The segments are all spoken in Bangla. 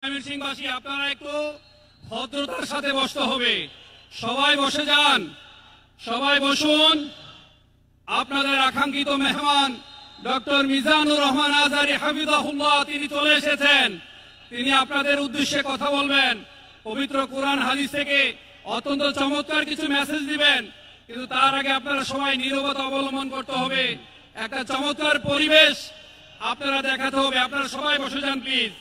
ময়মনসিংহবাসী আপনারা একটু ভদ্রতার সাথে বসতে হবে। সবাই বসে যান, সবাই বসুন। আপনাদের আকাঙ্ক্ষিত মেহমান ডক্টর মিজানুর রহমান আজহারী হাফিজাহুল্লাহ তিনি চলে এসেছেন। তিনি আপনাদের উদ্দেশ্যে কথা বলবেন, পবিত্র কোরআন হাদিস থেকে অত্যন্ত চমৎকার কিছু মেসেজ দিবেন। কিন্তু তার আগে আপনারা সবাই নীরবতা অবলম্বন করতে হবে। একটা চমৎকার পরিবেশ আপনারা দেখাতে হবে। আপনারা সবাই বসে যান প্লিজ।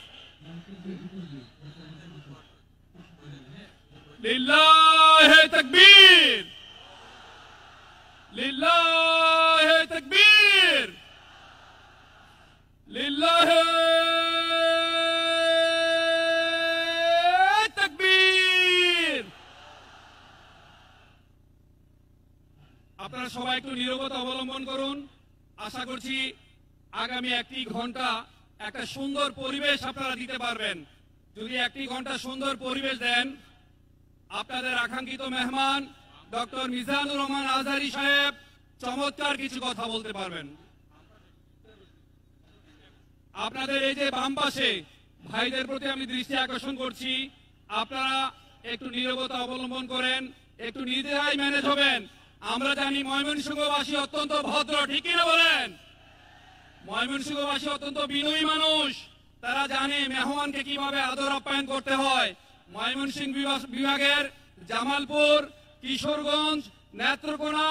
লিল্লাহে তাকবীর, লিল্লাহে তাকবীর, লিল্লাহে তাকবীর। আপনারা সবাই একটু নীরবতা অবলম্বন করুন। আশা করছি আগামী 1 ঘন্টা একটা সুন্দর পরিবেশ আপনারা দিতে পারবেন। যদি 1 ঘন্টা সুন্দর পরিবেশ দেন, আপনাদের আকাঙ্ক্ষিত মেহমান ডক্টর মিজানুর রহমান আজহারী সাহেব চমৎকার কিছু কথা বলতে পারবেন। আপনাদের এই যে বাম পাশে ভাইদের প্রতি আমি দৃষ্টি আকর্ষণ করছি, আপনারা একটু নীরবতা অবলম্বন করেন, একটু নির্দ্বিধায় ম্যানেজ হবেন। আমরা জানি ময়মনসিংহবাসী অত্যন্ত ভদ্র, ঠিক কিনা বলেন? ময়মনসিংহবাসী অত্যন্ত বিনয়ী মানুষ। তারা জানে মেহমানকে কিভাবে আদর আপ্যায়ন করতে হয়। ময়মনসিংহ বিভাগের জামালপুর, কিশোরগঞ্জ, নেত্রকোনা,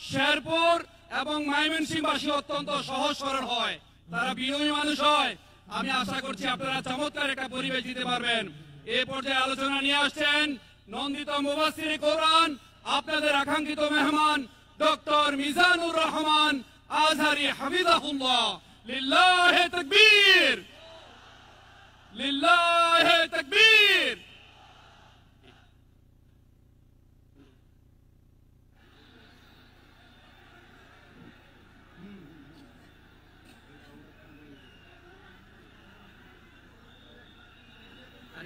শেরপুর এবং ময়মনসিংহবাসী অত্যন্ত সহজ সরল হয়, তারা বিনয়ী মানুষ হয়। আমি আশা করছি আপনারা চমৎকার একটা পরিবেশ দিতে পারবেন। এই পর্যায়ে আলোচনা নিয়ে আসছেন নন্দিত মুফাসসিরে কোরআন, আপনাদের আকাঙ্ক্ষিত মেহমান ডক্টর মিজানুর রহমান আজহারী হাফিজাহুল্লাহ। লিল্লাহে তাকবীর, লিল্লাহে তাকবীর।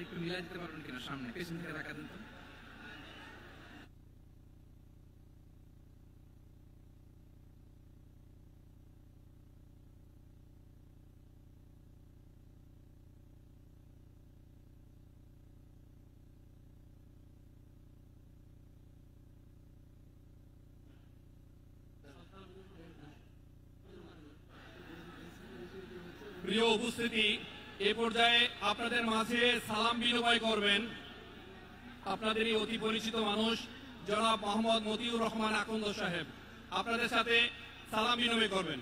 একটু মিলাই দিতে পারবেন কিনা? সামনে পেছন থেকে রাখা দিন তো। প্রিয় উপস্থিতি, এ পর্যায়ে আপনাদের মাঝে সালাম বিনিময় করবেন আপনাদেরই অতি পরিচিত মানুষ জনাব মোহাম্মদ মতিউর রহমান আকন্দ সাহেব। আপনাদের সাথে সালাম বিনিময় করবেন।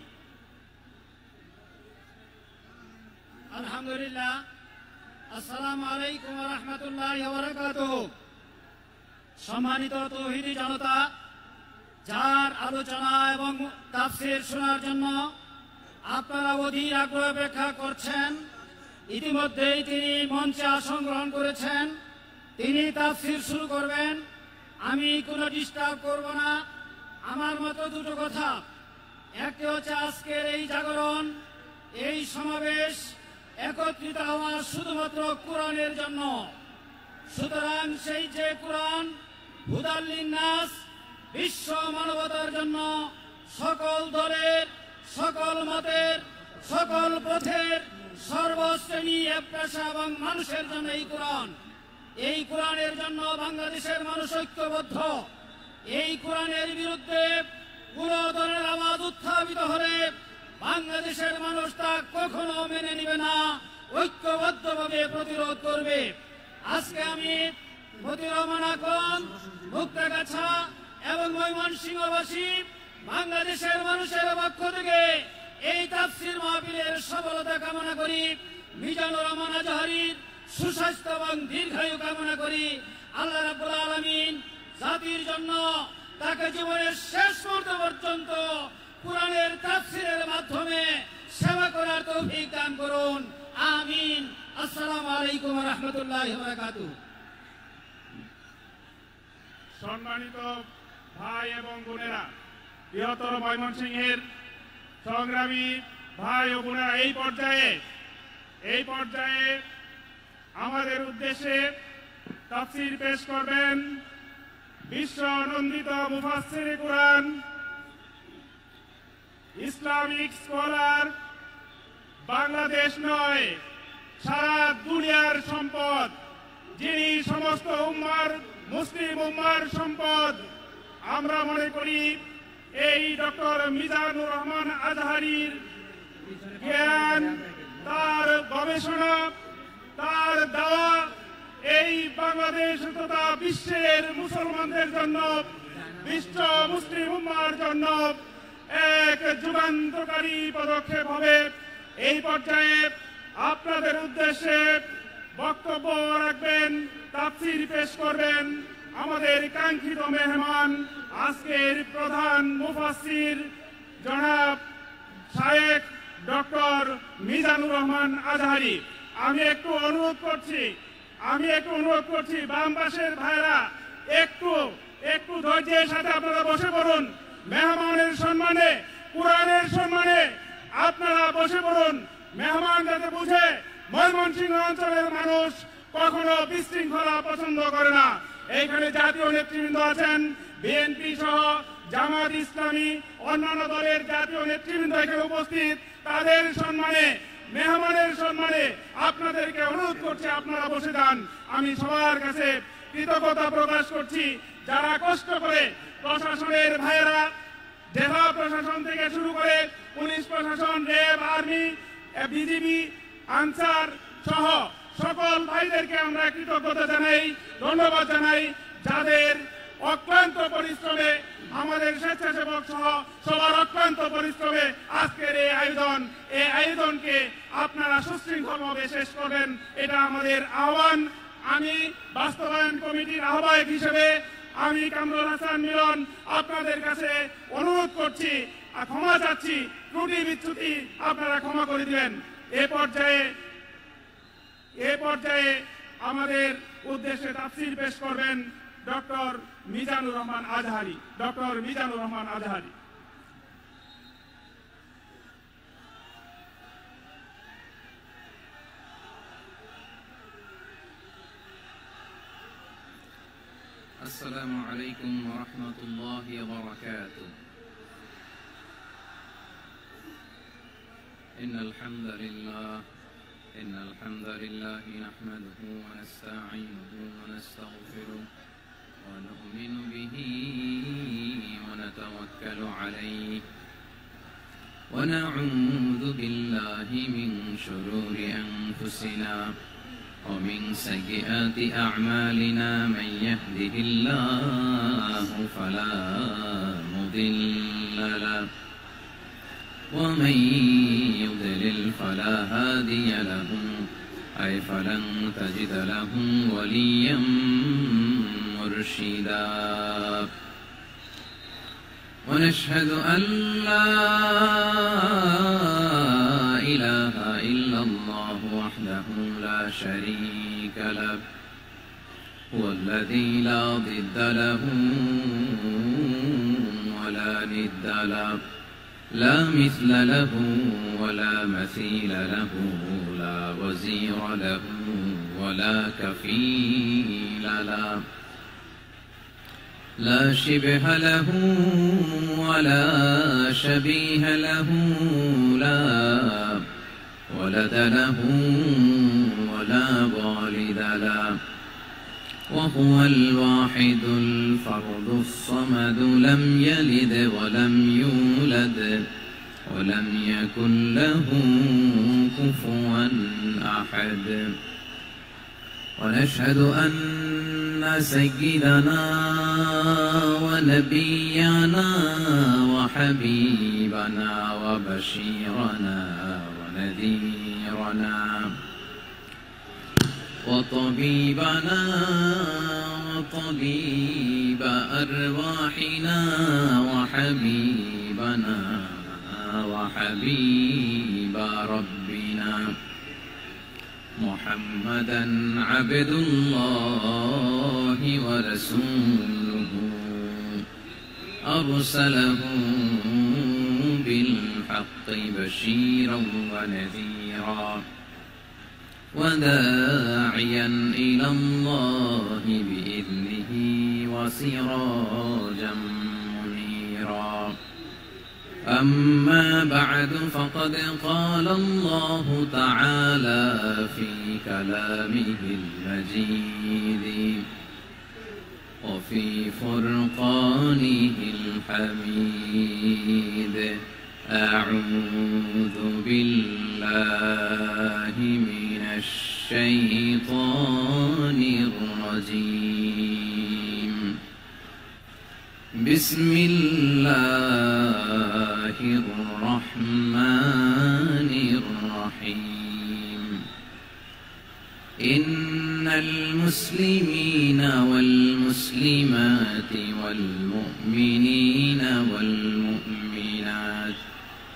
আলহামদুলিল্লাহ, আসসালামু আলাইকুম ওয়া রাহমাতুল্লাহি ওয়া বারাকাতুহু। সম্মানিত তৌহিদি জনতা, যার আলোচনা এবং তাফসীর শোনার জন্য আপনারা অধীর আগ্রহ অপেক্ষা করছেন, ইতিমধ্যেই তিনি মঞ্চে আসন গ্রহণ করেছেন। তিনি তাফসীর শুরু করবেন। আমি কোনো ডিস্টার্ব করব না। আমার মতো দুটো কথা। একটি হচ্ছে আজকের এই জাগরণ, এই সমাবেশ একত্রিত হওয়া শুধুমাত্র কোরআনের জন্য। সুতরাং সেই যে কোরআন হুদাল লিন্নাস, বিশ্ব মানবতার জন্য, সকল দলের, সকল মতের, সকল পথের, সর্বশ্রেণী পেশা এবং মানুষের জন্য এই কোরআন। এই কোরআনের জন্য বাংলাদেশের মানুষ ঐক্যবদ্ধ। এই কোরআনের বিরুদ্ধে কোন ধরনের আওয়াজ উত্থাপিত হলে বাংলাদেশের মানুষ তা কখনো মেনে নেবে না, ঐক্যবদ্ধভাবে প্রতিরোধ করবে। আজকে আমি মতিউর রহমান আকন্দ, মুক্তাগাছা এবং ময়মনসিংহবাসী বাংলাদেশের মানুষের পক্ষ থেকে এই তাফসীর মাহফিলের সফলতা কামনা করি। মিজানুর রহমান আজহারীর সুস্বাস্থ্য এবং দীর্ঘায়ু কামনা করি। আল্লাহ রাব্বুল আলামিন জাতির জন্য তাকে জীবনের শেষ মুহূর্ত পর্যন্ত কোরআনের তাফসীরের মাধ্যমে সেবা করার তৌফিক দান করুন। আমিন। আসসালামু আলাইকুম ওয়া রাহমাতুল্লাহি ওয়া বারাকাতুহু। সম্মানিত ভাই এবং বোনেরা, বৃহত্তর ময়মনসিংহের সংগ্রামী ভাই ও বোনেরা, এই পর্যায়ে আমাদের উদ্দেশ্যে তাফসীর পেশ করবেন বিশ্ব নন্দিত মুফাসসিরে কোরআন, ইসলামিক স্কলার, বাংলাদেশ নয় সারা দুনিয়ার সম্পদ, যিনি সমস্ত মুসলিম উম্মার সম্পদ। আমরা মনে করি এই ডক্টর মিজানুর রহমান আজহারীর জ্ঞান, তার গবেষণা, তার দাওয়া এই বাংলাদেশ তথা বিশ্বের মুসলমানদের জন্য, বিশ্ব মুসলিম উম্মার জন্য এক যুগান্তকারী পদক্ষেপ হবে। এই পর্যায়ে আপনাদের উদ্দেশ্যে বক্তব্য রাখবেন, তাফসীর পেশ করবেন আমাদের কাঙ্ক্ষিত মেহমান, আজকের প্রধান মুফাসসির জনাব শায়েখ ডক্টর মিজানুর রহমান আজহারী। আমি একটু অনুরোধ করছি বাম পাশের ভাইরা একটু ধৈর্যের সাথে আপনারা বসে পড়ুন। মেহমানের সম্মানে, কুরআনের সম্মানে আপনারা বসে পড়ুন। মেহমান যাতে বুঝে ময়মনসিংহ অঞ্চলের মানুষ কখনো বিশৃঙ্খলা পছন্দ করে না। এইখানে জাতীয় নেতৃবৃন্দ আছেন, বিএনপি সহ জামাত ইসলামী, অন্যান্য দলের জাতীয় নেতৃবৃন্দ এখানে উপস্থিত। তাদের সম্মানে, মেহমানের সম্মানে আপনাদেরকে অনুরোধ করছি আপনারা বসে যান। আমি সবার কাছে কৃতজ্ঞতা প্রকাশ করছি যারা কষ্ট করে প্রশাসনের ভাইয়েরা, জেলা প্রশাসন থেকে শুরু করে পুলিশ প্রশাসন, র্যাব, আর্মি, বিজিবি, আনসার সহ সকল ভাইদেরকে আমরা কৃতজ্ঞতা জানাই, ধন্যবাদ জানাই, যাদের অক্লান্ত পরিশ্রমে, আমাদের স্বেচ্ছাসেবক সহ সবার অক্লান্ত পরিশ্রমে আজকের এই আয়োজনকে আপনারা সুশৃঙ্খলভাবে শেষ করবেন, এটা আমাদের আহ্বান। আমি বাস্তবায়ন কমিটির আহ্বায়ক হিসেবে আমি কামরুল হাসান মিলন আপনাদের কাছে অনুরোধ করছি, ক্ষমা চাচ্ছি, ত্রুটি বিচ্যুতি আপনারা ক্ষমা করে দিবেন। এ পর্যায়ে আমাদের উদ্দেশ্যে তাফসীর পেশ করবেন ডক্টর মিজানুর রহমান আজহারী। আসসালামু আলাইকুম ওয়া রাহমাতুল্লাহি ওয়া বারাকাতুহু। ইন্নাল হামদালিল্লাহি নাহমাদুহু ওয়া নাস্তাঈনুহু ওয়া নাস্তাগফিরুহ ওয়া নু'মিনু বিহি ওয়া নাতাওয়াক্কালু আলাইহি ওয়া না'উযু বিল্লাহি মিন শুরুরি আনফুসিনা ومن سيئات أعمالنا من يهده الله فلا مضل له ومن يضلل فلا هادي له أي فلن تجد له وليا مرشدا ونشهد أن لا إله إلا الله وحده لا شريك له هو الذي لا ضد له ولا ند له لا مثل له ولا مثيل له لا وزير له ولا كفيل له لا شبه له ولا شبيه له لا ولد له ولا والد له وهو الواحد الفرد الصمد لم يلد ولم يولد ولم يكن له كفوا أحد ونشهد أن سيدنا ونبينا وحبيبنا وبشيرنا ونذيرنا وطبيبنا وطبيب أرواحنا وحبيبنا وحبيب ربنا محمدا عبد الله ورسوله أرسله بالحق بشيرا ونذيرا وداعيا إلى الله بإذنه وسراجا منيرا أما بعد فقد قال الله تعالى في كلامه المجيد وفي فرقانه الحميد أعوذ بالله من الشيطان الرجيم بسم الله الرحمن الرحيم إن المسلمين والمسلمات والمؤمنين والمؤمنات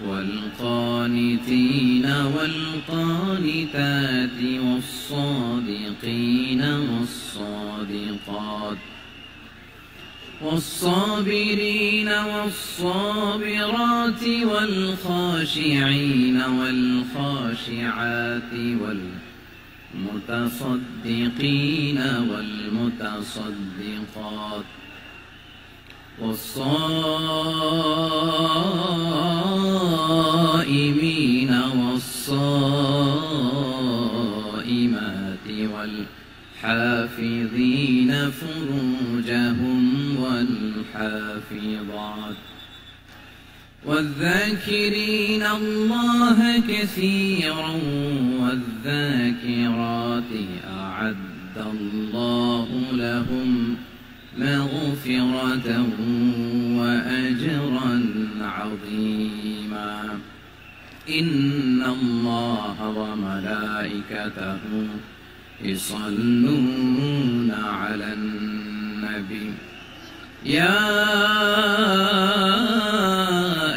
والقانتين والقانتات والصادقين والصادقات والصابرين والصابرات والخاشعين والخاشعات والمتصدقين والمتصدقات والصائمين والصائمات والحافظين فروجهم والحافظات والذاكرين الله كثيرا والذاكرات أعد الله لهم مغفرة وأجرا عظيما إن الله وملائكته يصلون على النبي يا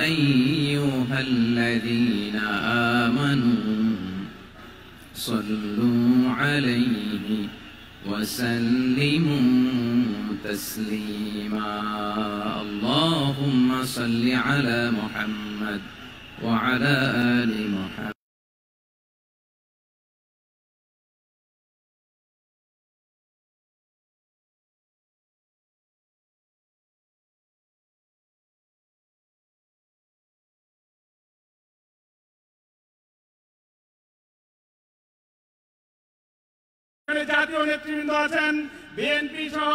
أيها الذين آمنوا صلوا عليه وسلموا تسليما اللهم صل على محمد وعلى آل محمد জাতীয় নেতৃবৃন্দ আছেন, বিএনপি সহ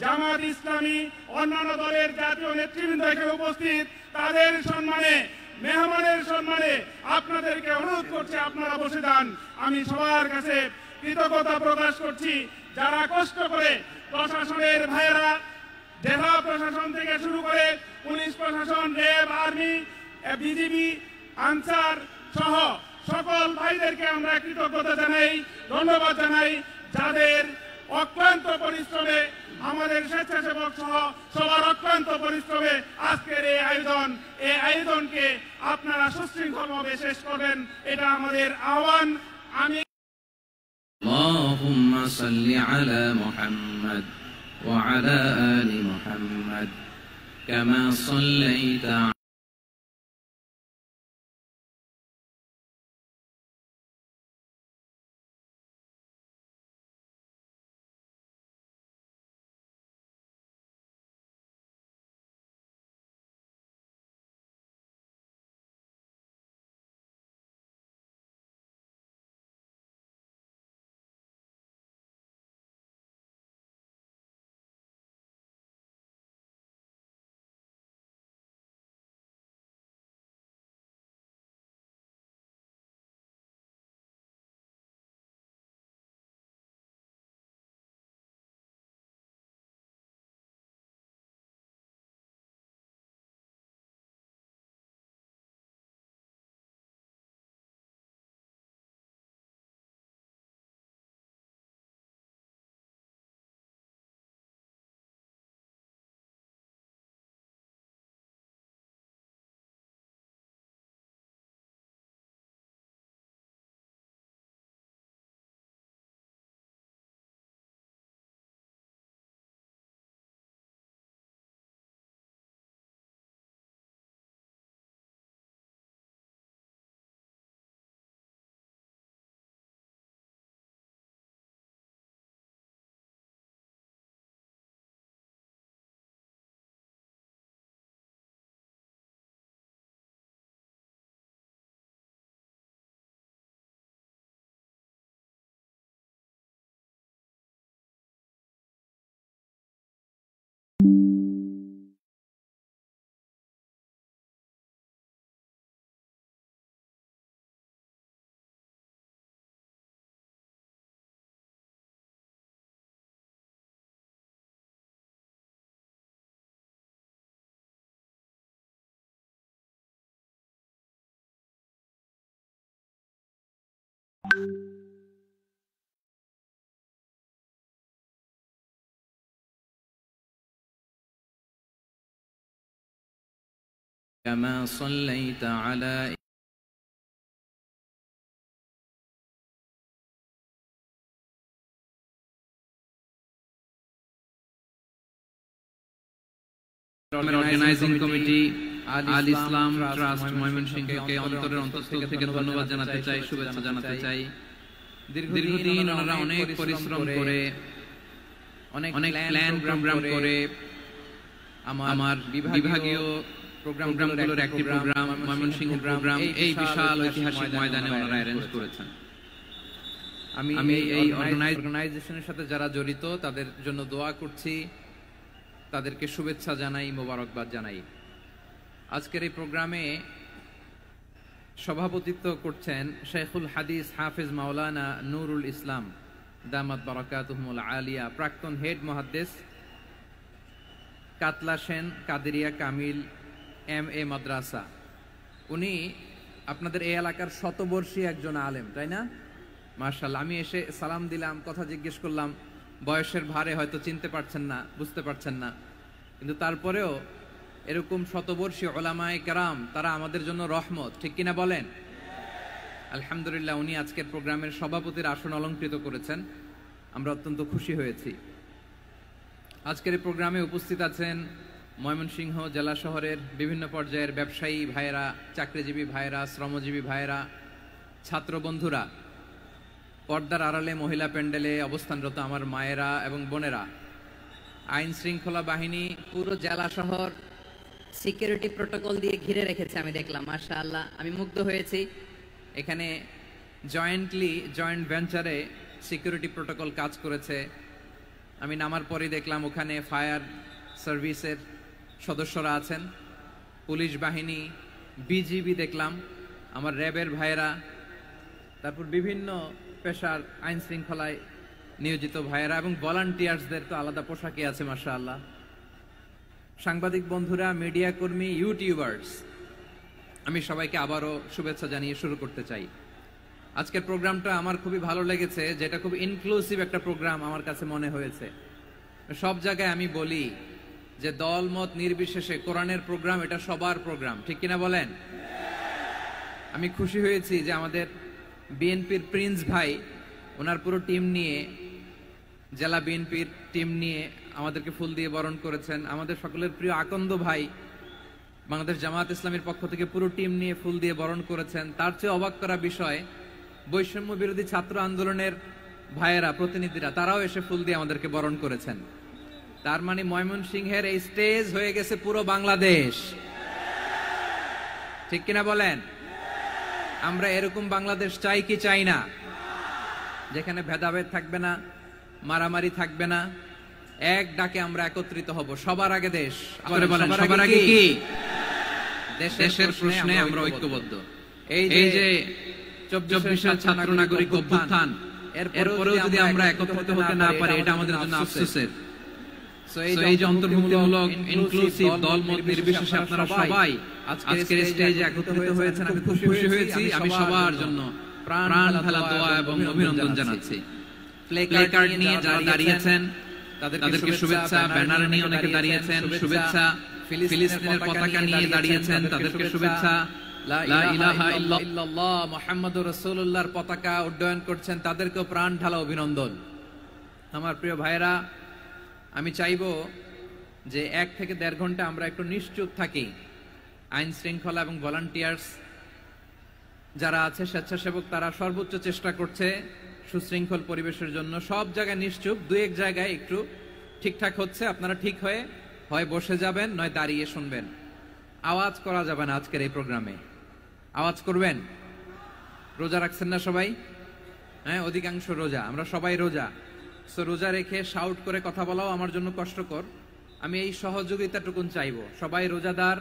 জামাত ইসলামী অন্যান্য দলের জাতীয় নেতৃবৃন্দ এখানে উপস্থিত। তাদের সম্মানে, মেহমানের সম্মানে আপনাদেরকে অনুরোধ করছি আপনারা বসে যান। আমি সবার কাছে কৃতজ্ঞতা প্রকাশ করছি যারা কষ্ট করে প্রশাসনের ভাইয়েরা, জেলা প্রশাসন থেকে শুরু করে পুলিশ প্রশাসন, র্যাব, আর্মি, বিজিবি, আনসার সহ সকল ভাইদেরকে আমরা কৃতজ্ঞতা জানাই, ধন্যবাদ জানাই, যাদের অক্লান্ত পরিশ্রমে, আমাদের স্বেচ্ছাসেবক সহ সবার অক্লান্ত পরিশ্রমে আজকের এই আয়োজনকে আপনারা সুশৃঙ্খলভাবে শেষ করবেন, এটা আমাদের আহ্বান। আমি اللهم صل على محمد وعلى آل محمد كما صليت كما صليت على অর্গানাইজিং কমিটি আল ইসলাম ট্রাস্ট ময়মনসিংহকে অন্তরের অন্তঃস্থল থেকে ধন্যবাদ জানাতে চাই, শুভেচ্ছা জানাতে চাই। দীর্ঘদিন ওনারা অনেক পরিশ্রম করে অনেক প্ল্যান প্রোগ্রাম করে আমার বিভাগীয় প্রোগ্রামগুলোর একটি প্রোগ্রাম ময়মনসিংহ প্রোগ্রাম এই বিশাল ঐতিহাসিক ময়দানে ওনারা অ্যারেঞ্জ করেছেন। আমি এই অর্গানাইজেশনের সাথে যারা জড়িত তাদের জন্য দোয়া করছি, তাদেরকে শুভেচ্ছা জানাই, মোবারকবাদ জানাই। আজকের এই প্রোগ্রামে সভাপতিত্ব করছেন শেখুল হাদিস হাফেজ মাওলানা নুরুল ইসলাম দামাত বারাকাতুহুমুল আলিয়া, প্রাক্তন হেড মুহাদ্দিস কাতলা সেন কাদেরিয়া কামিল MA মাদ্রাসা। উনি আপনাদের এই এলাকার শতবর্ষী একজন আলেম, তাই না? মাশাআল্লাহ। আমি এসে সালাম দিলাম, কথা জিজ্ঞেস করলাম, বয়সের ভারে হয়তো চিনতে পারছেন না, বুঝতে পারছেন না, কিন্তু তারপরেও এরকম শতবর্ষী উলামায়ে কেরাম তারা আমাদের জন্য রহমত, ঠিক কিনা বলেন? আলহামদুলিল্লাহ, উনি আজকের প্রোগ্রামের সভাপতির আসন অলংকৃত করেছেন, আমরা অত্যন্ত খুশি হয়েছি। আজকের এই প্রোগ্রামে উপস্থিত আছেন ময়মনসিংহ জেলা শহরের বিভিন্ন পর্যায়ের ব্যবসায়ী ভাইয়েরা, চাকরিজীবী ভাইয়েরা, শ্রমজীবী ভাইয়েরা, ছাত্র বন্ধুরা, পর্দার আড়ালে মহিলা প্যান্ডেলে অবস্থানরত আমার মায়েরা এবং বোনেরা, আইন শৃঙ্খলা বাহিনী পুরো জেলা শহর সিকিউরিটি প্রোটোকল দিয়ে ঘিরে রেখেছে, আমি দেখলাম, মাশাআল্লাহ, আমি মুগ্ধ হয়েছি। এখানে জয়েন্ট ভেঞ্চারে সিকিউরিটি প্রোটোকল কাজ করেছে। আমি নামার পরেই দেখলাম ওখানে ফায়ার সার্ভিসের সদস্যরা আছেন, পুলিশ বাহিনী, বিজিবি দেখলাম, আমার র্যাবের ভাইয়েরা, তারপর বিভিন্ন পেশার আইন শৃঙ্খলায় নিয়োজিত ভাইয়েরা এবং ভলান্টিয়ার্সদের তো আলাদা পোশাকে আছে মাশাআল্লাহ। সাংবাদিক বন্ধুরা, মিডিয়া কর্মী, ইউটিউবার্স, আমি সবাইকে আবারও শুভেচ্ছা জানিয়ে শুরু করতে চাই। আজকের প্রোগ্রামটা আমার খুবই ভালো লেগেছে, যেটা খুব ইনক্লুসিভ একটা প্রোগ্রাম আমার কাছে মনে হয়েছে। সব জায়গায় আমি বলি যে দল মত নির্বিশেষে কোরআনের প্রোগ্রাম এটা সবার প্রোগ্রাম, ঠিক কিনা বলেন? আমি খুশি হয়েছি যে আমাদের বিএনপির প্রিন্স ভাই ওনার পুরো টিম নিয়ে, জেলা বিএনপির টিম নিয়ে আমাদেরকে ফুল দিয়ে বরণ করেছেন। আমাদের সকলের প্রিয় আকন্দ ভাই বাংলাদেশ জামাত ইসলামের পক্ষ থেকে পুরো টিম নিয়ে ফুল দিয়ে বরণ করেছেন। তার চেয়ে অবাক করা বিষয়, বৈষম্য বিরোধী ছাত্র আন্দোলনের ভাইয়েরা, প্রতিনিধিরা, তারাও এসে ফুল দিয়ে আমাদেরকে বরণ করেছেন। তার মানে ময়মনসিংহের এই স্টেজ হয়ে গেছে পুরো বাংলাদেশ, ঠিক কিনা বলেন? আমরা এরকম বাংলাদেশ চাই কি চাই না? যেখানে ভেদাভেদ থাকবে না, মারামারি থাকবে না, এক ডাকে আমরা একত্রিত হব। সবার আগে দেশ, সবার আগে কি? দেশের প্রশ্নে আমরা ঐক্যবদ্ধ। এই যে 24 ছাত্র নাগরিক অভ্যুত্থান, এরপরেও যদি আমরা একত্রিত হতে না পারি, এটা আমাদের জন্য আফসোসের। এই যে অন্তর্ভুক্তিমূলক ইনক্লুসিভ দলমত নির্বিশেষে আপনারা সবাই আজকের স্টেজে একত্রিত হয়েছেন, আমি খুব খুশি হয়েছি। আমি সবার জন্য প্রাণ ঢালা দোয়া এবং অভিনন্দন জানাচ্ছি। প্লে কার্ড নিয়ে যারা দাঁড়িয়েছেন তাদেরকে শুভেচ্ছা, ব্যানার নিয়ে অনেকে দাঁড়িয়েছেন শুভেচ্ছা, ফিলিস্তিনের পতাকা নিয়ে দাঁড়িয়েছেন তাদেরকে শুভেচ্ছা, লা ইলাহা ইল্লাল্লাহ মুহাম্মাদুর রাসূলুল্লাহর পতাকা উড্ডয়ন করছেন তাদেরকেও প্রাণ ঢালা অভিনন্দন। আমার প্রিয় ভাইরা, আমি চাইবো যে 1 থেকে 1.5 ঘন্টা আমরা একটু নিশ্চুপ থাকি। আইন শৃঙ্খলা এবং ভলান্টিয়ার্স যারা আছে, স্বেচ্ছাসেবক, তারা সর্বোচ্চ চেষ্টা করছে সুশৃঙ্খল পরিবেশের জন্য। সব জায়গায় নিশ্চুপ, 2-1 জায়গায় একটু ঠিকঠাক হচ্ছে। আপনারা ঠিক হয়ে হয় বসে যাবেন, নয় দাঁড়িয়ে শুনবেন। আওয়াজ করা যাবে না আজকের এই প্রোগ্রামে। আওয়াজ করবেন? রোজা রাখছেন না সবাই? হ্যাঁ, অধিকাংশ রোজা, আমরা সবাই রোজা। সো রোজা রেখে শাউট করে কথা বলাও আমার জন্য কষ্টকর। আমি এই সহযোগিতাটুকুন চাইবো। সবাই রোজাদার,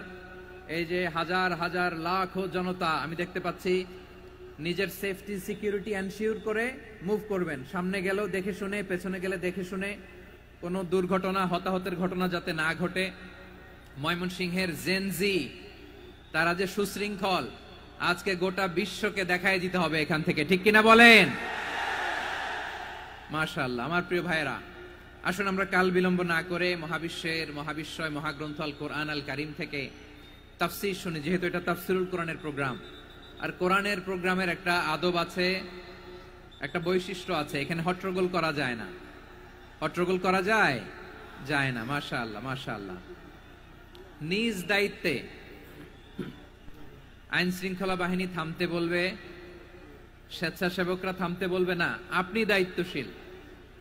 এই যে হাজার হাজার লাখ জনতা আমি দেখতে পাচ্ছি, নিজের সেফটি সিকিউরিটি এনশিওর করে মুভ করবেন। সামনে গেলেও দেখে শুনে, পেছনে গেলে দেখে শুনে, কোনো দুর্ঘটনা হতাহতের ঘটনা যাতে না ঘটে। ময়মনসিংহের জেনজি তারা যে সুশৃঙ্খল, আজকে গোটা বিশ্বকে দেখাই দিতে হবে এখান থেকে, ঠিক কিনা বলেন? মাশাআল্লাহ। আমার প্রিয় ভাইয়েরা, আসুন আমরা কাল বিলম্ব না করে মহাবিশ্বয় মহাগ্রন্থ আল কোরআন আল কারীম থেকে তাফসীর শুনি, যেহেতু এটা তাফসীরুল কোরআনের প্রোগ্রাম। আর কোরআনের প্রোগ্রামের একটা আদব আছে, একটা বৈশিষ্ট্য আছে, এখানে হট্টগোল করা যায় না। হট্টগোল করা যায় না। মাশাআল্লাহ মাশাআল্লাহ। নিজ দায়িত্বে আইন শৃঙ্খলা বাহিনী থামতে বলবে, স্বেচ্ছাসেবকরা থামতে বলবে না। আপনি দায়িত্বশীল।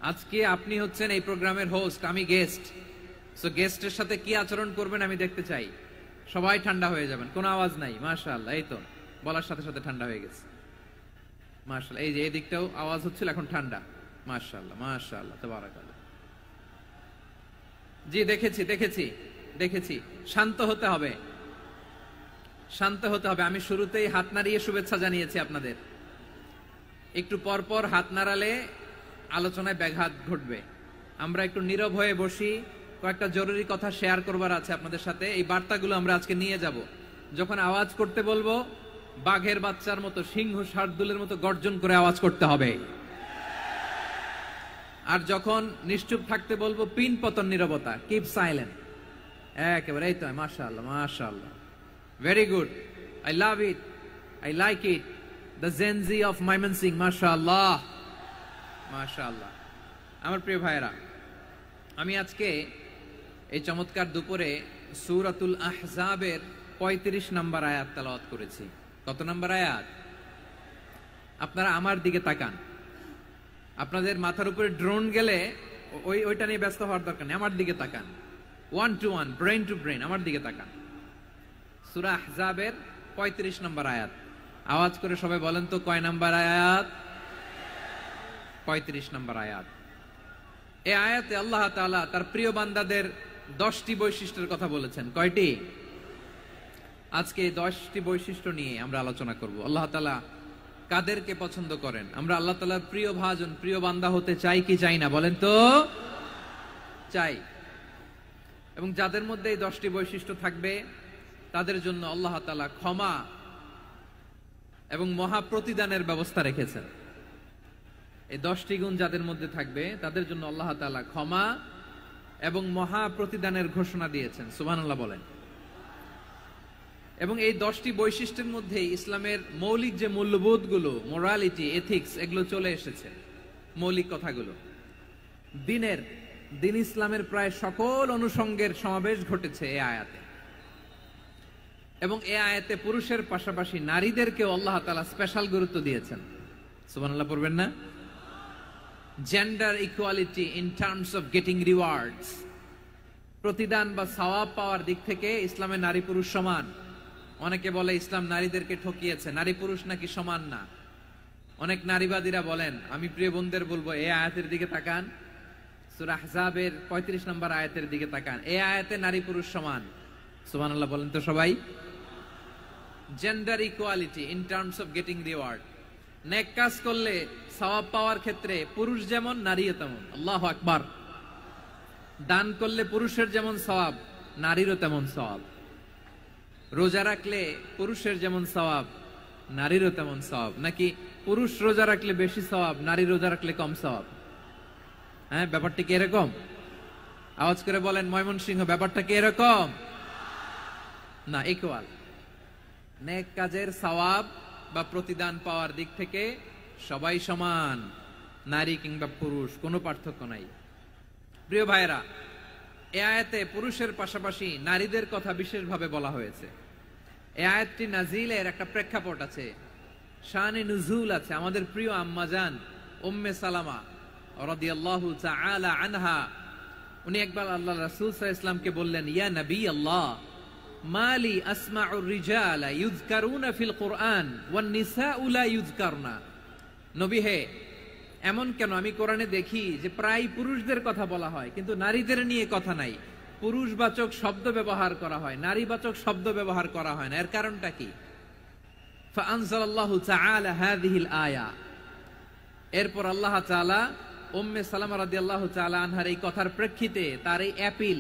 আজকে আপনি হচ্ছেন এই প্রোগ্রামের হোস্ট, আমি গেস্ট। সো গেস্টের সাথে কি আচরণ করবেন আমি দেখতে চাই। সবাই ঠান্ডা হয়ে যাবেন, কোনো আওয়াজ নাই। মাশাআল্লাহ, এই তো বলার সাথে সাথে ঠান্ডা হয়ে গেছে। মাশাআল্লাহ, এই যে এই দিকটাও আওয়াজ হচ্ছিল, এখন ঠান্ডা। মাশাআল্লাহ মাশাআল্লাহ, তাবারাকাল্লাহ। জি দেখেছি। শান্ত হতে হবে। আমি শুরুতেই হাত নাড়িয়ে শুভেচ্ছা জানিয়েছি আপনাদের। একটু পর পর হাত নাড়ালে আলোচনায় ব্যাঘাত ঘটবে। আমরা একটু নীরব হয়ে বসি, কয়েকটা জরুরি কথা শেয়ার করবার আছে আপনাদের সাথে। এই বার্তাগুলো আমরা আজকে নিয়ে যাব। যখন আওয়াজ করতে বলবো, বাঘের বাচ্চার মতো, সিংহ শার্দুলের মতো গর্জন করে আওয়াজ করতে হবে। আর যখন নিশ্চুপ থাকতে বলবো, পিন পতন নীরবতা, কিপ সাইলেন্ট। একেবারে এই তো। মাশাআল্লাহ মাশাআল্লাহ, very good, I love it, I like it, the Gen Z of Mymensingh. মাশাআল্লাহ মাশাআল্লাহ। আমার প্রিয় ভাইয়েরা, আমি আজকে এই চমৎকার দুপুরে সূরাতুল আহজাবের 35 নম্বর আয়াত তেলাওয়াত করেছি। কত নম্বর আয়াত? আপনারা আমার দিকে তাকান। আপনাদের মাথার উপরে ড্রোন গেলে ওইটা নিয়ে ব্যস্ত হওয়ার দরকার নেই, আমার দিকে তাকান। 1 to 1, ব্রেন টু ব্রেন, আমার দিকে তাকান। সূরা আহজাবের 35 নম্বর আয়াত। আওয়াজ করে সবাই বলেন তো, কয় নম্বর আয়াত? 35 নম্বর আয়াত। এই আয়াতে আল্লাহ তাআলা তার প্রিয় বান্দাদের 10টি বৈশিষ্ট্যের কথা বলেছেন। কয়টি? আজকে 10টি বৈশিষ্ট্য নিয়ে আমরা আলোচনা করব। আল্লাহ তাআলা কাদেরকে পছন্দ করেন? আমরা আল্লাহ তাআলার প্রিয় ভাজন, প্রিয় বান্দা হতে চাই কি চাই না? বলেন তো। চাই। এবং যাদের মধ্যে এই 10টি বৈশিষ্ট্য থাকবে, তাদের জন্য আল্লাহ তাআলা ক্ষমা এবং মহা প্রতিদানের ব্যবস্থা রেখেছেন। এই 10টি গুণ যাদের মধ্যে থাকবে, তাদের জন্য আল্লাহ তাআলা ক্ষমা এবং মহা প্রতিদানের ঘোষণা দিয়েছেন। সুবহানাল্লাহ বলেন। এবং এই 10টি বৈশিষ্ট্যের মধ্যে ইসলামের মৌলিক যে মূল্যবোধগুলো, মোরালিটি, এথিক্স, এগুলো চলে এসেছে। মৌলিক কথাগুলো দিন ইসলামের প্রায় সকল অনুষঙ্গের সমাবেশ ঘটেছে এই আয়াতে। এবং এই আয়াতে পুরুষের পাশাপাশি নারীদেরকেও আল্লাহ তাআলা স্পেশাল গুরুত্ব দিয়েছেন। সুবহানাল্লাহ পড়বেন না? Gender equality in terms of getting rewards, প্রতিদান বা সওয়াব পাওয়ার দিক থেকে ইসলামে নারী পুরুষ সমান। অনেকে বলে ইসলাম নারীদেরকে ঠকিয়েছে, নারী পুরুষ নাকি সমান না। অনেক নারীবাদীরা বলেন, আমি প্রিয় বোনদের বলবো, এই আয়াতের দিকে তাকান, সূরা আহজাবের 35 নম্বর আয়াতের দিকে তাকান। এই আয়াতে নারী পুরুষ সমান। সুবহানাল্লাহ বলেন তো সবাই। Gender equality in terms of getting reward, নেক কাজ করলে সওয়াব পাওয়ার ক্ষেত্রে পুরুষ যেমন, নারীও তেমন। আল্লাহু আকবার। দান করলে পুরুষের যেমন সওয়াব, নারীরও তেমন সওয়াব। রোজা রাখলে পুরুষের যেমন সওয়াব, নারীরও তেমন সওয়াব। নাকি পুরুষ রোজা রাখলে বেশি সওয়াব, নারী রোজা রাখলে কম সওয়াব? হ্যাঁ, ব্যাপারটা কি এরকম? আওয়াজ করে বলেন ময়মনসিংহ, ব্যাপারটা কি এরকম? না, ইকুয়াল। নেক কাজের সওয়াব বা প্রতিদান পাওয়ার দিক থেকে সবাই সমান, নারী কিংবা পুরুষ, কোনো পার্থক্য নাই। প্রিয় ভাইরা, এই আয়াতে পুরুষের পাশাপাশি নারীদের কথা বিশেষভাবে বলা হয়েছে। এই আয়াতটি নাজিলের একটা প্রেক্ষাপট আছে, শানে নুজুল আছে। আমাদের প্রিয় আম্মাজান উম্মে সালামা রাদিয়াল্লাহু তাআলা আনহা, উনি একবার আল্লাহ রাসূল সাল্লাল্লাহু আলাইহি ওয়াসাল্লামকে বললেন, ইয়া নবী আল্লাহ, মালি আসমাউর রিজালা ইউযকারুনা ফিল কুরআন ওয়ান নিসাউ লা ইউযকারনা। নবী হে, এমন কেন আমি কোরআনে দেখি যে প্রায় পুরুষদের কথা বলা হয় কিন্তু নারীদের নিয়ে কথা নাই। পুরুষবাচক শব্দ ব্যবহার করা হয়, নারীবাচক শব্দ ব্যবহার করা হয় না। এর কারণটা কি? ফাআনজালাল্লাহু তাআলা হাযিহিল আয়া, এরপর আল্লাহ তাআলা উম্মে সালামা রাদিয়াল্লাহু তাআলা আনহার এই কথার প্রেক্ষিতে, তার এই অ্যাপিল,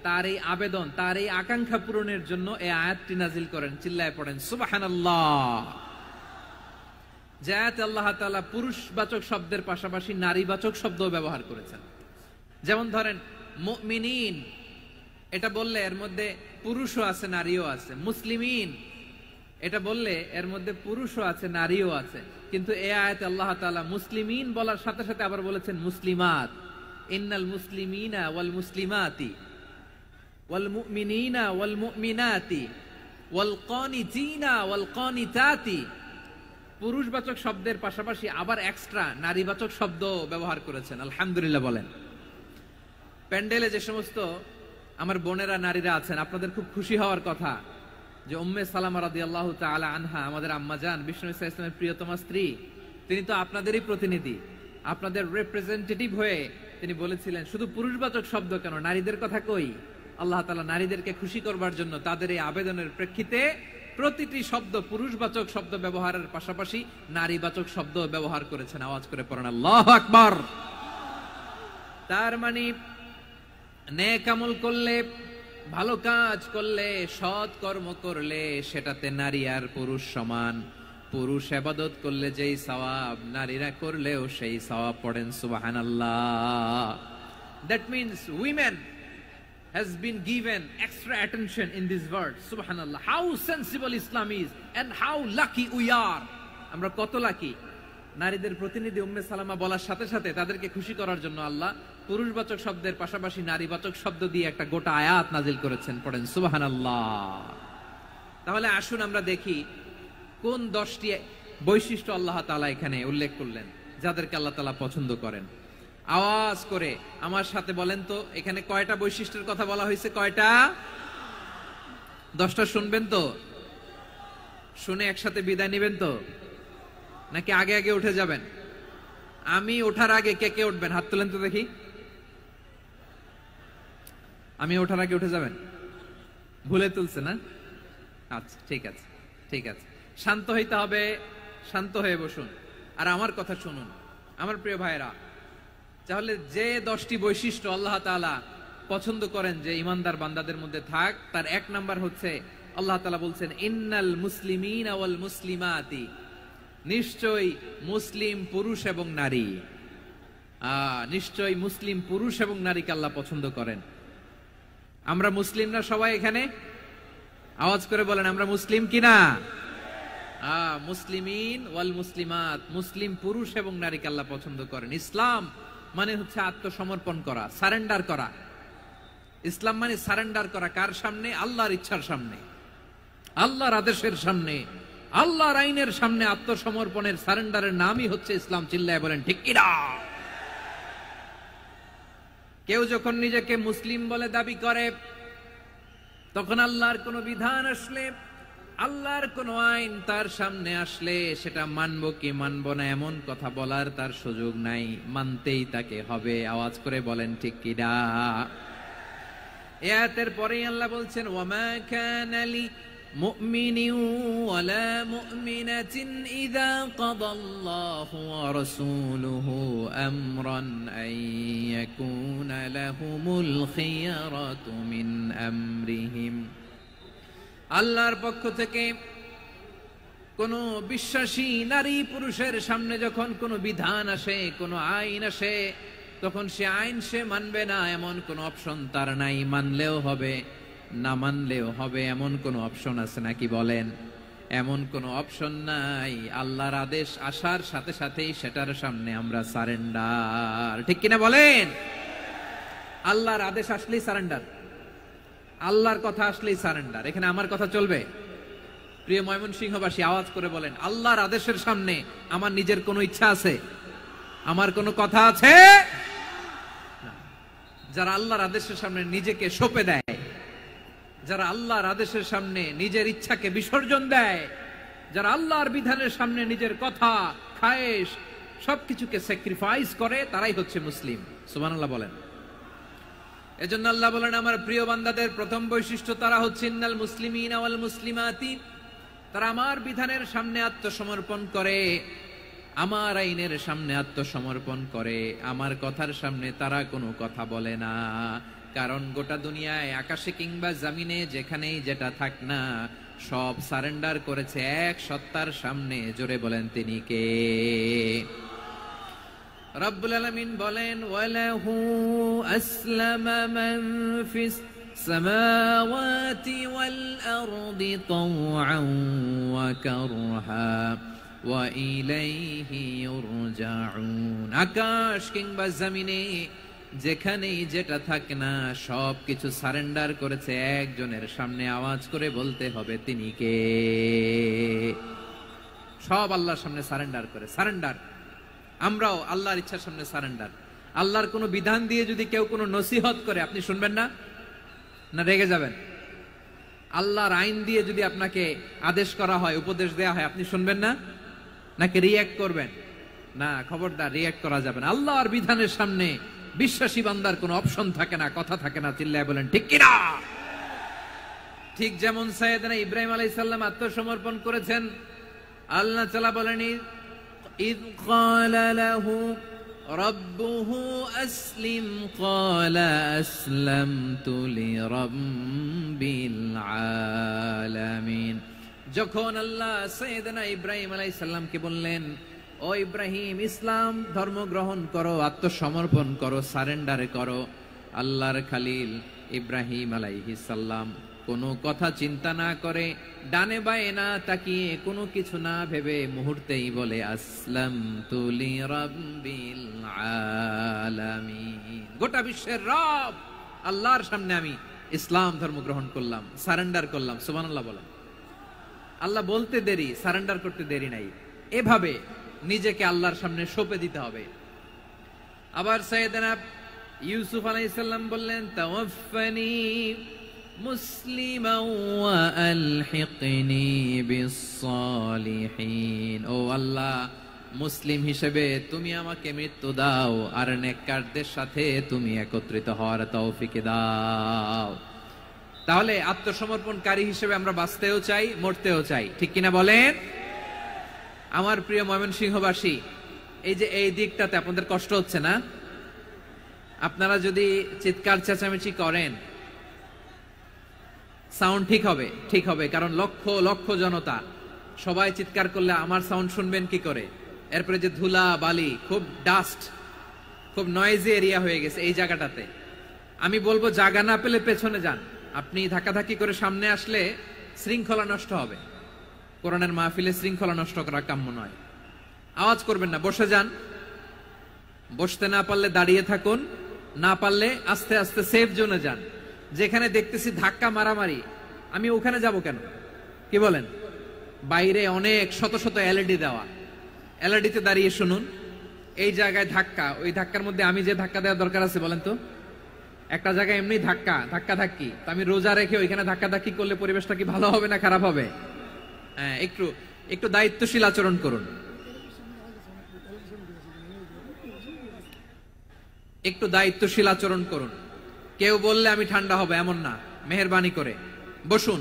তার এই আবেদন, তার এই আকাঙ্ক্ষা পূরণের জন্য এই আয়াতটি নাজিল করেন। চিল্লায় পড়েন সুবহানাল্লাহ। যে আয়াতে আল্লাহ তাআলা পুরুষবাচক শব্দের পাশাপাশি নারীবাচক শব্দও ব্যবহার করেছেন। যেমন ধরেন মুমিনিন, এটা বললে এর মধ্যে পুরুষও আছে নারীও আছে। মুসলিমিন, এটা বললে এর মধ্যে পুরুষও আছে নারীও আছে। কিন্তু এই আয়াতে আল্লাহ তাআলা মুসলিমিন বলার সাথে সাথে আবার বলেছেন মুসলিমাত। ইন্নাল মুসলিমিনা ওয়াল মুসলিমাতি ওয়াল মুমিনিনা ওয়াল মুমিনাতি ওয়াল কানিতিনা ওয়াল কানিতাতি। পুরুষবাচক শব্দের পাশাপাশি আবার এক্সট্রা নারীবাচক শব্দ ব্যবহার করেছেন। আলহামদুলিল্লাহ বলেন। প্যান্ডেলে যে সমস্ত আমার বোনেরা নারীরা আছেন, আপনাদের খুব খুশি হওয়ার কথা যে উম্মে সালামা রাদিয়াল্লাহু তাআলা আনহা, আমাদের আম্মাজান, বিষ্ণু ইসা ইসলামের প্রিয়তমা স্ত্রী, তিনি তো আপনাদেরই প্রতিনিধি, আপনাদের রিপ্রেজেন্টেটিভ হয়ে তিনি বলেছিলেন শুধু পুরুষবাচক শব্দ কেন, নারীদের কথা কই। আল্লাহ তাআলা নারীদেরকে খুশি করবার জন্য তাদের এই আবেদনের প্রেক্ষিতে প্রতিটি শব্দ পুরুষবাচক শব্দ ব্যবহারের পাশাপাশি নারীবাচক শব্দ ব্যবহার করেছেন। আওয়াজ করে পড়েন আল্লাহু আকবার। তার মানে নেক আমল করলে, ভালো কাজ করলে, সৎ কর্ম করলে সেটাতে নারী আর পুরুষ সমান। পুরুষ ইবাদত করলে যেই সওয়াব, নারীরা করলেও সেই সওয়াব। পড়েন সুবহানাল্লাহ। That means women has been given extra attention in this word. Subhanallah. How sensible Islam is and how lucky we are. আমরা কত লাকি। নারীদের প্রতিনিধি উম্মে সালামা বলার সাথে সাথে তাদেরকে খুশি করার জন্য আল্লাহ পুরুষবাচক শব্দের পাশাপাশি নারীবাচক শব্দ দিয়ে একটা গোটা আয়াত নাজিল করেছেন। পড়েন সুবহানাল্লাহ। তাহলে আসুন আমরা দেখি কোন 10টি বৈশিষ্ট্য আল্লাহ তাআলা এখানে উল্লেখ করলেন যাদেরকে আল্লাহ তাআলা পছন্দ করেন। আওয়াজ করে আমার সাথে বলেন তো, এখানে কয়টা বৈশিষ্ট্যের কথা বলা হয়েছে? কয়টা? 10টা শুনবেন তো? শুনে একসাথে বিদায় নেবেন তো, নাকি আগে আগে উঠে যাবেন? আমি ওঠার আগে কে কে উঠবেন? হাত তুলেন তো দেখি। আমি ওঠার আগে উঠে যাবেন? ভুলে তুলছে না? আচ্ছা, ঠিক আছে, ঠিক আছে। শান্ত হইতে হবে, শান্ত হয়ে বসুন আর আমার কথা শুনুন আমার প্রিয় ভাইরা। তাহলে যে 10টি বৈশিষ্ট্য আল্লাহ তাআলা পছন্দ করেন যে ইমানদার বান্দাদের মধ্যে থাক, তার 1 নাম্বার হচ্ছে আল্লাহ তাআলা বলছেন ইন্নাল মুসলিমিনা ওয়াল মুসলিমাতি, নিশ্চয়ই মুসলিম পুরুষ এবং নারী। নিশ্চয়ই মুসলিম পুরুষ এবং নারীকে আল্লাহ পছন্দ করেন। আমরা মুসলিম না সবাই এখানে? আওয়াজ করে বলেন আমরা মুসলিম কিনা? মুসলিমিন ওয়াল মুসলিমাত, মুসলিম পুরুষ এবং নারীকে আল্লাহ পছন্দ করেন। ইসলাম মানে হচ্ছে আত্মসমর্পণ করা, সারেন্ডার করা। ইসলাম মানে সারেন্ডার করা কার সামনে? আল্লাহর ইচ্ছার সামনে, আল্লাহর আদেশের সামনে, আল্লাহর আইনের সামনে আত্মসমর্পণের, সারেন্ডারের নামই হচ্ছে ইসলাম। চিল্লায় বলেন ঠিক কিনা? কেউ যখন নিজেকে মুসলিম বলে দাবি করে, তখন আল্লাহর কোন বিধান আসলে, আল্লাহর কোন আইন তার সামনে আসলে সেটা মানবো কি মানবো না এমন কথা বলার তার সুযোগ নাই, মানতেই তাকে হবে। আওয়াজ করে বলেন ঠিক কিনা? আয়াতের পরেই আল্লাহ বলছেন ওয়ামা কানা লি মুমিনিন ওয়ালা মুমিনাতিন ইযা কাদাল্লাহু ওয়া রাসূলুহু আমরান আন ইয়াকুনা লাহুমুল খিয়ারাতু মিন আমরিহিম। আল্লাহর পক্ষ থেকে কোন বিশ্বাসী নারী পুরুষের সামনে যখন কোন বিধান আসে, কোন আইন আসে, তখন সে আইন সে মানবে না এমন কোন অপশন তার নাই। মানলেও হবে, না মানলেও হবে এমন কোন অপশন আছে নাকি বলেন? এমন কোন অপশন নাই। আল্লাহর আদেশ আসার সাথে সাথেই সেটার সামনে আমরা সারেন্ডার। ঠিক কিনা বলেন? আল্লাহর আদেশ আসলেই সারেন্ডার, আল্লাহর কথা আসলেই সারেন্ডার। এখানে আমার কথা চলবে? প্রিয় ময়মনসিংহবাসী আওয়াজ করে বলেন আল্লাহর আদেশের সামনে আমার নিজের কোনো ইচ্ছা আছে? আমার কোনো কথা আছে? যারা আল্লাহর আদেশের সামনে নিজেকে সঁপে দেয়, যারা আল্লাহর আদেশের সামনে নিজের ইচ্ছাকে বিসর্জন দেয়, যারা আল্লাহর বিধানের সামনে নিজের কথা, খায়েশ সবকিছুকে স্যাক্রিফাইস করে, তারাই হচ্ছে মুসলিম। সুবহানাল্লাহ বলেন। এজন্য আল্লাহ বলেন আমার প্রিয় বান্দাদের প্রথম বৈশিষ্ট্য তারা হচ্ছে ইন্নাল মুসলিমিনা ওয়াল মুসলিমাতি, তারা আমার বিধানের সামনে আত্মসমর্পণ করে, আমার আইনের সামনে আত্মসমর্পণ করে, আমার কথার সামনে তারা কোনো কথা বলে না। কারণ গোটা দুনিয়ায় আকাশে কিংবা জমিনে যেখানেই যেটা থাক না সব সারেন্ডার করেছে এক সত্তার সামনে। জোরে বলেন তিনি কে? রব্বুল আলামিন বলেন ওয়ালাহু আসলামা মান ফিস সামাওয়াতি ওয়াল আরদি তাওআন ওয়া কারহা ওয়া ইলাইহি ইউরজাউন। আকাশ কিংবা জমিনে যেখানেই যেটা থাকে না সব কিছু সারেন্ডার করেছে একজনের সামনে। আওয়াজ করে বলতে হবে তিনি কে? সব আল্লাহর সামনে সারেন্ডার করে। সারেন্ডার আমরাও আল্লাহর ইচ্ছার সামনে সারেন্ডার। আল্লাহর কোনো বিধান দিয়ে যদি কেউ কোনো নসিহত করে আপনি শুনবেন না? না রেগে যাবেন? আল্লাহর আইন দিয়ে যদি আপনাকে আদেশ করা হয়, উপদেশ দেয়া হয়, আপনি শুনবেন না? নাকি রিঅ্যাক্ট করবেন? না, খবরদার রিঅ্যাক্ট করা যাবে না। আল্লাহর বিধানের সামনে বিশ্বাসী বান্দার কোনো অপশন থাকে না, কথা থাকে না। চিল্লায় বলেন ঠিক কিনা? ঠিক যেমন সাইয়েদনা ইব্রাহিম আলাইহিস সালাম আত্মসমর্পণ করেছেন। আল্লাহ তাআলা বলেন ইয ক্বালা লাহু রাব্বুহু আসলিম ক্বালা আসলামতু লিরাব্বিল আলামিন। যখন আল্লাহ সাইয়েদনা ইব্রাহিম আলাইহিস সালামকে বললেন ও ইব্রাহিম ইসলাম ধর্ম গ্রহণ করো, আত্মসমর্পণ করো, সারেন্ডার করো, আল্লাহর খালিল ইব্রাহিম আলাইহিস সালাম কোনো কথা চিন্তা না করে, ডানে বায়ে না তাকিয়ে, কোনো কিছু না ভেবে মুহূর্তেই বলে আসলামতু লিরাব্বিল আলামিন। গোটা বিশ্বের রব আল্লাহর সামনে আমি ইসলাম ধর্ম গ্রহণ করলাম, সারেন্ডার করলাম। সুবহানাল্লাহ বলেন। আল্লাহ বলতে দেরি, সারেন্ডার করতে দেরি নাই। এভাবে নিজেকে আল্লাহর সামনে সঁপে দিতে হবে। আবার সাইয়েদনা ইউসুফ আলাইহিস সালাম বললেন তাওয়াফফানি মুসলিমান ওয়া আলহিকনি বিস-সালিহিন। ও আল্লাহ, মুসলিম হিসেবে তুমি আমাকে মৃত্যু দাও আর নেককারদের সাথে তুমি একত্রিত হওয়ার তৌফিক দাও। তাহলে আত্মসমর্পণকারী হিসেবে আমরা বাঁচতেও চাই, মরতেও চাই। ঠিক কিনা বলেন? আমার প্রিয় ময়মনসিংহবাসী, এই যে এই দিকটাতে আপনাদের কষ্ট হচ্ছে না? আপনারা যদি চিৎকার চেঁচামেচি করেন সাউন্ড ঠিক হবে, ঠিক হবে। কারণ লক্ষ লক্ষ জনতা, সবাই চিৎকার করলে আমার সাউন্ড শুনবেন কি করে? এরপরে যে ধুলা বালি, খুব ডাস্ট, খুব নয়েজি এরিয়া হয়ে গেছে এই জায়গাটাতে। আমি বলবো জায়গা না পেলে পেছনে যান। আপনি ধাক্কাধাক্কি করে সামনে আসলে শৃঙ্খলা নষ্ট হবে। কোরআনের মাহফিলে শৃঙ্খলা নষ্ট করা কাম্য নয়। আওয়াজ করবেন না, বসে যান। বসতে না পারলে দাঁড়িয়ে থাকুন, না পারলে আস্তে আস্তে সেফ জোনে যান। যেখানে দেখতেছি ধাক্কা মারামারি, আমি ওখানে যাব কেন? কি বলেন? বাইরে অনেক শত শত এলইডি দেওয়া, এলইডিতে দাঁড়িয়ে শুনুন। এই জায়গায় ধাক্কা, ওই ধাক্কার মধ্যে আমি যে ধাক্কা দেওয়ার দরকার আছে বলেন তো? একটা জায়গায় এমনি ধাক্কা ধাক্কি, তো আমি রোজা রেখে ওইখানে ধাক্কা ধাক্কি করলে পরিবেশটা কি ভালো হবে না খারাপ হবে? হ্যাঁ, একটু দায়িত্বশীল আচরণ করুন, একটু দায়িত্বশীল আচরণ করুন। কেউ বললে আমি ঠান্ডা হব এমন না। মেহেরবানি করে বসুন,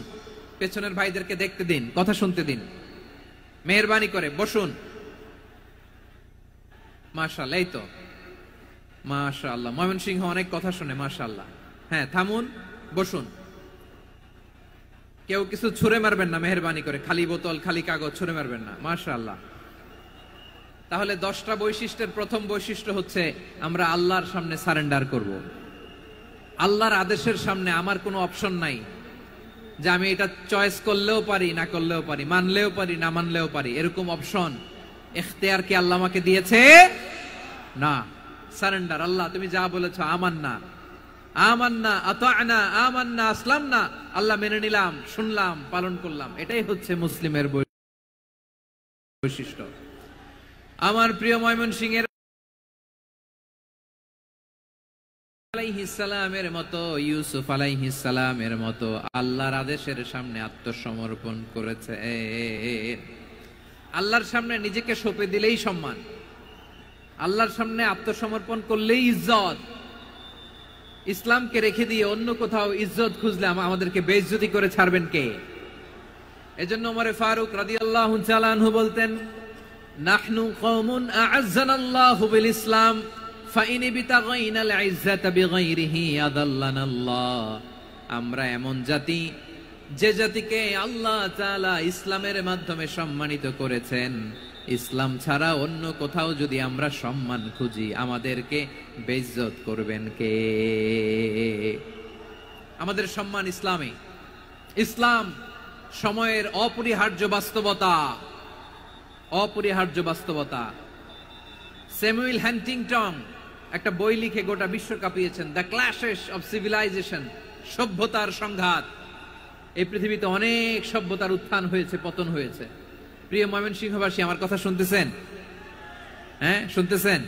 পেছনের ভাইদেরকে দেখতে দিন, কথা শুনতে দিন। মেহেরবানি করে বসুন। মাশাআল্লাহ, এই তো মাশাআল্লাহ। ময়মনসিংহ অনেক কথা শুনে, মাশাআল্লাহ। হ্যাঁ, থামুন, বসুন। কেউ কিছু ছুঁড়ে মারবেন না, মেহেরবানি করে। খালি বোতল, খালি কাগজ ছুঁড়ে মারবেন না, মাশাআল্লাহ। তাহলে 10টা বৈশিষ্ট্যের প্রথম বৈশিষ্ট্য হচ্ছে আমরা আল্লাহর সামনে সারেন্ডার করব। আল্লাহর আদেশের সামনে আমার কোনো অপশন নাই যে আমি এটা চয়েস করলেও পারি, না করলেও পারি, মানলেও পারি, না মানলেও পারি। এরকম অপশন, ইখতিয়ার কি আল্লাহ আমাকে দিয়েছে? না। সারেন্ডার। আল্লাহ তুমি যা বলেছো আমান্না, আমান্না, আতা'না, আমান্না, আসলামনা। আল্লাহ মেনে নিলাম, শুনলাম, পালন করলাম। এটাই হচ্ছে মুসলিমের বৈশিষ্ট্য। আমার প্রিয় ময়মনসিংহের আলাইহিস সালামের মতো, ইউসুফ আলাইহিস সালামের মতো আল্লাহর আদেশের সামনে আত্মসমর্পণ করেছে। আল্লাহর সামনে নিজেকে সঁপে দিলেই সম্মান, আল্লাহর সামনে আত্মসমর্পণ করলেই ইজ্জত। ইসলামকে রেখে দিয়ে অন্য কোথাও ইজ্জত খুঁজলে আমাদেরকে বেইজ্জতি করে ছাড়বেন কে? এজন্য ওমরে ফারুক রাদিয়াল্লাহু তাআলা আনহু বলতেন, নাহনু কওমুন আ'আজ্জানাল্লাহু বিল ইসলাম ফাইন বিতাগাইনাল ইজ্জাতা বিগাইরিহি আদাল্লানাল্লাহ। আমরা এমন জাতি, যে জাতিকে আল্লাহ তাআলা ইসলামের মাধ্যমে সম্মানিত করেছেন, ইসলাম ছাড়া অন্য কোথাও যদি আমরা সম্মান খুঁজি আমাদেরকে বেইজ্জত করবেন কে? আমাদের সম্মান ইসলামে। ইসলাম সময়ের অপরিহার্য বাস্তবতা, অপরিহার্য বাস্তবতা। স্যামুয়েল হ্যান্টিংটন একটা বই লিখে গোটা বিশ্ব কাঁপিয়েছেন, দ্য ক্ল্যাশেস অফ সিভিলাইজেশন, সভ্যতার সংঘাত। এই পৃথিবীতে অনেক সভ্যতার উত্থান হয়েছে, পতন হয়েছে। প্রিয় ময়মনসিংহবাসী, আমার কথা শুনতেছেন? হ্যাঁ, শুনতেছেন?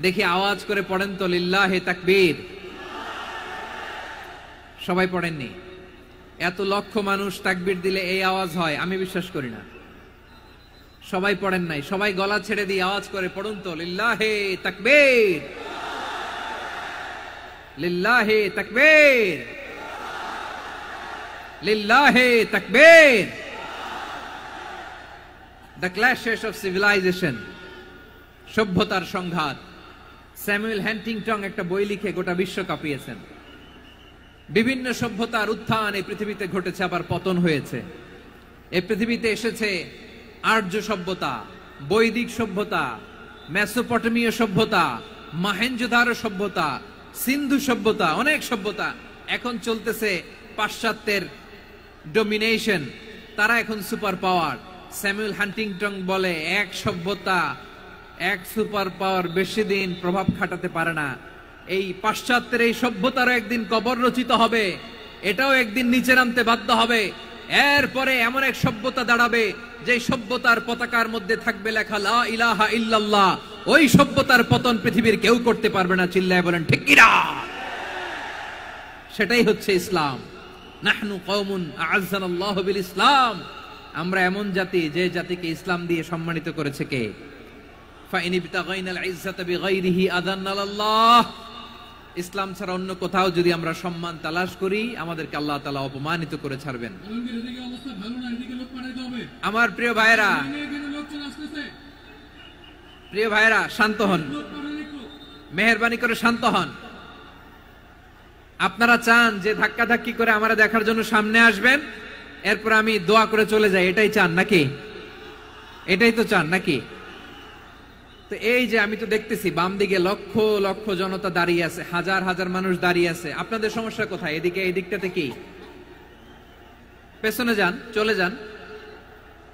দেখি আওয়াজ করে পড়েন তো, লিল্লাহে তাকবীর। সবাই পড়েননি? এত লক্ষ মানুষ তাকবীর দিলে এই আওয়াজ হয়? আমি বিশ্বাস করি না। সবাই পড়েন নাই। সবাই গলা ছেড়ে দিয়ে আওয়াজ করে পড়ুন তো, লিল্লাহে তাকবীর, লিল্লাহে তাকবীর, লিল্লাহে তাকবীর। দ্য ক্ল্যাশেস অফ সিভিলাইজেশন, সভ্যতার সংঘাত। স্যামুয়েল হ্যান্টিংটন একটা বই লিখে গোটা বিশ্ব কাঁপিয়েছেন। বিভিন্ন সভ্যতার উত্থান এই পৃথিবীতে ঘটেছে, আবার পতন হয়েছে। এই পৃথিবীতে এসেছে আর্য সভ্যতা, বৈদিক সভ্যতা, মেসোপটেমীয় সভ্যতা, মহেঞ্জোদারো সভ্যতা, সিন্ধু সভ্যতা, অনেক সভ্যতা। এখন চলতেছে পাশ্চাত্যের ডোমিনেশন, তারা এখন সুপার পাওয়ার। স্যামুয়েল হান্টিংটন বলে, এক সভ্যতা, এক সুপার পাওয়ার বেশি দিন প্রভাব খাটাতে পারে না। এই পাশ্চাত্যের এই সভ্যতারও একদিন কবর রচিত হবে, এটাও একদিন নিচে নামতে বাধ্য হবে। এরপরে এমন এক সভ্যতা দাঁড়াবে যে সভ্যতার পতাকার মধ্যে থাকবে লেখা লা ইলাহা ইল্লাল্লাহ। ওই সভ্যতার পতন পৃথিবীর কেউ করতে পারবে না। চিল্লায় বলেন ঠিক কিনা? সেটাই হচ্ছে ইসলাম। নাহনু কওমুন আ'আজ্জানাল্লাহু বিল ইসলাম। আমরা এমন জাতি, যে জাতিকে ইসলাম দিয়ে সম্মানিত করেছে কে? ফাইন বিতাগাইনাল ইজ্জাতা বিগাইরিহি আদান্নাল্লাহ। ইসলাম ছাড়া অন্য কোথাও যদি আমরা সম্মান তালাশ করি, আমাদেরকে আল্লাহ তাআলা অপমানিত করে ছাড়বেন। আমার প্রিয় ভাইরা, প্রিয় ভাইরা, শান্ত হন, মেহেরবানি করে শান্ত হন। আপনারা চান যে ধাক্কা ধাক্কি করে আমরা দেখার জন্য সামনে আসবেন, এরপর আমি দোয়া করে চলে যাই, এটাই চান নাকি? এটাই তো চান নাকি? তো এই যে আমি তো দেখতেছি বাম দিকে লক্ষ লক্ষ জনতা দাঁড়িয়ে আছে, হাজার হাজার মানুষ দাঁড়িয়ে আছে। আপনাদের সমস্যা কোথায়? এদিকে, এই দিকটাতে কি? পেছনে যান, চলে যান,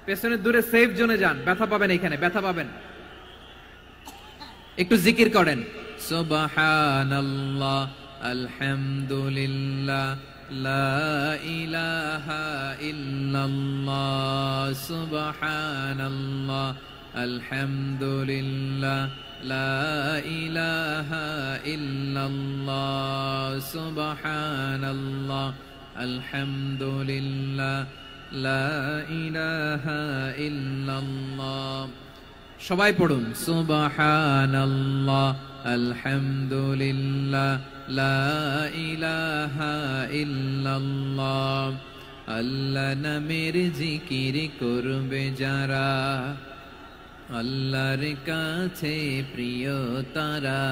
পেছনে দূরে সেফ জোনে যান। ব্যথা পাবেন, এখানে ব্যথা পাবেন। একটু জিকির করেন, সুবহানাল্লাহ, আলহামদুলিল্লাহ, লা ইলাহা ইল্লাল্লাহ, সুবহানাল্লাহ, আলহামদুলিল্লাহ, লা ইলাহা ইল্লাল্লাহ, সুবহানাল্লাহ, আলহামদুলিল্লাহ, লা ইলাহা ইল্লাল্লাহ। সবাই পড়ুন, সুবহানাল্লাহ, আলহামদুলিল্লাহ, লা ইলাহা ইল্লাল্লাহ। আল্লাহ নামের জিকির করবে যারা, আল্লাহর কাছে প্রিয় তারা।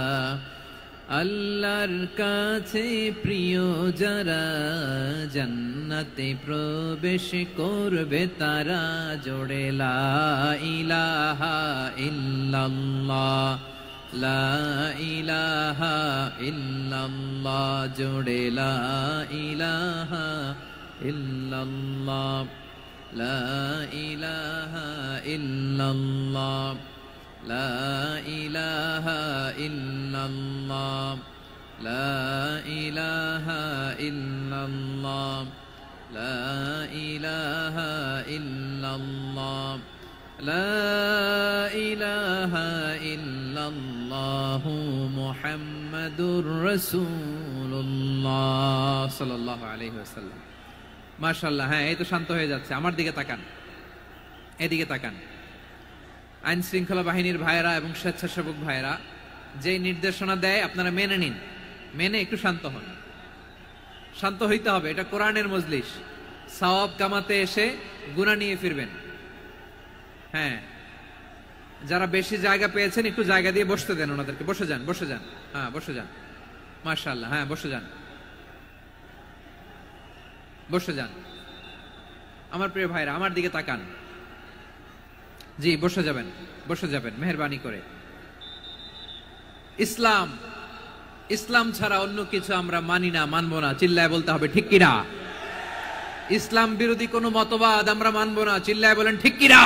আল্লাহর কাছে প্রিয় যারা, জান্নাতে প্রবেশ করবে তারা। জোড়ে লা ইলাহা ইল্লাল্লাহ, লা ইলাহা ইল্লাল্লাহ, জোড়ে লা ইলাহা ইল্লাল্লাহ, লা ইলাহা ইল্লাল্লাহ, লা ইলাহা ইল্লাল্লাহ, লা ইলাহা ইল্লাল্লাহ, লা ইলাহা ইল্লাল্লাহ, লা ইলাহা ইল্লাল্লাহু মুহাম্মাদুর রাসূলুল্লাহ সাল্লাল্লাহু আলাইহি ওয়াসাল্লাম। মাশাআল্লাহ। হ্যাঁ, এই তো শান্ত হয়ে যাচ্ছে। আমার দিকে তাকান, এদিকে তাকান। আইন শৃঙ্খলা বাহিনীর ভাইয়েরা এবং স্বেচ্ছাসেবক ভাইয়েরা যে নির্দেশনা দেয় আপনারা মেনে নিন। মেনে একটু শান্ত হন, শান্ত হইতে হবে। এটা কোরআনের মজলিস, সওয়াব কামাতে এসে গুনাহ নিয়ে ফিরবেন। হ্যাঁ, যারা বেশি জায়গা পেয়েছেন একটু জায়গা দিয়ে বসতে দেন ওনাদেরকে। বসে যান, বসে যান। হ্যাঁ, বসে যান। মাশাআল্লাহ, হ্যাঁ বসে যান, বসে যান। আমার প্রিয় ভাইরা আমার দিকে তাকান। জি, বসে যাবেন, বসে যাবেন মেহেরবানি করে। ইসলাম, ইসলাম ছাড়া অন্য কিছু আমরা মানি না, মানবো না। চিল্লায় বলতে হবে ঠিক কিনা। ইসলাম বিরোধী কোনো মতবাদ আমরা মানবো না। চিল্লায় বলেন ঠিক কিনা।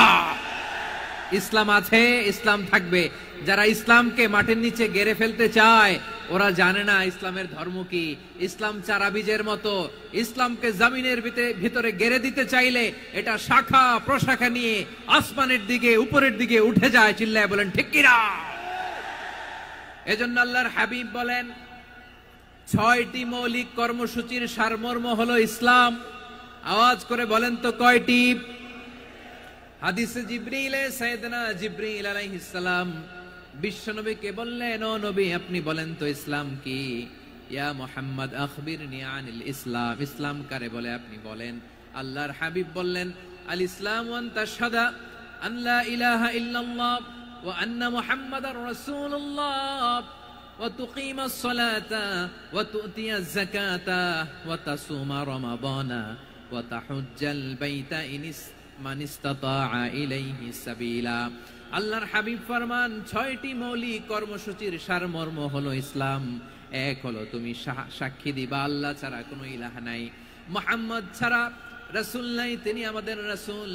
ইসলাম আছে, ইসলাম থাকবে। যারা ইসলামকে মাটির নিচে গেড়ে ফেলতে চায় ওরা জানে না ইসলামের ধর্ম কি। ইসলাম চারা বীজের মতো, ইসলামকে জমিনের ভিতরে গেড়ে দিতে চাইলে এটা শাখা প্রশাখা নিয়ে আসমানের দিকে, উপরের দিকে উঠে যায়। চিল্লায় বলেন ঠিক কিনা। এজন্য আল্লাহর হাবিব বলেন 6টি মৌলিক কর্মসূচির সারমর্ম হলো ইসলাম। আওয়াজ করে বলেন তো কয়টি? হাদিসে জিবরিলে সাইয়েদনা জিবরিল আলাইহিস সালাম বিশ্বনবীকে বললেন, ও নবী আপনি বলেন তো ইসলাম কি? ইয়া মুহাম্মদ আখবিরনি আনিল ইসলাম। ইসলাম কারে বলে আপনি বলেন। আল্লাহর হাবিব বললেন, আল ইসলামু আন তাশহাদা আন লা ইলাহা ইল্লাল্লাহ ওয়া আন্না মুহাম্মাদার রাসূলুল্লাহ ওয়া তুকিমাস সালাতা ওয়া তুতিয়াজ যাকাতা ওয়া তাসুমা রমাদানা ওয়া তাহুজ্জাল বাইতা মান ইসতাতাআ ইলাইহি সাবিলা। আল্লাহর হাবিব ফরমান 6টি মৌলিক কর্মসূচির সারমর্ম হলো ইসলাম। এক হলো তুমি সাক্ষী দিবা আল্লাহ ছাড়া কোনো ইলাহ নাই, মুহাম্মদ ছাড়া রাসূল নাই, তিনি আমাদের রাসূল।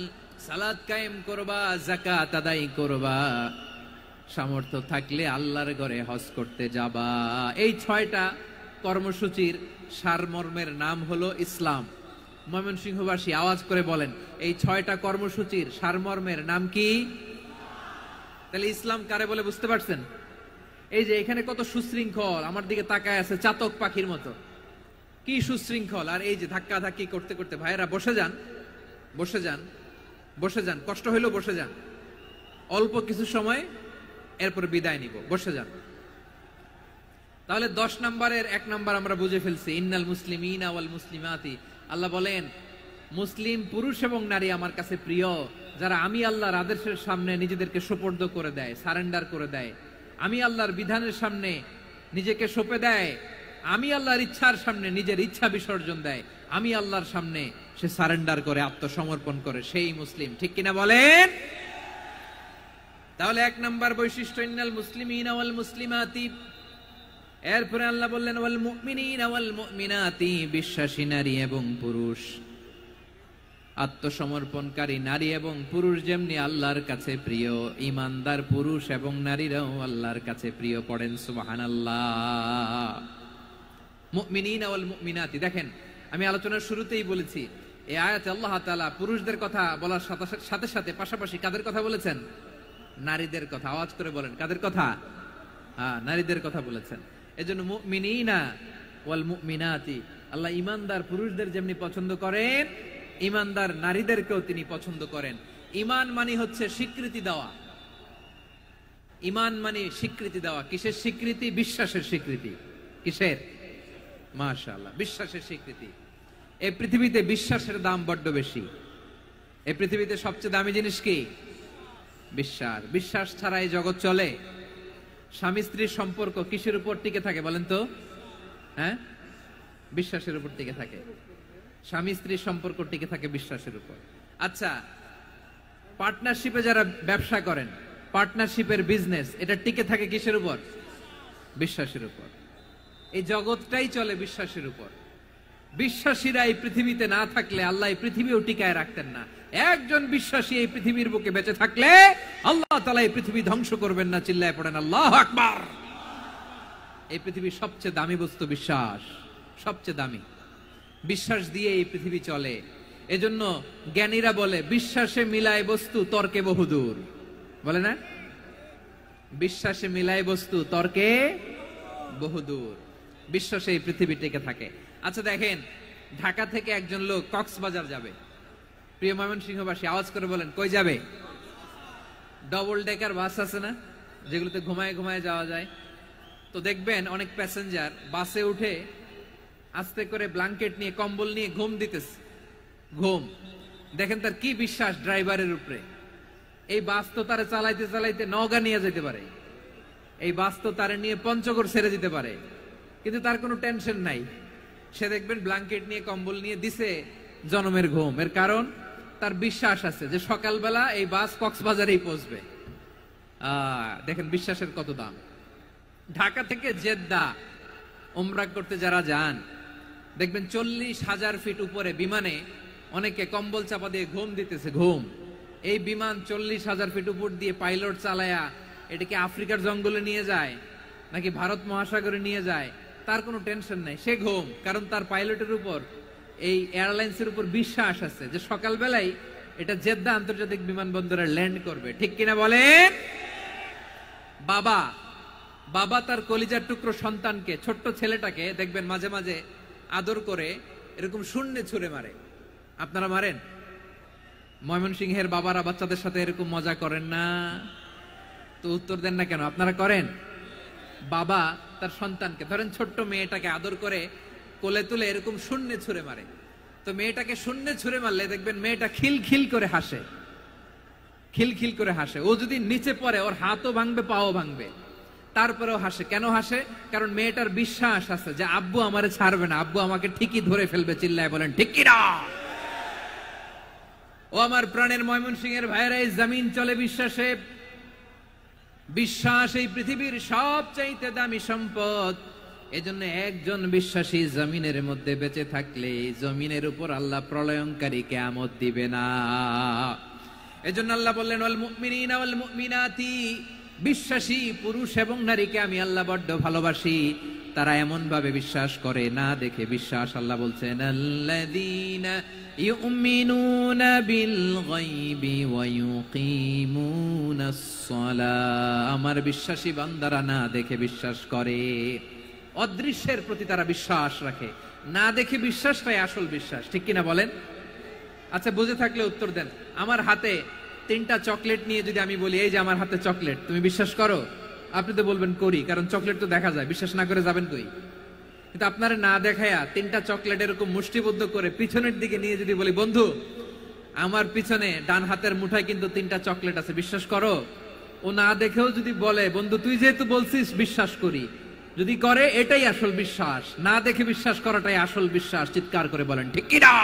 সালাত কায়েম করবা, যাকাত আদায় করবা, সামর্থ্য থাকলে আল্লাহর ঘরে হজ করতে যাবা। এই 6টা কর্মসূচির সারমর্মের নাম হলো ইসলাম। ময়মনসিংহবাসী আওয়াজ করে বলেন, এই 6টা কর্মসূচির সারমর্মের নাম কি? তাহলে ইসলাম কারে বলে বুঝতে পারছেন? এই যে এখানে কত সুশৃঙ্খল, আমার দিকে তাকায় আছে চাতক পাখির মতো, কি সুশৃঙ্খল। আর এই যে ধাক্কা ধাক্কি করতে করতে, ভাইরা বসে যান, বসে যান, বসে যান। কষ্ট হইলো বসে যান, অল্প কিছু সময় এরপর বিদায় নিব। বসে যান। তাহলে 10 নম্বরের 1 নম্বর আমরা বুঝে ফেলছি, ইন্নাল মুসলিমিনা ওয়াল মুসলিমাতি। আল্লাহ বলেন মুসলিম পুরুষ এবং নারী আমার কাছে প্রিয়, যারা আমি আল্লাহর আদেশের সামনে নিজেদেরকে সোপর্দ করে দেয়, সারেন্ডার করে দেয়, আমি আল্লাহর বিধানের সামনে নিজেকে সঁপে দেয়, আমি আল্লাহর ইচ্ছার সামনে নিজের ইচ্ছা বিসর্জন দেয়, আমি আল্লাহর সামনে সে সারেন্ডার করে, আত্মসমর্পণ করে, সেই মুসলিম। ঠিক কিনা বলেন? তাহলে 1 নম্বর বৈশিষ্ট্য ইন্নাল মুসলিমিনা ওয়াল মুসলিমাতি। এরপরে আল্লাহ বললেন ওয়াল মুমিনিনা ওয়াল মুমিনাতি, বিশ্বাসী নারী এবং পুরুষ, আত্মসমর্পণকারী নারী এবং পুরুষ যেমনি আল্লাহর কাছে প্রিয়, ঈমানদার পুরুষ এবং নারীরাও আল্লাহর কাছে প্রিয়। পড়েন সুবহানাল্লাহ। মুমিনিনা ওয়াল মুমিনাতি। দেখেন আমি আলোচনার শুরুতেই বলেছি এই আয়াতে আল্লাহ তাআলা পুরুষদের কথা বলার সাথে সাথে পাশাপাশি কাদের কথা বলেছেন? নারীদের কথা। আওয়াজ করে বলেন কাদের কথা? হ্যাঁ, নারীদের কথা বলেছেন। এজন্য মুমিনিনা ওয়াল মুমিনাতি, আল্লাহ ঈমানদার পুরুষদের যেমনি পছন্দ করেন, ঈমানদার নারীদেরকেও তিনি পছন্দ করেন। ঈমান মানে হচ্ছে স্বীকৃতি দেওয়া। ঈমান মানে স্বীকৃতি দেওয়া। কিসের স্বীকৃতি? বিশ্বাসের স্বীকৃতি। কিসের? মাশাআল্লাহ, বিশ্বাসের স্বীকৃতি। এই পৃথিবীতে বিশ্বাসের দাম বড্ড বেশি। এই পৃথিবীতে সবচেয়ে দামি জিনিস কি? বিশ্বাস। বিশ্বাস ছাড়া এই জগৎ চলে? স্বামী স্ত্রীর সম্পর্ক কিসের উপর টিকে থাকে বলেন তো? হ্যাঁ, বিশ্বাসের উপর টিকে থাকে। স্বামী স্ত্রীর সম্পর্ক টিকে থাকে বিশ্বাসের উপর। আচ্ছা, পার্টনারশিপে যারা ব্যবসা করেন, পার্টনারশিপের বিজনেস, এটা টিকে থাকে কিসের উপর? বিশ্বাসের উপর। এই জগৎটাই চলে বিশ্বাসের উপর। বিশ্বাসীরা এই পৃথিবীতে না থাকলে আল্লাহ এই পৃথিবীও টিকায় রাখতেন না। একজন বিশ্বাসী এই পৃথিবীর বুকে বেঁচে থাকলে আল্লাহ তাআলা এই পৃথিবী ধ্বংস করবেন না। চিল্লায় পড়েন আল্লাহু আকবার। এই পৃথিবীর সবচেয়ে দামি বস্তু বিশ্বাস, সবচেয়ে দামি। বিশ্বাস দিয়ে এই পৃথিবী চলে। এজন্য জ্ঞানীরা বলে বিশ্বাসে মিলায় বস্তু, তর্কে বহুদূর। বলে না? বিশ্বাসে মিলায় বস্তু, তর্কে বহুদূর। বিশ্বাসে এই পৃথিবী টিকে থাকে। আচ্ছা দেখেন, ঢাকা থেকে একজন লোক কক্সবাজার যাবে। প্রিয় ময়মনসিংহবাসী আওয়াজ করে বলেন কই যাবে? ডবল ডেকার বাস আছে না, যেগুলোতে ঘুমায় ঘুমায় যাওয়া যায়? তো দেখবেন অনেক প্যাসেঞ্জার বাসে উঠে আস্তে করে ব্ল্যাঙ্কেট নিয়ে কম্বল নিয়ে ঘুম দিতেছে, ঘুম। দেখেন তার কি বিশ্বাস ড্রাইভারের উপরে। এই বাস তো তারা চালাইতে চালাইতে নওগাঁ নিয়ে যেতে পারে, এই বাস তো তারা নিয়ে পঞ্চগড় ছেড়ে দিতে পারে, কিন্তু তার কোনো টেনশন নাই। সে দেখবেন ব্ল্যাঙ্কেট নিয়ে কম্বল নিয়ে দিছে জনমের ঘুম। এর কারণ তার বিশ্বাস আছে যে সকালবেলা এই বাস কক্সবাজারেই পৌঁছবে। দেখেন বিশ্বাসের কত দাম। ঢাকা থেকে জেদ্দা উমরা করতে যারা যান দেখবেন 40,000 ফিট উপরে বিমানে অনেকে কম্বল চাপা দিয়ে ঘুম দিতেছে, ঘুম। এই বিমান 40,000 ফিট উপর দিয়ে পাইলট চালায়া এটাকে আফ্রিকার জঙ্গলে নিয়ে যায় নাকি ভারত মহাসাগরে নিয়ে যায় তার কোনো টেনশন নাই, সে ঘুম। কারণ তার পাইলটের উপর, এই এয়ারলাইন্সের উপর বিশ্বাস আছে যে সকালবেলায় এটা জেদ্দা আন্তর্জাতিক বিমানবন্দরে ল্যান্ড করবে। ঠিক কিনা বলেন? বাবা বাবা তার কলিজার টুকরো সন্তানকে, ছোট্ট ছেলেটাকে দেখবেন মাঝে মাঝে আদর করে এরকম শূন্যে ছুঁড়ে মারে। আপনারা মারেন? ময়মনসিংহের বাবারা বাচ্চাদের সাথে এরকম মজা করেন না? তো উত্তর দেন না কেন? আপনারা করেন? বাবা তার সন্তানকে, ধরেন ছোট্ট মেয়েটাকে আদর করে কোলে তুলে এরকম শূন্যে ছুঁড়ে মারে। তো মেয়েটাকে শূন্যে ছুঁড়ে মারলে দেখবেন মেয়েটা খিলখিল করে হাসে, খিলখিল করে হাসে। ও যদি নিচে পড়ে ওর হাতও ভাঙবে, পাও ভাঙবে, তারপরেও হাসে। কেন হাসে? কারণ মেয়েটার বিশ্বাস আছে যে আব্বু আমারে ছাড়বে না, আব্বু আমাকে ঠিকই ধরে ফেলবে। চিল্লায় বলেন ঠিক কিনা? ও আমার প্রাণের ময়মনসিংহের ভাইয়েরা, এই জমিন চলে বিশ্বাসে। বিশ্বাস এই পৃথিবীর সবচাইতে দামি সম্পদ। এজন্য একজন বিশ্বাসী জমিনের মধ্যে বেঁচে থাকলে জমিনের উপর আল্লাহ প্রলয়ঙ্কারী কিয়ামত দিবে না। এজন্য আল্লাহ বললেন ওয়াল মুমিনিনা ওয়াল মুমিনাতি, বিশ্বাসী পুরুষ এবং নারীকে আমি আল্লাহ বড্ড ভালোবাসি। তারা এমন ভাবে বিশ্বাস করে না দেখে বিশ্বাস। আল্লাহ বলছেন আল্লাযীনা ইউমিনুনা বিল গায়বি ওয়া ইউকিমুনাস সালাহ, আমার বিশ্বাসী বান্দারা না দেখে বিশ্বাস করে। অদৃশ্যের প্রতি তারা বিশ্বাস রাখে, না দেখে বিশ্বাসটাই আসল বিশ্বাস। ঠিক কিনা বলেন? আচ্ছা বুঝে থাকলে উত্তর দেন। আমার হাতে 3টা চকলেট নিয়ে যদি আমি বলি এই যে আমার হাতে চকলেট, তুমি বিশ্বাস করো? আপনি তো বলবেন করি, কারণ চকলেট তো দেখা যায়। বিশ্বাস না করে যাবেন কই? কিন্তু আপনারা না দেখায়া 3টা চকলেট এরকম মুষ্টিবদ্ধ করে পিছনের দিকে নিয়ে যদি বলি বন্ধু আমার পিছনে ডান হাতের মুঠায় কিন্তু 3টা চকলেট আছে, বিশ্বাস করো? ও না দেখেও যদি বলে বন্ধু তুই যেহেতু বলছিস বিশ্বাস করি, যদি করে এটাই আসল বিশ্বাস। না দেখে বিশ্বাস করাটাই আসল বিশ্বাস। চিৎকার করে বলেন ঠিক কিনা?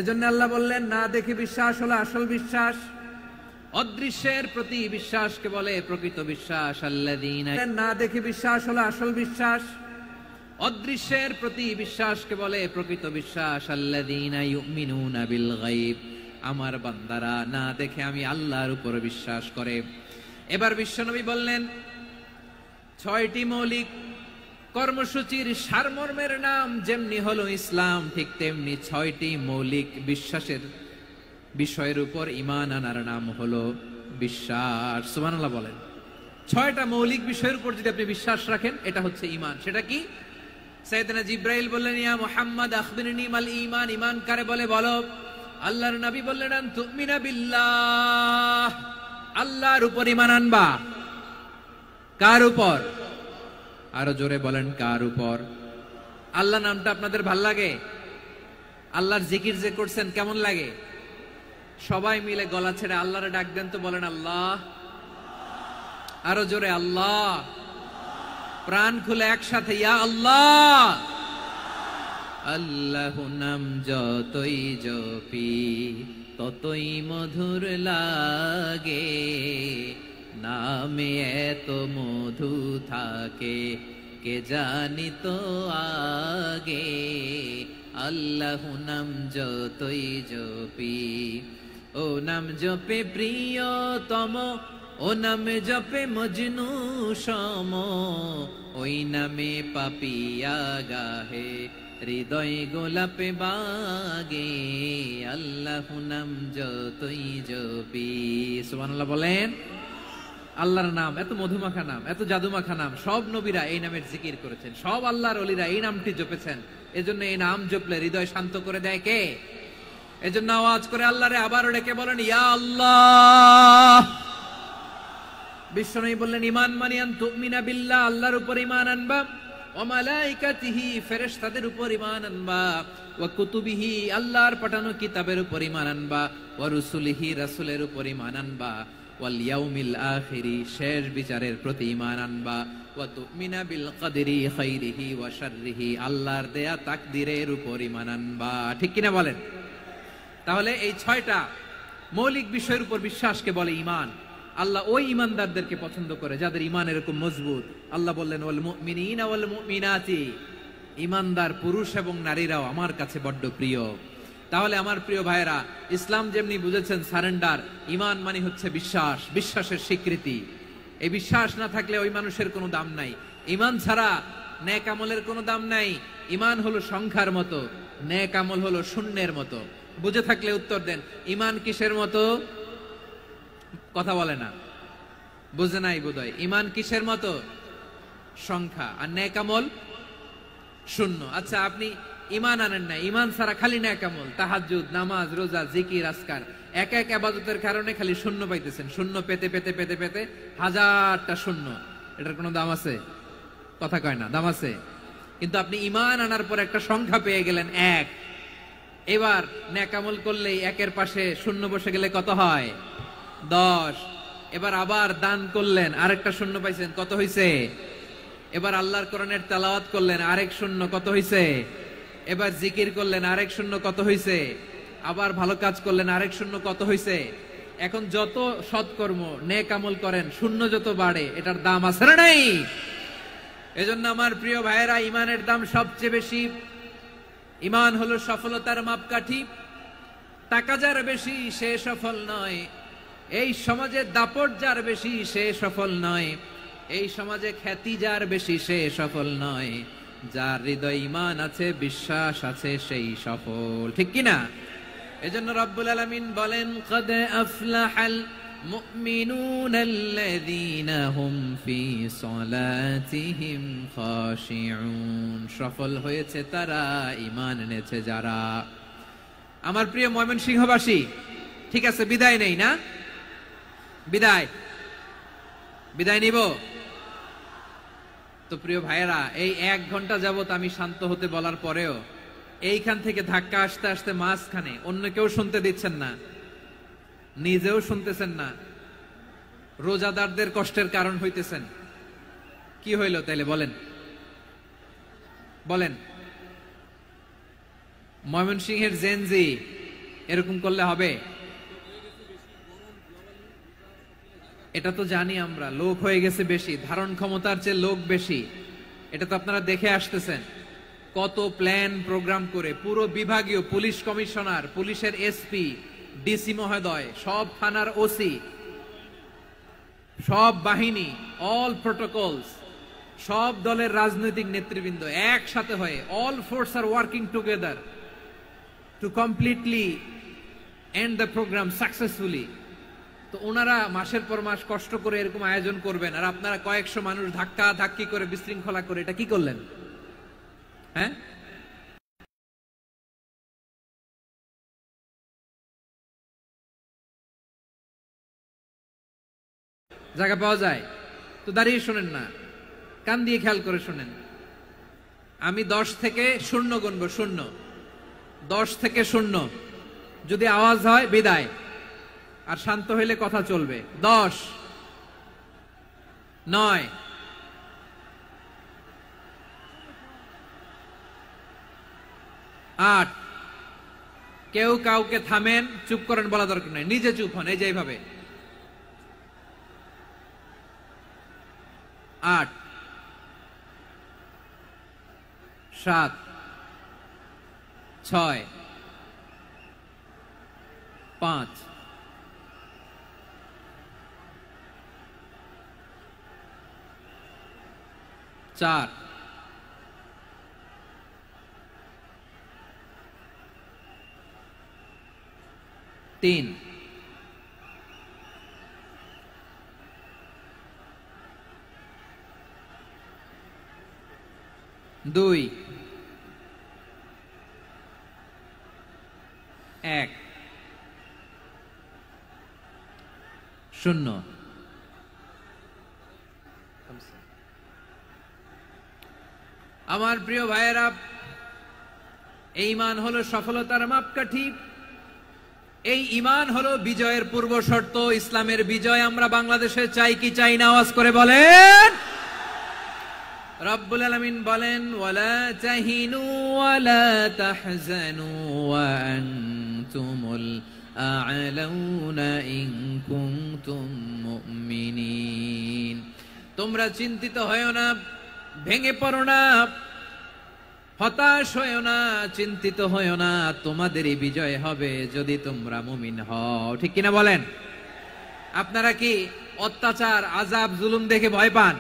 এজন্য আল্লাহ বললেন না দেখে বিশ্বাস হলো আসল বিশ্বাস। অদৃশ্যের প্রতি বিশ্বাসকে বলে প্রকৃত বিশ্বাস। আল্লাযীনা, না দেখে বিশ্বাস হলো আসল বিশ্বাস। অদৃশ্যের প্রতি বিশ্বাসকে বলে প্রকৃত বিশ্বাস। আল্লাযীনা ইউমিনুনা বিল গায়ব, আমার বান্দারা না দেখে আমি আল্লাহর উপর বিশ্বাস করে। এবার বিশ্বনবী বললেন 6টি মৌলিক কর্মসূচির সারমর্মের নাম যেমনি হলো ইসলাম, ঠিক তেমনি 6টি মৌলিক বিশ্বাসের বিষয়ের উপর ঈমান আনার নাম হলো বিশ্বাস। সুবহানাল্লাহ বলেন। 6টা মৌলিক বিষয়ের উপর যদি আপনি বিশ্বাস রাখেন এটা হচ্ছে ঈমান। সেটা কি? সাইয়েদনা জিবরাইল বললেন ইয়া মুহাম্মদ আখবিরনি মাল ঈমান, ঈমান কারে বলে বলো। আল্লাহর নবী বললেন আন তুমিনা বিল্লাহ, আল্লাহর উপর ঈমান আনবা। কার উপর? আরো জোরে বলেন কার উপর? আল্লাহ নামটা আপনাদের ভাল লাগে? আল্লাহর জিকির যে করছেন কেমন লাগে? সবাই মিলে গলা ছেড়ে আল্লাহরে ডাক দেন তো, বলেন আল্লাহ। আরো জোরে আল্লাহ। প্রাণ খুলে একসাথে ইয়া আল্লাহ। আল্লাহ নাম যতই জপি ততই মধুর লাগে, নামে এত মধু থাকে কে জানি তো আগে। আল্লাহ নাম যতই জপি, ও নাম জপে প্রিয়তম, ও নাম জপে মজনু সম, ওই নামে পাপিয়া গাহে হৃদয় গোলাপে বাগে। আল্লাহ নাম যতই জপি। সুবহানাল্লাহ বলেন। আল্লাহর নাম এত মধুমাখা নাম, এত জাদুমাখা নাম, সব নবীরা এই নামের জিকির করেছেন, সব আল্লাহর ওলিরা এই নামটি জপেছেন। এজন্য এই নাম জপলে হৃদয় শান্ত করে দেয় কে? এজন্য আওয়াজ করে আল্লাহরে আবারও ডেকে বলেন ইয়া আল্লাহ। বিশ্বনবী বললেন ঈমান মানে আন তুমিনা বিল্লাহ, আল্লাহর উপর ঈমান আনবা, ওয়া মালাইকাতিহি, ফেরেশতাদের উপর ঈমান আনবা, ওয়া কুতুবিহি, আল্লাহর পাঠানো কিতাবের উপর ঈমান আনবা, ওয়া রুসুলিহি, রাসূলের উপর ঈমান আনবা, ওয়াল ইয়াউমিল আখিরি, শেষ বিচারের প্রতি ঈমান আনবা, ওয়া তুমিনা বিল কদরি খাইরিহি ওয়া শাররিহি, আল্লাহর দেয়া তাকদীরের উপর ঈমান আনবা। ঠিক কিনা বলেন? তাহলে এই 6টা মৌলিক বিষয়ের উপর বিশ্বাসকে বলে ঈমান। আল্লাহ ওই ঈমানদারদেরকে পছন্দ করে যাদের ঈমান এরকম মজবুত। আল্লাহ বললেন ওয়াল মুমিনিনা ওয়াল মুমিনাতি, ঈমানদার পুরুষ এবং নারীরাও আমার কাছে বড্ড প্রিয়। তাহলে আমার প্রিয় ভাইরা, ইসলাম যেমনি বুঝেছেন সারেন্ডার, ঈমান মানে হচ্ছে বিশ্বাস, বিশ্বাসের স্বীকৃতি। এই বিশ্বাস না থাকলে ওই মানুষের কোনো দাম নাই। ঈমান ছাড়া নেক আমলের কোনো দাম নাই। ঈমান হলো সংখ্যার মতো, নেক আমল হলো শূন্যের মতো। বুঝে থাকলে উত্তর দেন, ঈমান কিসের মতো? কথা বলে না, বুঝে নাই বোধহয়। ঈমান কিসের মতো? সংখ্যা। আর নেক আমল শূন্য। আচ্ছা, আপনি ঈমান আনেন না, ঈমান ছাড়া খালি নেক আমল, তাহাজ্জুদ, নামাজ, রোজা, জিকির, আজকার, এক এক ইবাদতের কারণে খালি শূন্য পাইতেছেন। শূন্য পেতে পেতে পেতে পেতে হাজারটা শূন্য। এটার কোনো দাম আছে? কথা কয় না, দাম আছে। কিন্তু আপনি ঈমান আনার পর একটা সংখ্যা পেয়ে গেলেন, এক। এবার নেক আমল করলেই একের পাশে শূন্য বসে গেলে কত হয়? 10। এবার আবার দান করলেন, আরেকটা শূন্য পাইছেন, কত হইছে? এবার আল্লাহর কোরআনের তেলাওয়াত করলেন, আরেক শূন্য, কত হইছে? এবার জিকির করলেন, আরেক শূন্য, কত হইছে? আবার ভালো কাজ করলেন, আরেক শূন্য, কত হইছে? এখন যত সৎকর্ম নেক আমল করেন, শূন্য যত বাড়ে, এটার দাম আছে না নাই? এজন্য আমার প্রিয় ভাইয়েরা, ঈমানের দাম সবচেয়ে বেশি। ঈমান হলো সফলতার মাপকাঠি। টাকা যার বেশি সে সফল নয়, এই সমাজে দাপট যার বেশি সে সফল নয়, এই সমাজে খ্যাতি যার বেশি সে সফল নয়, যার হৃদয় ঈমান আছে, বিশ্বাস আছে, সেই সফল। ঠিক কিনা? এজন্য রব্বুল আলামিন বলেন, ক্বাদ আফলাহাল মুমিনুনাল্লাযীনা হুম ফি সলাতিহিম খাশিউন, সফল হয়েছে তারা, ঈমান এনেছে যারা। আমার প্রিয় ময়মনসিংহবাসী, ঠিক আছে, বিদায় নেই না? বিদায় নিব তো? প্রিয় ভাইয়েরা, এই 1 ঘন্টা যাবত আমি শান্ত হতে বলার পরেও এইখান থেকে ধাক্কা আসতে আসতে মাঝখানে অন্য কেউ শুনতে দিচ্ছেন না, নিজেও শুনতেছেন না, রোজাদারদের কষ্টের কারণ হইতেছেন। কি হইল তাইলে বলেন? ময়মনসিংহের জেনজি এরকম করলে হবে? এটা তো জানি আমরা, লোক হয়ে গেছে বেশি, ধারণ ক্ষমতার চেয়ে লোক বেশি। এটা তো আপনারা দেখে আসতেছেন। কত প্ল্যান প্রোগ্রাম করে পুরো বিভাগীয় পুলিশ কমিশনার, পুলিশের এসপি, ডিসি মহোদয়, সব থানার ওসি, সব বাহিনী, অল প্রোটোকলস, সব দলের রাজনৈতিক নেতৃবৃন্দ একসাথে হয়ে, all force are working together to completely end the programme successfully. তো ওনারা মাসের পর মাস কষ্ট করে এরকম আয়োজন করবেন, আর আপনারা কয়েকশো মানুষ ধাক্কা ধাক্কি করে বিশৃঙ্খলা করে এটা কি করলেন? হ্যাঁ, জায়গা পাওয়া যায় তো দাঁড়িয়ে শোনেন না, কান দিয়ে খেয়াল করে শোনেন। আমি 10 থেকে 0 গুনবো, 0, 10 থেকে 0। যদি আওয়াজ হয় বিদায়, আর শান্ত হইলে কথা চলবে। 10, 9, 8। কেউ কাউকে থামেন, চুপ করেন, বলা দরকার নেই, নিজে চুপ হন, এই যে এইভাবে। 8, 7, 6, 5, 4, 3, 2, 1, 0। আমার প্রিয় ভাইয়েরা, এই ঈমান হলো সফলতার মাপকাঠি, এই ঈমান হলো বিজয়ের পূর্ব শর্ত। ইসলামের বিজয় আমরা বাংলাদেশে চাই কি চাই না? আওয়াজ করে বলেন। রব্বুল আলামিন বলেন, ওয়ালা তাহিনু ওয়ালা তাহজানু ওয়া আনতুমুল আ'লাউনা ইন কুনতুম মুমিনিন। তোমরা চিন্তিত হয়ো না, ভেঙে পড়ো না, হতাশ হয়ো না, চিন্তিত হয়ো না, তোমাদেরই বিজয় হবে যদি তোমরা মুমিন হও। ঠিক কিনা বলেন? আপনারা কি অত্যাচার, আযাব, জুলুম দেখে ভয় পান?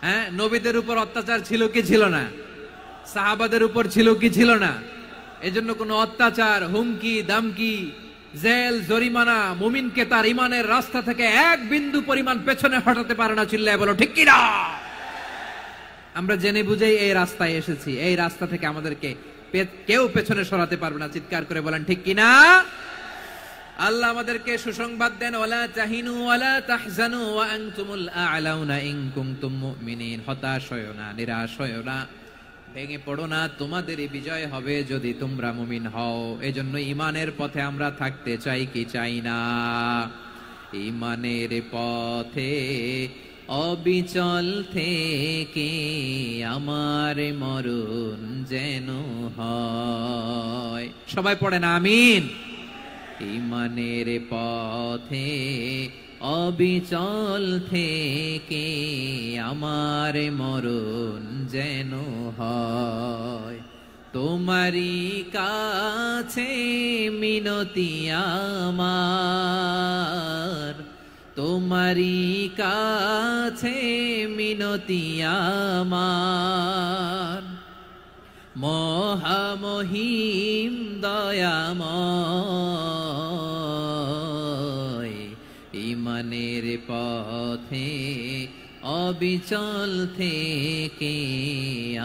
হ্যাঁ, নবীদের উপর অত্যাচার ছিল কি ছিল না? সাহাবাদের উপর ছিল কি ছিল না? এজন্য কোনো অত্যাচার, হুমকি, দামকি, জেল, জরিমানা মুমিনকে তার ঈমানের রাস্তা থেকে এক বিন্দু পরিমাণ পেছনে হটাতে পারে না। চিল্লায় বলো ঠিক কিনা? আমরা জেনে বুঝেই এই রাস্তায় এসেছি, এই রাস্তা থেকে আমাদেরকে কেউ পেছনে সরাতে পারবে না। চিৎকার করে বলেন ঠিক কিনা? আল্লাহ আমাদেরকে সুসংবাদ দেন, ওয়ালা তাহিনু ওয়ালা তাহজানু ওয়া আনতুমুল আ'লাউনা ইন কুনতুম মুমিনিন। হতাশ হয়ো না, নিরাশ হয়ো না, ভেঙে পড়ো না, তোমাদেরই বিজয় হবে যদি তোমরা মুমিন হও। এজন্য ঈমানের পথে আমরা থাকতে চাই কি চাই না? ঈমানের পথে অবিচল থেকে আমার মরণ যেন হয়। সবাই পড়েন আমিন। ঈমানের পথে অবিচল থেকে আমার মরণ যেন হয়। তোমারই কাছে মিনতি আমার, তোমারই কাছে মিনতি আমার, মহামহিম দয়াময়। ঈমানের পথে অবিচল থেকে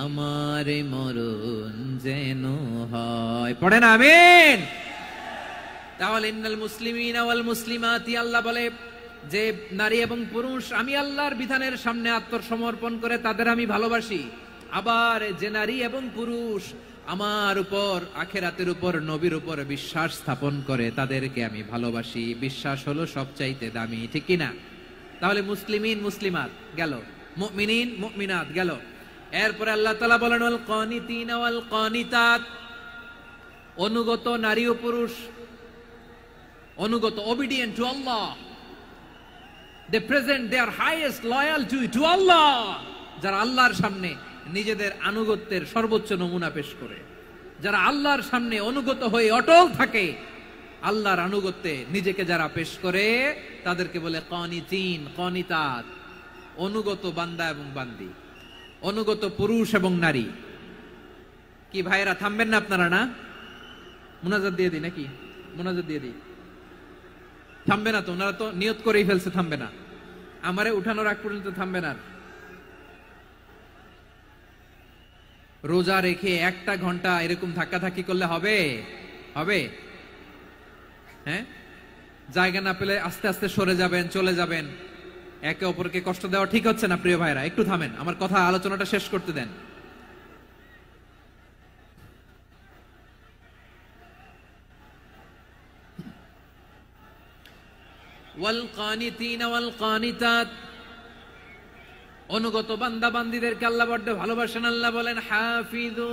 আমার মরণ যেন হয়। পড়েন আমিন। তাহলে ইন্নাল মুসলিমিনা ওয়াল মুসলিমাতি, আল্লাহ বলে যে নারী এবং পুরুষ আমি আল্লাহর বিধানের সামনে আত্মসমর্পণ করে তাদের আমি ভালোবাসি। আবার যে নারী এবং পুরুষ আমার উপর, আখিরাতের উপর, নবীর উপর বিশ্বাস স্থাপন করে তাদেরকে আমি ভালোবাসি। বিশ্বাস হলো সবচাইতে দামি। ঠিক কিনা? তাহলে মুসলিমিন মুসলিমাত গেল, মুমিনিন মুমিনাত গেল। এরপরে আল্লাহ তাআলা বলেন, ওয়াল কানিতিনা ওয়াল কানিতাত, অনুগত নারী ও পুরুষ, অনুগত, obedient to Allah, they present their highest loyalty to Allah, যারা আল্লাহর সামনে নিজেদের আনুগত্যের সর্বোচ্চ নমুনা পেশ করে, যারা আল্লাহর সামনে অনুগত হয়ে অটল থাকে, আল্লাহর আনুগত্যে নিজেকে যারা পেশ করে তাদেরকে বলে কানিতিন, কানিতাত, অনুগত বান্দা এবং বান্দি, অনুগত পুরুষ এবং নারী। কি ভাইরা থামবেন না আপনারা? না, মুনাজাত দিয়ে দিই নাকি? মুনাজাত দিয়ে দিই। থামবে না তো? ওনারা তো নিয়ত করেই ফেলছে থামবে না। আমারে উঠানোর আগ পর্যন্ত থামবে না। রোজা রেখে 1 ঘন্টা এরকম ধাক্কাধাক্কি করলে হবে? হবে? হ্যাঁ, জায়গা না পেলে আস্তে আস্তে সরে যাবেন, চলে যাবেন। একে অপরকে কষ্ট দেওয়া ঠিক হচ্ছে না। প্রিয় ভাইরা, একটু থামেন, আমার কথা, আলোচনাটা শেষ করতে দেন। ওয়াল কানিতিনা ওয়াল কানিতাত, অনুগত বান্দা বান্দীদেরকে আল্লাহ বড় ভালোবাসেন। আল্লাহ বলেন, হাফিজু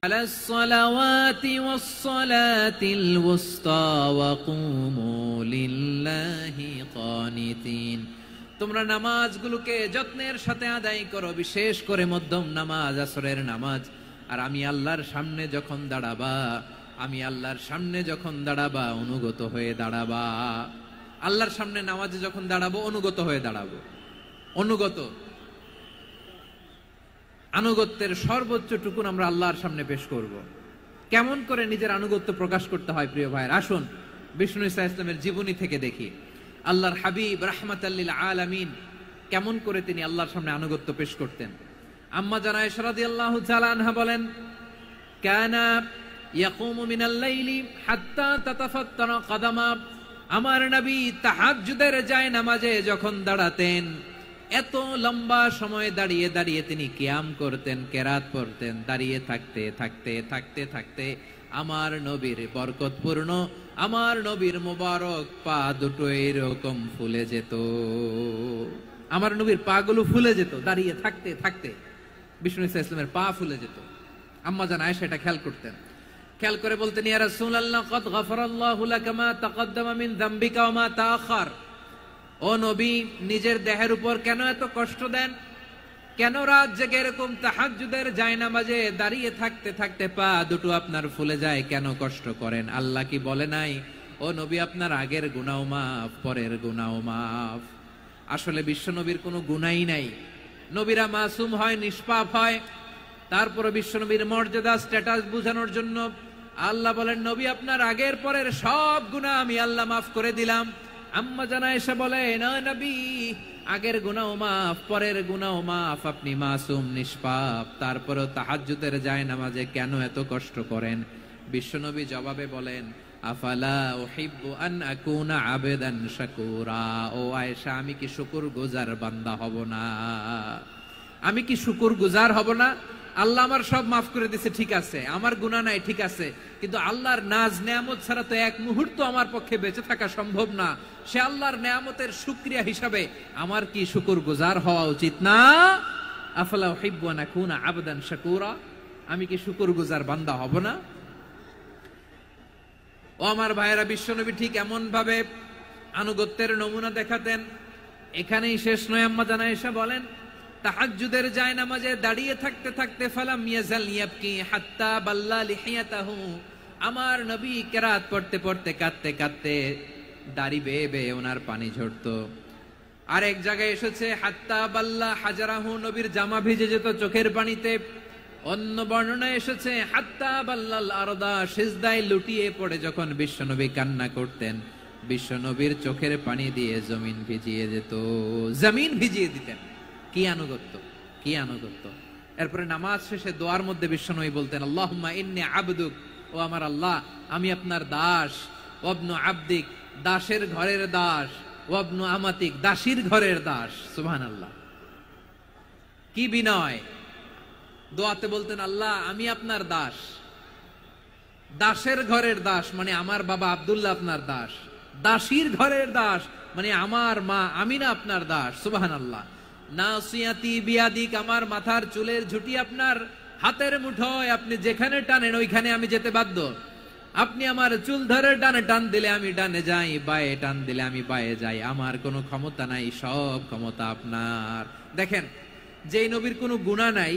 আলাস সালাওয়াতি ওয়াস সালাতিল ওয়াসতা ওয়া কুমু লিল্লাহি কানিতিন। তোমরা নামাজগুলোকে যত্নের সাথে আদায় করো, বিশেষ করে মধ্যম নামাজ, আসরের নামাজ। আর আমি আল্লাহর সামনে যখন দাঁড়াবা, আমি আল্লাহর সামনে যখন দাঁড়াবা অনুগত হয়ে দাঁড়াবা। আল্লাহর সামনে নামাজে যখন দাঁড়াবো অনুগত হয়ে দাঁড়াবো। অনুগত, আনুগত্যের সর্বোচ্চ টুকুন আমরা আল্লাহর সামনে পেশ করব। কেমন করে নিজের আনুগত্য প্রকাশ করতে হয় প্রিয় ভাইয়ের, আসুন বিষ্ণু ঈসা ইসলামের জীবনী থেকে দেখি। আল্লাহর হাবিব রাহমাতাল লিল আলামিন কেমন করে তিনি আল্লাহর সামনে আনুগত্য পেশ করতেন। আম্মা জানা আয়েশা রাদিয়াল্লাহু তাআলা আনহা বলেন, কানা ইয়াকুমু মিনাল লাইলি হাত্তা তাতাফাত্তারা কাদামা। আমার নবী তাহাজ্জুদের যায় নামাজে যখন দাঁড়াতেন, এত লম্বা সময় দাঁড়িয়ে দাঁড়িয়ে তিনি কিয়াম করতেন, কেরাত পড়তেন। দাঁড়িয়ে থাকতে থাকতে থাকতে থাকতে আমার নবীর বরকতপূর্ণ, আমার নবীর মোবারক পা দুটো এরকম ফুলে যেত। আমার নবীর পা গুলো ফুলে যেত দাঁড়িয়ে থাকতে থাকতে। বিষ্ণু ইসলামের পা ফুলে যেত। আম্মা জান আয়েশা এটা খেয়াল করতেন। খেয়াল করে বলতেন, ইয়া রাসূলুল্লাহ কদ গফারাল্লাহু লাকা মা তাকদ্দামা মিন যামবিকা ওয়া মা তাআখার। ও নবী, নিজের দেহের উপর কেন এত কষ্ট দেন? কেন রাত জেগে এরকম তাহাজ্জুদের জায়নামাজে দাঁড়িয়ে থাকতে থাকতে পা দুটো আপনার ফুলে যায়? কেন কষ্ট করেন? আল্লাহ কি বলে নাই, ও নবী আপনার আগের গুনাহ মাফ, পরের গুনাহ মাফ? আসলে বিশ্ব নবীর কোনো গুনাহই নাই। নবীরা মাসুম হয়, নিষ্পাপ হয়। তারপরে বিশ্ব নবীর মর্যাদা, স্ট্যাটাস বোঝানোর জন্য আল্লাহ বলেন, নবী আপনার আগের পরের সব গুনাহ আমি আল্লাহ মাফ করে দিলাম। আম্মা জান আয়েশা বলে, না নবী, আগের গুনাহ মাফ, পরের গুনাহ মাফ, আপনি মাসুম, নিষ্পাপ, তারপরেও তাহাজ্জুদের জায়নামাজে কেন এত কষ্ট করেন? বিশ্বনবী জবাবে বলেন, আফালা উহিব্বু আন আকুনা আবেদান শাকুরা। ও আয়েশা, আমি কি শুকরগুজার বান্দা হব না? আমি কি শুকরগুজার হব না? আল্লাহ আমার সব মাফ করে দিয়েছে, ঠিক আছে, আমার গুনাহ নাই, ঠিক আছে, কিন্তু আল্লাহর নাজ নেয়ামত ছাড়া তো এক মুহূর্ত আমার পক্ষে বেঁচে থাকা সম্ভব না। সে আল্লাহর নেয়ামতের শুকরিয়া হিসাবে আমার কি শুকরগুজার হওয়া উচিত না? আফালা উহিব্বু আন আকুনা আবদান শাকুরা। আমি কি শুকরগুজার বান্দা হব না? ও আমার ভাইয়েরা, বিশ্বনবী ঠিক এমন ভাবে আনুগত্যের নমুনা দেখাতেন। এখানেই শেষ নয়। আম্মা জান আয়েশা বলেন, তাহাজ্জুদের জায়নামাজে দাঁড়িয়ে থাকতে থাকতে ফালাম ইয়াজাল ইয়াবকি হাত্তা বাল্লা লিহিয়াতাহু। আমার নবী কেরাত পড়তে পড়তে কাঁদতে কাঁদতে দাড়ি বেয়ে বেয়ে ওনার পানি ঝরতো। আর এক জায়গায় এসেছে হাত্তা বাল্লা হাজারাহু, নবীর জামা ভিজে যেত চোখের পানিতে। অন্য বর্ণনায় এসেছে হাত্তা বাল্লাল আরদা, সিজদায় লুটিয়ে পড়ে যখন বিশ্বনবী কান্না করতেন, বিশ্বনবীর চোখের পানি দিয়ে জমিন ভিজিয়ে যেত, জমিন ভিজিয়ে দিতেন। কি আনুগত্য, কি আনুগত্য! এরপরে নামাজ শেষে দোয়ার মধ্যে বিশ্বনবী বলতেন, আল্লাহুম্মা ইন্নী আবদুক, ও আমার আল্লাহ, আমি আপনার দাস। ওয়াবনু আবদিক, দাসের ঘরের দাস। ওয়াবনু আমাতিক, দাসীর ঘরের দাস। সুবহানাল্লাহ, কি বিনয়! দোয়াতে বলতেন, আল্লাহ আমি আপনার দাস। দাসের ঘরের দাস মানে আমার বাবা আব্দুল্লাহ আপনার দাস। দাসীর ঘরের দাস মানে আমার মা আমিনা আপনার দাস। সুবহানাল্লাহ। নাসিয়াতি বিয়াদিক, আমার মাথার চুলের ঝুঁটি আপনার হাতের মুঠোয়, আপনি যেখানে টানেন ওইখানে আমি যেতে বাধ্য। আপনি আমার চুল ধরে ডানে টান দিলে আমি ডানে যাই, বায়ে টান দিলে আমি বায়ে যাই। আমার কোনো ক্ষমতা নাই, সব ক্ষমতা আপনার। দেখেন, যেই নবীর কোনো গুনাহ নাই,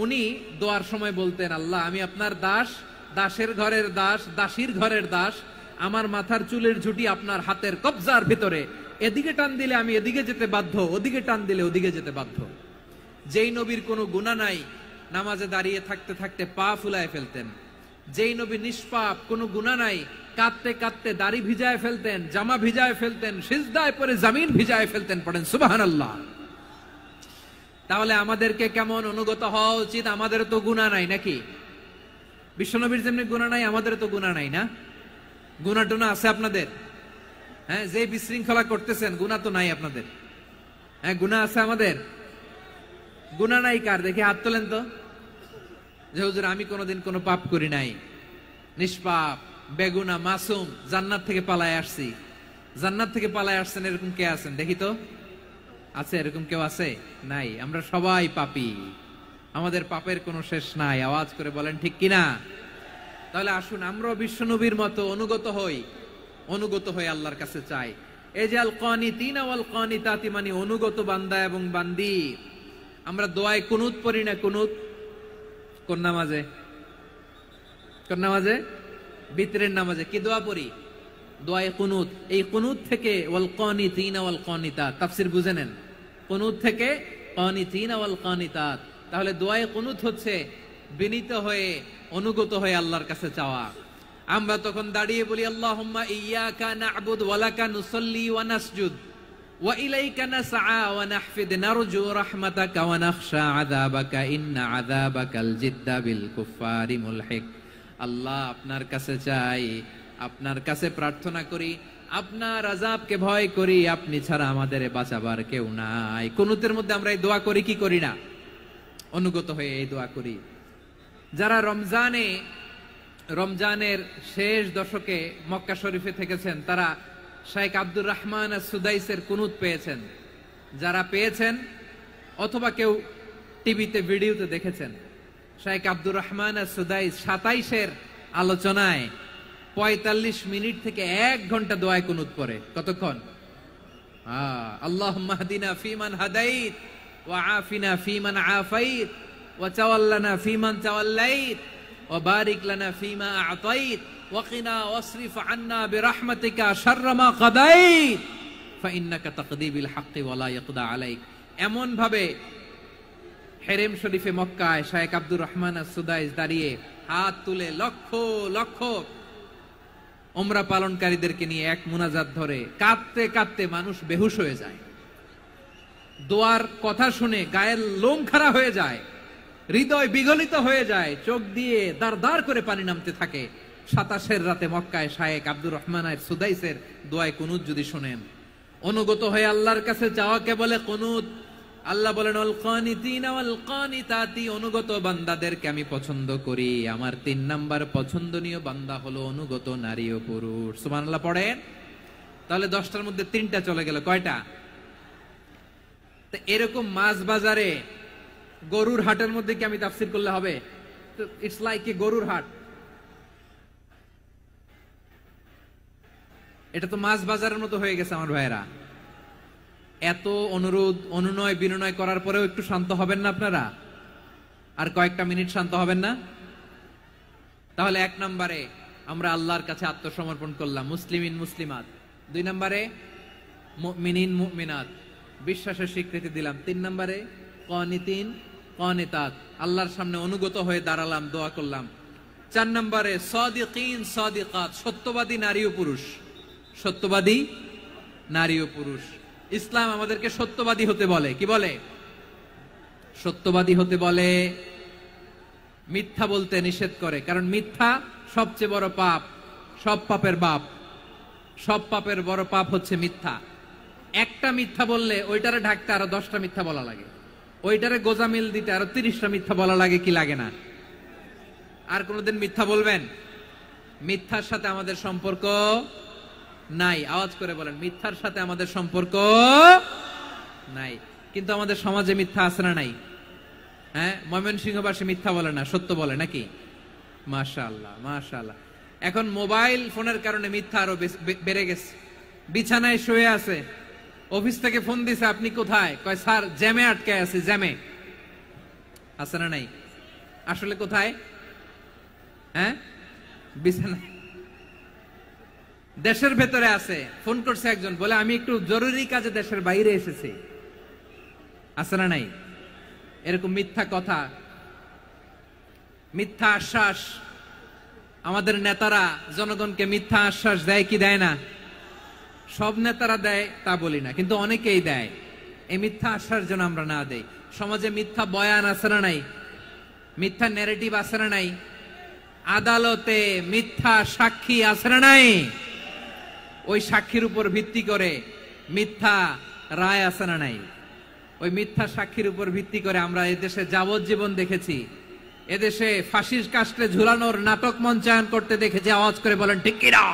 উনি দোয়ার সময় বলতেন, আল্লাহ আমি আপনার দাস, দাসের ঘরের দাস, দাসীর ঘরের দাস। আমার মাথার চুলের ঝুঁটি আপনার হাতের কবজার ভিতরে, এদিকে টান দিলে আমি এদিকে যেতে বাধ্য, ওদিকে টান দিলে ওদিকে যেতে বাধ্য। যেই নবীর কোনো গুনাহ নাই, নামাজে দাঁড়িয়ে থাকতে থাকতে পা ফুলায় ফেলতেন। যেই নবী নিষ্পাপ, কোনো গুনাহ নাই, কাঁদতে কাঁদতে দাড়ি ভিজায় ফেলতেন, জামা ভিজায় ফেলতেন, সিজদায় পড়ে জমিন ভিজায় ফেলতেন। পড়েন সুবহানাল্লাহ। তাহলে আমাদেরকে কেমন অনুগত হওয়া উচিত? আমাদের তো গুনাহ নাই নাকি? বিশ্বনবীর যেমনি গুনাহ নাই, আমাদের তো গুনাহ নাই না? গুনাহ টুনা আছে আপনাদের? হ্যাঁ, যে বিশৃঙ্খলা করতেছেন, গুনাহ তো নাই আপনাদের? হ্যাঁ, গুনাহ আছে আমাদের? গুনাহ নাই কার? দেখি হাত তোলেন তো, যে হুজুর আমি কোনোদিন কোনো পাপ করি নাই, নিষ্পাপ, বেগুনা, মাসুম, জান্নাত থেকে পালায় আসছি। জান্নাত থেকে পালায় আসছেন এরকম কে আছেন? দেখি তো, আছে এরকম কেউ? আছে? নাই। আমরা সবাই পাপী, আমাদের পাপের কোনো শেষ নাই। আওয়াজ করে বলেন ঠিক কিনা? তাহলে আসুন আমরাও বিশ্বনবীর মতো অনুগত হই, অনুগত হয়ে আল্লাহর কাছে চাই। এই যে আল কানিতিনা ওয়াল কানিতাতি, মানে অনুগত বান্দা এবং বান্দি। আমরা দোয়ায় কুনুত পড়ি না? কুনুত কোন নামাজে? কোন নামাজে? বিতরের নামাজে কি দোয়া পড়ি? দোয়ায়ে কুনুত। এই কুনুত থেকে ওয়াল কানিতিনা ওয়াল কানিতাত, তাফসীর বুঝে নেন। কুনুত থেকে কানিতিনা ওয়াল কানিতাত। তাহলে দোয়ায়ে কুনুত হচ্ছে বিনীত হয়ে, অনুগত হয়ে আল্লাহর কাছে চাওয়া। আমরা তখন দাঁড়িয়ে বলি, আল্লাহুম্মা ইয়্যাকা না'বুদু ওয়া লাকা নুসাল্লি ওয়া নাসজুদ ওয়া ইলাইকা নাসআ ওয়া নাহফিদ নারজু রাহমাতাকা ওয়া নাখশা আযাবাকা ইন্না আযাবাকাল জিদ্দা বিল কুফফারি মুলহিক। আল্লাহ আপনার কাছে চাই, আপনার কাছে প্রার্থনা করি, আপনার আযাবকে ভয় করি, আপনি ছাড়া আমাদের বাঁচাবার কেউ নাই। কুনুতের মধ্যে আমরা এই দোয়া করি কি করি না? অনুগত হয়ে এই দোয়া করি। যারা রমজানের শেষ দশকে মক্কা শরীফে থেকেছেন তারা শেখ আব্দুর রহমান সুদাইসের কুনুত পেয়েছেন। যারা পেয়েছেন অথবা কেউ টিভিতে ভিডিওতে দেখেছেন, শেখ আব্দুর রহমান সুদাইস 27-এর আলোচনায় 45 মিনিট থেকে 1 ঘন্টা দোয়ায় কুনুত পড়ে। কতক্ষণ? আল্লাহুম্মা হদিনা ফিমান হাদাইত ওয়া আফিনা ফিমান আফাইত ওয়া তাওয়াল্লানা ফিমান তাওয়াল্লাইত ওয়া বারিক লানা ফিমা আ'তাইত ওয়া কিনা ওয়াসরিফ আন্না বিরহমাতিকা শাররা মা কাদাইত ফাইন্নাকা তাকদি বিল হাক্কি ওয়া লা ইয়াকদা আলাইক। এমন ভাবে হেরেম শরীফে মক্কায় শেখ আব্দুর রহমান সুদাইস দাঁড়িয়ে হাত তুলে লক্ষ লক্ষ উমরা পালনকারীদেরকে নিয়ে এক মুনাজাত ধরে কাঁদতে কাঁদতে মানুষ বেহুশ হয়ে যায়। দোয়ার কথা শুনে গায়ের লোম খাড়া হয়ে যায়, হৃদয় বিগলিত হয়ে যায়, চোখ দিয়ে দাঁড় দাঁড় করে পানি নামতে থাকে। 27-এর রাতে মক্কায় শেখ আব্দুর রহমান সুদাইসের দোয়ায় কুনুত যদি শুনেন, অনুগত হয়ে আল্লাহর কাছে চাওয়াকে বলে কুনুত। আল্লাহ বলেন আল কানিতিনা ওয়াল কানিতাতি, অনুগত বান্দাদেরকে আমি পছন্দ করি। আমার 3 নাম্বার পছন্দনীয় বান্দা হলো অনুগত নারী ও পুরুষ। সুবহানাল্লাহ পড়েন। তাহলে 10টার মধ্যে 3টা চলে গেল। কয়টা? তো এরকম মাছ বাজারে গরুর হাটের মধ্যে কি আমি তাফসীর করলে হবে? ইটস লাইক এ গরুর হাট। এটা তো মাছ বাজারের মতো হয়ে গেছে আমার ভাইয়েরা। এত অনুরোধ অনুনয় বিনয় করার পরেও একটু শান্ত হবেন না আপনারা? আর কয়েকটা মিনিট শান্ত হবেন না? তাহলে 1 নম্বরে আমরা আল্লাহর কাছে আত্মসমর্পণ করলাম, মুসলিমিন মুসলিমাত। 2 নম্বরে মুমিনিন মুমিনাত, বিশ্বাসের স্বীকৃতি দিলাম। 3 নম্বরে কানিতিন কানিতাত, আল্লাহর সামনে অনুগত হয়ে দাঁড়ালাম, দোয়া করলাম। 4 নম্বরে সাদিকিন সাদিকাত, সত্যবাদী নারী ও পুরুষ। সত্যবাদী নারী ও পুরুষ। ইসলাম আমাদেরকে সত্যবাদী হতে বলে। কি বলে? সত্যবাদী হতে বলে, মিথ্যা বলতে নিষেধ করে। কারণ মিথ্যা সবচেয়ে বড় পাপ, সব পাপের বাপ। সব পাপের বড় পাপ হচ্ছে মিথ্যা। একটা মিথ্যা বললে ওইটারে ঢাকতে আরো 10টা মিথ্যা বলা লাগে, ওইটারে গোজামিল দিতে আরো 30টা মিথ্যা বলা লাগে। কি লাগে না? আর কোনোদিন মিথ্যা বলবেন? মিথ্যার সাথে আমাদের সম্পর্ক নাই। আওয়াজ করে বলেন, মিথ্যার সাথে আমাদের সম্পর্ক নাই। কিন্তু আমাদের সমাজে মিথ্যা আছে না নাই? হ্যাঁ, ময়মনসিংহবাসী মিথ্যা বলে না, সত্য বলে নাকি? মাশাআল্লাহ মাশাআল্লাহ। এখন মোবাইল ফোনের কারণে মিথ্যা আরো বেড়ে গেছে। বিছানায় শুয়ে আছে, অফিস থেকে ফোন দিছে, আপনি কোথায়? কয় স্যার জ্যামে আটকে আছে। জ্যামে আছে না নাই? আসলে কোথায়? হ্যাঁ, বিছানায়। দেশের ভেতরে আছে। ফোন করছে একজন, বলে আমি একটু জরুরি কাজে দেশের বাইরে এসেছি। আছে না নাই? এরকম মিথ্যা কথা, মিথ্যা আশ্বাস। আমাদের নেতারা জনগণকে মিথ্যা আশ্বাস দেয় কি দেয় না? সব নেতারা দেয় তা বলি না, কিন্তু অনেকেই দেয়। এই মিথ্যা আশ্বাস যেন আমরা না দেই। সমাজে মিথ্যা বয়ান আছে না নাই? মিথ্যা ন্যারেটিভ আছে না নাই? আদালতে মিথ্যা সাক্ষী আছে না নাই? ওই সাক্ষীর উপর ভিত্তি করে মিথ্যা রায় আছে না নাই? ওই মিথ্যা সাক্ষীর উপর ভিত্তি করে আমরা এদেশে যাবজ্জীবন দেখেছি, এদেশে ফাঁসির কাস্টে ঝুলানোর নাটক মঞ্চায়ন করতে দেখেছি। আওয়াজ করে বলেন ঠিক কি না?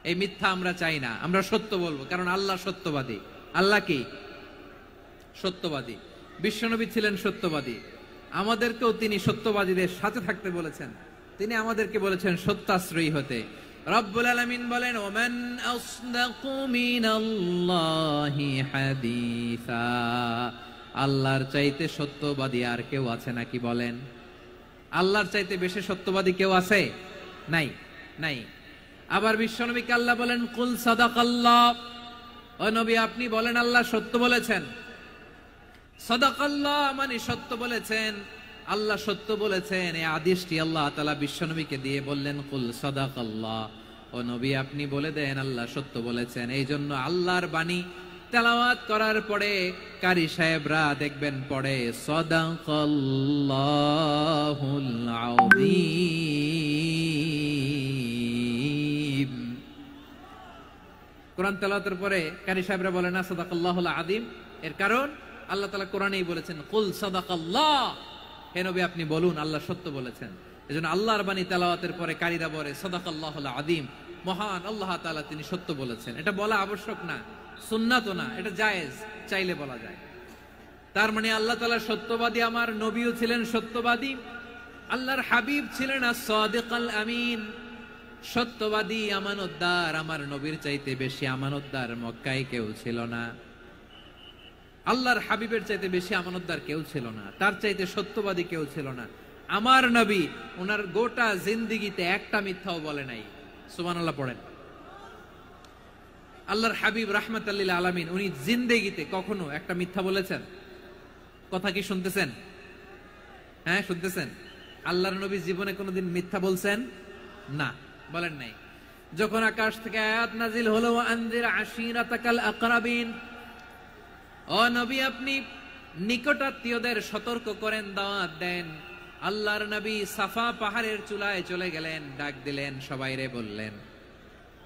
এই মিথ্যা আমরা চাই না, আমরা সত্য বলবো, কারণ আল্লাহ সত্যবাদী। আল্লাহ কি? সত্যবাদী। বিশ্বনবী ছিলেন সত্যবাদী, আমাদেরকেও তিনি সত্যবাদীদের সাথে থাকতে বলেছেন। তিনি আমাদেরকে বলেছেন সত্যাশ্রয়ী হতে। রব্বুল আলামিন বলেন, ওমান আসদাকু মিনাল্লাহি হাদিসা, আল্লাহর চাইতে সত্যবাদী আর কেউ আছে নাকি বলেন? আল্লাহর চাইতে বেশি সত্যবাদী কেউ আছে? নাই, নাই। আবার বিশ্বনবীকে আল্লাহ বলেন, কুল সাদাকাল্লাহ, ও নবী আপনি বলেন আল্লাহ সত্য বলেছেন। সাদাকাল্লাহ মানে সত্য বলেছেন, আল্লাহ সত্য বলেছেন। এই আদেশটি আল্লাহ তাআলা বিশ্বনবীকে দিয়ে বললেন, কুল সাদাকাল্লাহ, ও নবী আপনি বলে দেন আল্লাহ সত্য বলেছেন। এই জন্য আল্লাহর বাণী তেলাওয়াত করার পরে কারি সাহেবরা দেখবেন পড়ে সাদাকাল্লাহুল আযীম। কোরআন তেলাওয়াতের পরে কারি সাহেবরা বলে না সাদাকাল্লাহুল আযীম, এর কারণ আল্লাহ তাআলা কোরআনেই বলেছেন কুল সাদাকাল্লাহ, হে নবী আপনি বলুন আল্লাহ সত্য বলেছেন। এজন্য আল্লাহর বাণী তেলাওয়াতের পরে কারীরা বলে সাদাকাল্লাহুল আযীম, মহান আল্লাহ তাআলা তিনি সত্য বলেছেন। এটা বলা আবশ্যক না, সুন্নাতও না, এটা জায়েজ, চাইলে বলা যায়। তার মানে আল্লাহ তাআলা সত্যবাদী, আমার নবীও ছিলেন সত্যবাদী, আল্লাহর হাবিব ছিলেন as-সাদিকাল আমিন, সত্যবাদী আমানতদার। আমার নবীর চাইতে বেশি আমানতদার মক্কায় কেউ ছিল না, আল্লাহর হাবিবের চাইতে বেশি আমানতদার কেউ ছিল না, তার চাইতে সত্যবাদী কেউ ছিল না। আমার নবী ওনার গোটা জিন্দেগিতে একটা মিথ্যাও বলে নাই। সুবহানাল্লাহ পড়েন। আল্লাহর হাবিব রাহমাতাল লিল আলামিন উনি জিন্দেগিতে কখনো একটা মিথ্যা বলেছেন? কথা কি শুনতেছেন? হ্যাঁ শুনতেছেন? আল্লাহর নবী জীবনে কোনোদিন মিথ্যা বলছেন? না, বলেন নাই। যখন আকাশ থেকে আয়াত নাজিল হলো আনজির আশিরাতাকাল আকরাবিন, ও নবী আপনি নিকটাত্মীয়দের সতর্ক করেন, দাওয়াত দেন। আল্লাহর নবী সাফা পাহাড়ের চূড়ায় চলে গেলেন, ডাক দিলেন, সবাইরে বললেন,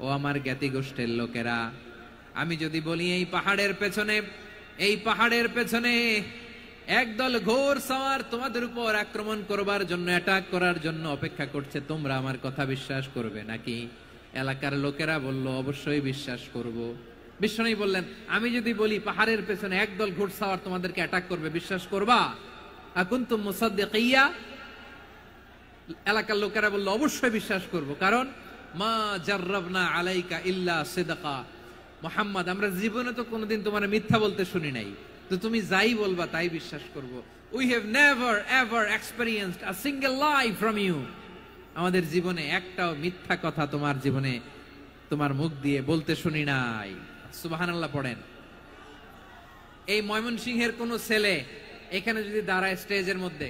ও আমার জ্ঞাতি গোষ্ঠীর লোকেরা, আমি যদি বলি এই পাহাড়ের পেছনে একদল ঘোর সওয়ার তোমাদের উপর আক্রমণ করবার জন্য, অ্যাটাক করার জন্য অপেক্ষা করছে, তোমরা আমার কথা বিশ্বাস করবে নাকি? এলাকার লোকেরা বলল অবশ্যই বিশ্বাস করব। বিশ্বনবী বললেন, আমি যদি বলি পাহাড়ের পেছনে একদল ঘোড়সাওয়ার তোমাদেরকে অ্যাটাক করবে, বিশ্বাস করবা? আকুনতুম মুসাদ্দিকিয়া? এলাকার লোকেরা বলল অবশ্যই বিশ্বাস করব, কারণ মা জাররাবনা আলাইকা ইল্লা সিদকা, মুহাম্মদ আমরা জীবনে তো কোনোদিন তোমার মিথ্যা বলতে শুনি নাই, তো তুমি যাই বলবা তাই বিশ্বাস করব। We have never ever experienced a single lie from you, আমাদের জীবনে একটাও মিথ্যা কথা তোমার জীবনে তোমার মুখ দিয়ে বলতে শুনি নাই। সুবহানাল্লাহ পড়েন। এই ময়মনসিংহের কোন ছেলে এখানে যদি দাঁড়ায় স্টেজের মধ্যে,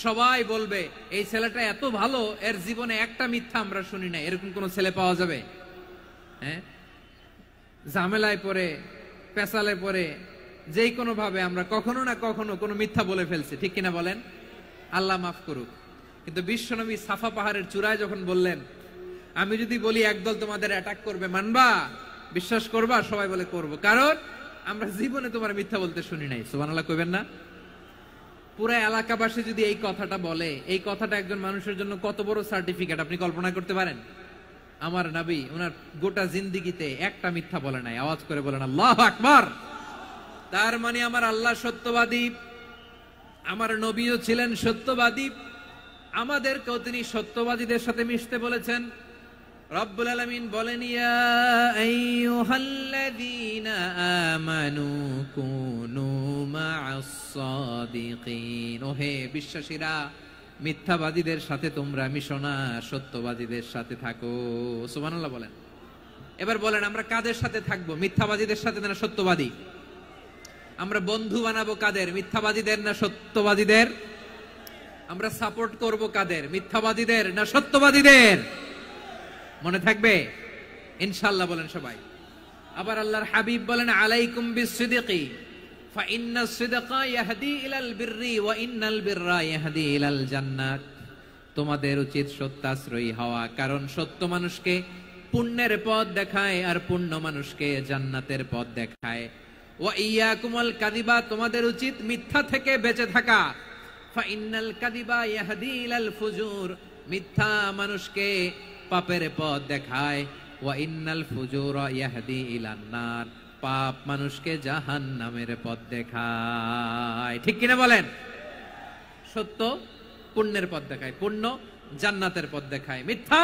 সবাই বলবে এই ছেলেটা এত ভালো, এর জীবনে একটা মিথ্যা আমরা শুনি না, এরকম কোন ছেলে পাওয়া যাবে? হ্যাঁ, ঝামেলায় পড়ে, পেশালে পড়ে, যেই কোনো ভাবে আমরা কখনো না কখনো কোনো মিথ্যা বলে ফেলছি, ঠিক কিনা বলেন? আল্লাহ মাফ করুক। কিন্তু বিশ্বনবী সাফা পাহাড়ের চূড়ায় যখন বললেন, আমি যদি বলি একদল তোমাদের অ্যাটাক করবে, মানবা? বিশ্বাস করবা? সবাই বলে করব, কারণ আমরা জীবনে তোমার মিথ্যা বলতে শুনি নাই। সুবহানাল্লাহ কইবেন না? পুরা এলাকাবাসী যদি এই কথাটা বলে, এই কথাটা একজন মানুষের জন্য কত বড় সার্টিফিকেট আপনি কল্পনা করতে পারেন? আমার নবী ওনার গোটা জিন্দেগিতে একটা মিথ্যা বলে নাই। আওয়াজ করে বলেন আল্লাহু আকবার। তার মানে আমার আল্লাহ সত্যবাদী, আমার নবীও ছিলেন সত্যবাদী, আমাদেরকেও তিনি সত্যবাদীদের সাথে মিশতে বলেছেন। রব্বুল আলামিন বলেন, ইয়া আইয়ুহাল্লাযীনা আমানু কুনু মা'আস সাদিকিন, ওহে বিশ্বাসীরা মিথ্যাবাদীদের সাথে তোমরা মিশো না, সত্যবাদীদের সাথে থাকো। সুবহানাল্লাহ বলেন। এবার বলেন আমরা কাদের সাথে থাকবো? মিথ্যাবাদীদের সাথে না সত্যবাদী? আমরা বন্ধু বানাবো কাদের? মিথ্যাবাদীদের না সত্যবাদীদের? আমরা সাপোর্ট করব কাদের? মিথ্যাবাদীদের না সত্যবাদীদের? মনে থাকবে ইনশাআল্লাহ বলেন সবাই। আবার আল্লাহর হাবিব বলেন, আলাইকুম বিসসিদকি ফাইন্নাস সিদকা ইয়াহদি ইলাল বিররি ওয়া ইন্নাল বিররা ইয়াহদি ইলাল জান্নাত। তোমাদের উচিত সত্যাশ্রয়ী হওয়া, কারণ সত্য মানুষকে পুণ্যের পথ দেখায় আর পুণ্য মানুষকে জান্নাতের পথ দেখায়। ওয়া ইয়াকুমুল কাযিবা, তোমাদের উচিত মিথ্যা থেকে বেঁচে থাকা। ফাইন্নাল কাযিবা ইয়াহদি ইলাল ফুজুর, মিথ্যা মানুষকে পাপের পথ দেখায়। ওয়া ইন্নাল ফুজুরা ইয়াহদি ইলান নার, পাপ মানুষকে জাহান্নামের পথ দেখায়। ঠিক কিনা বলেন? সত্য পুণ্যের পথ দেখায়, পুণ্য জান্নাতের পথ দেখায়, মিথ্যা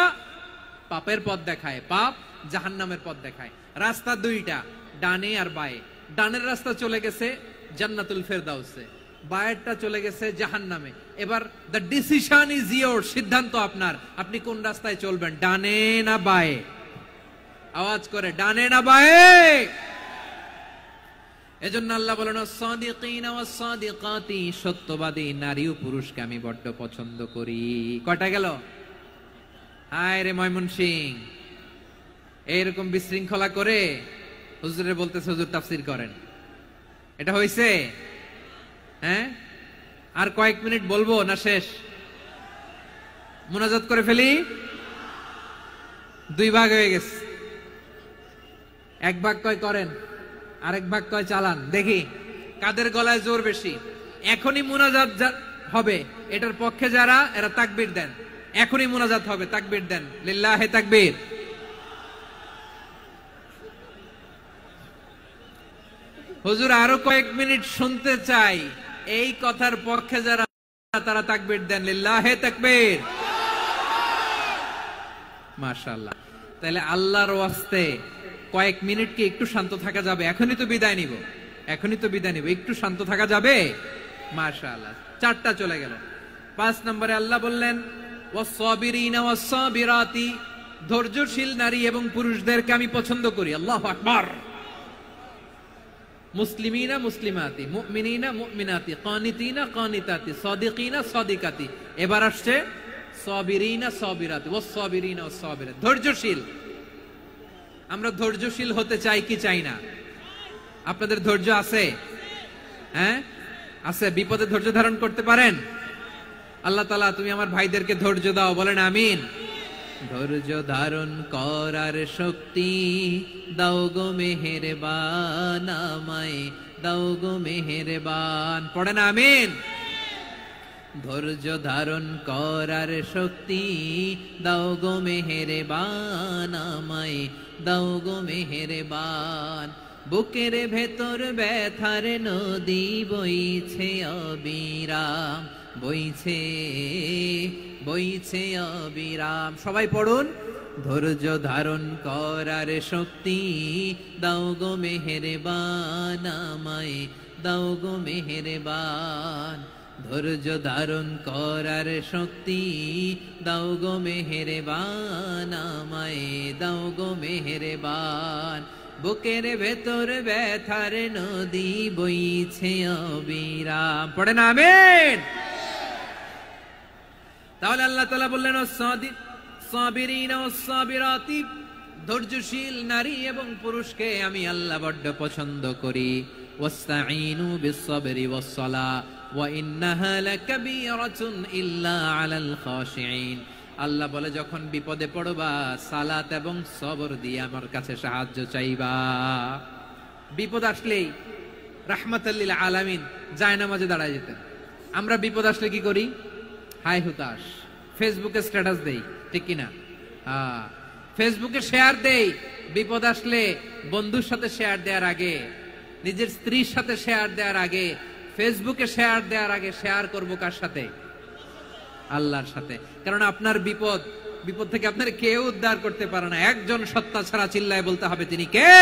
পাপের পথ দেখায়, পাপ জাহান্নামের পথ দেখায়। রাস্তা দুইটা, ডানে আর বায়ে। ডানের রাস্তা চলে গেছে জান্নাতুল ফেরদাউসে, বায়েরটা চলে গেছে জাহান্নামে। এবার দ্য ডিসিশন ইজ ইয়োর, সিদ্ধান্ত আপনার, আপনি কোন রাস্তায় চলবেন, ডানে না বায়ে? আওয়াজ করে, ডানে না বায়ে? এজন্য আল্লাহ বলেন, সাদিকিনা ওয়াস সাদিকাতি, সত্যবাদী নারী ও পুরুষকে আমি বড্ড পছন্দ করি। কয়টা গেল? হায় রে ময়মনসিংহ, এইরকম বিশৃঙ্খলা করে হুজুরে বলতেছে হুজুর তাফসীর করেন, এটা হইছে? হ্যাঁ, আর কয়েক মিনিট বলবো না শেষ? মুনাজাত করে ফেলি, দুই ভাগ হয়ে গেছে। এক ভাগ কয় করেন, আরেক ভাগ কয় চালান। দেখি কাদের গলায় জোর বেশি। এখনই মুনাজাত হবে, এটার পক্ষে যারা এরা তাকবীর দেন। এখনই মুনাজাত হবে, তাকবীর দেন, লিল্লাহে তাকবীর। হুজুর আরো কয়েক মিনিট শুনতে চাই, এই কথার পক্ষে যারা তারা তাকবীর দেন, লিল্লাহে তাকবীর। মাশাআল্লাহ। তাহলে আল্লাহর ওয়াস্তে কয়েক মিনিট কি একটু শান্ত থাকা যাবে? এখনই তো বিদায় নিব, এখনই তো বিদায় নিব, একটু শান্ত থাকা যাবে? মাশাআল্লাহ। 4টা চলে গেল। 5 নম্বরে আল্লাহ বললেন ওয়াস-সাবিরিনা ওয়াস-সাবিরাতি, ধৈর্যশীল নারী এবং পুরুষদেরকে আমি পছন্দ করি। আল্লাহু আকবার। মুসলিমিনা মুসলিমাতি, মুমিনিনা মুমিনাতি, কানিতিনা কানিতাতি, সাদিকিনা সাদিকাতি। এবার আসছে সাবিরিনা সাবিরাতি, ওয়াস-সাবিরিনা ওয়াস-সাবিরাত, ধৈর্যশীল। আমরা ধৈর্যশীল হতে চাই কি চাই না? আপনাদের ধৈর্য আছে? হ্যাঁ আছে? বিপদে ধৈর্য ধারণ করতে পারেন? আল্লাহ তাআলা তুমি আমার ভাইদেরকে ধৈর্য দাও, বলেন আমিন। ধৈর্য ধারণ করার শক্তি দাও গো মেহেরবান, আমায় দাও গো মেহেরবান, পড়েন আমিন। ধৈর্য ধারণ করার শক্তি দাও গো মেহেরবান, আমায় দাও গো মেহেরবান। বুকের ভেতর ব্যথার নদী বইছে অবিরাম, বইছে বইছে অবিরাম। সবাই পড়ুন, ধৈর্য ধারণ করার শক্তি দাও গো মেহেরবান, আমায় দাও গো মেহেরবান। ধৈর্য ধারণ করার শক্তি দাও গো মেহেরবান, আমায় দাও গো মেহেরবান। বুকের ভেতর ব্যথার নদী বইছে অবিরাম, পড়েন আমিন। তাহলে আল্লাহ তাআলা বললেন সাবিরিনা ওয়াস-সাবিরাতি, ধৈর্যশীল নারী এবং পুরুষকে আমি আল্লাহ বড্ড পছন্দ করি। ওয়াস্তাঈনু বিস-সাবরি ওয়াস-সালাহ ওয়া ইন্নাহা লাকাবীরাতুন ইল্লা আলাল খাশিঈন। আল্লাহ বলে যখন বিপদে পড়বা সালাত এবং সবর দিয়ে আমার কাছে সাহায্য চাইবা। বিপদ আসলেই রাহমাতাল লিল আলামিন জায়নামাজে দাঁড়ায় যেতেন। আমরা বিপদ আসলে কি করি? হাই হুতাশ, ফেসবুকে স্ট্যাটাস দেই, ঠিক কিনা? ফেসবুকে শেয়ার দেই। বিপদ আসলে বন্ধুর সাথে শেয়ার দেওয়ার আগে, নিজের স্ত্রীর সাথে শেয়ার দেওয়ার আগে, ফেসবুকে শেয়ার দেওয়ার আগে শেয়ার করবো কার সাথে? আল্লাহর সাথে। কারণ আপনার বিপদ থেকে আপনার কেউ উদ্ধার করতে পারে না, একজন সত্তা ছাড়া। চিল্লায় বলতে হবে তিনি কে?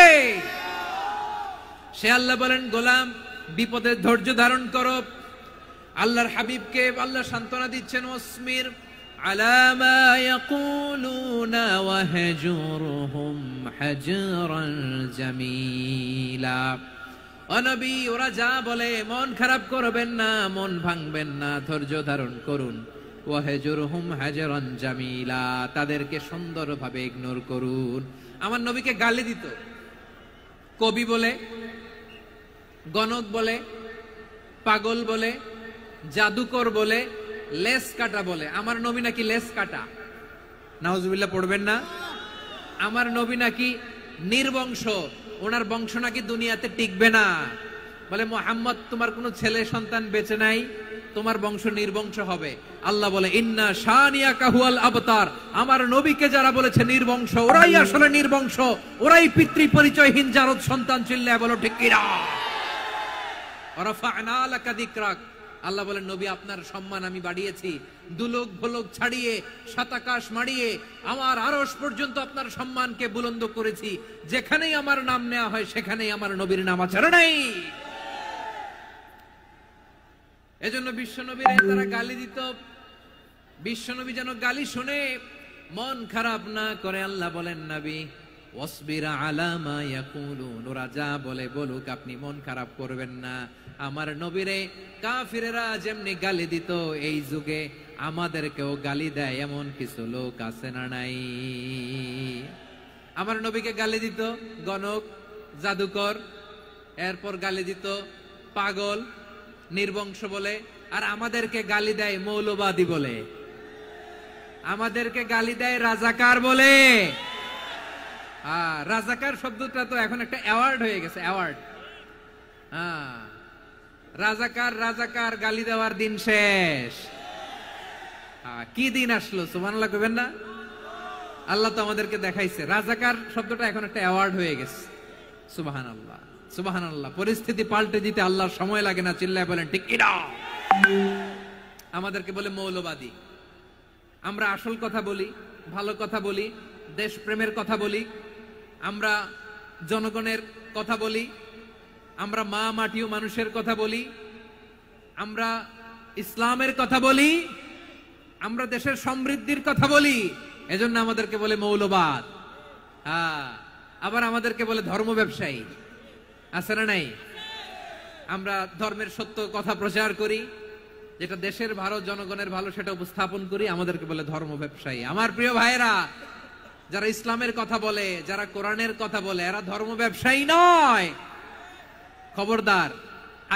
সে আল্লাহ। বলেন গোলাম বিপদের ধৈর্য ধারণ করো। আল্লাহর হাবিবকে আল্লাহ সান্ত্বনা দিচ্ছেন, ওয়াসমির আলা মা ইয়াকুলুনা ওয়াহজুরহুম হাজরান জামিলা। ও নবী, ওরা যা বলে মন খারাপ করবেন না, মন ভাঙবেন না, ধৈর্য ধারণ করুন। ওয়াহজুরহুম হাজরান জামিলা, তাদেরকে সুন্দরভাবে ইগনোর করুন। আমার নবীকে গালি দিত কবি বলে, গণক বলে, পাগল বলে, জাদুকর বলে, লেস কাটা বলে। আমার নবী নাকি লেস কাটা, নাউজুবিল্লাহ পড়বেন না। আমার নবী নাকি নির্বংশ, ওনার বংশ নাকি দুনিয়াতে টিকবে না। বলে মুহাম্মদ তোমার কোনো ছেলে সন্তান বেঁচে নাই, তোমার বংশ নির্বংশ হবে। আল্লাহ বলে ইন্না শানিয়াকা হুয়াল আবতার। আমার নবীকে যারা বলেছে নির্বংশ, ওরাই আসলে নির্বংশ, ওরাই পিতৃ পরিচয়হীন জারদ সন্তান। চিল্লায় বলো ঠিক কিনা? রাফা'না লাকা যিকরাক। আল্লাহ বলেন নবী আপনার সম্মান আমি বাড়িয়েছি, দুলোক ভোলক ছাড়িয়ে সাত আকাশ মাড়িয়ে আমার আরশ পর্যন্ত আপনার সম্মানকে বুলন্দ করেছি। যেখানেই আমার নাম নেওয়া হয় সেখানেই আমার নবীর নাম আছে নাই। এজন্য বিশ্বনবীর তারা গালি দিত। বিশ্বনবী যেন গালি শুনে মন খারাপ না করে আল্লাহ বলেন নবী ওয়াসবির আলা মা ইয়াকুলুন, ওরা যা বলে বলুক, আপনি মন খারাপ করবেন না। আমার নবীরে কাফিরেরা যেমনি গালি দিত, এই যুগে আমাদেরকেও গালি দেয় এমন কিছু লোক আছে না নাই? আমার নবীকে গালি দিত গণক, জাদুকর, এরপর গালি দিত পাগল, নির্বংশ বলে। আর আমাদেরকে গালি দেয় মৌলবাদী বলে, আমাদেরকে গালি দেয় রাজাকার বলে। রাজাকার শব্দটা তো এখন একটা অ্যাওয়ার্ড হয়ে গেছে, অ্যাওয়ার্ড। রাজাকার রাজাকার গালি দেওয়ার দিন শেষ। কি দিন আসলো, সুবহানাল্লাহ কইবেন না? আল্লাহ তো আমাদেরকে দেখাইছে রাজাকার শব্দটা এখন একটা অ্যাওয়ার্ড হয়ে গেছে। সুবহানাল্লাহ, সুবহানাল্লাহ। পরিস্থিতি পাল্টে দিতে আল্লাহর সময় লাগে না, চিল্লায় বলেন ঠিক কি না? আমাদেরকে বলে মৌলবাদী। আমরা আসল কথা বলি, ভালো কথা বলি, দেশপ্রেমের কথা বলি, আমরা জনগণের কথা বলি, আমরা মা মাটি ও মানুষের কথা বলি, আমরা ইসলামের কথা বলি, আমরা দেশের সমৃদ্ধির কথা বলি। এজন্য আমাদেরকে বলে মৌলবাদ। আবার আমাদেরকে বলে ধর্ম ব্যবসায়ী, আছে না নাই? আমরা ধর্মের সত্য কথা প্রচার করি, যেটা দেশের ভালো, জনগণের ভালো, সেটা উপস্থাপন করি, আমাদেরকে বলে ধর্ম ব্যবসায়ী। আমার প্রিয় ভাইরা, যারা ইসলামের কথা বলে, যারা কোরআনের কথা বলে, এরা ধর্ম ব্যবসায়ী নয়। খবরদার,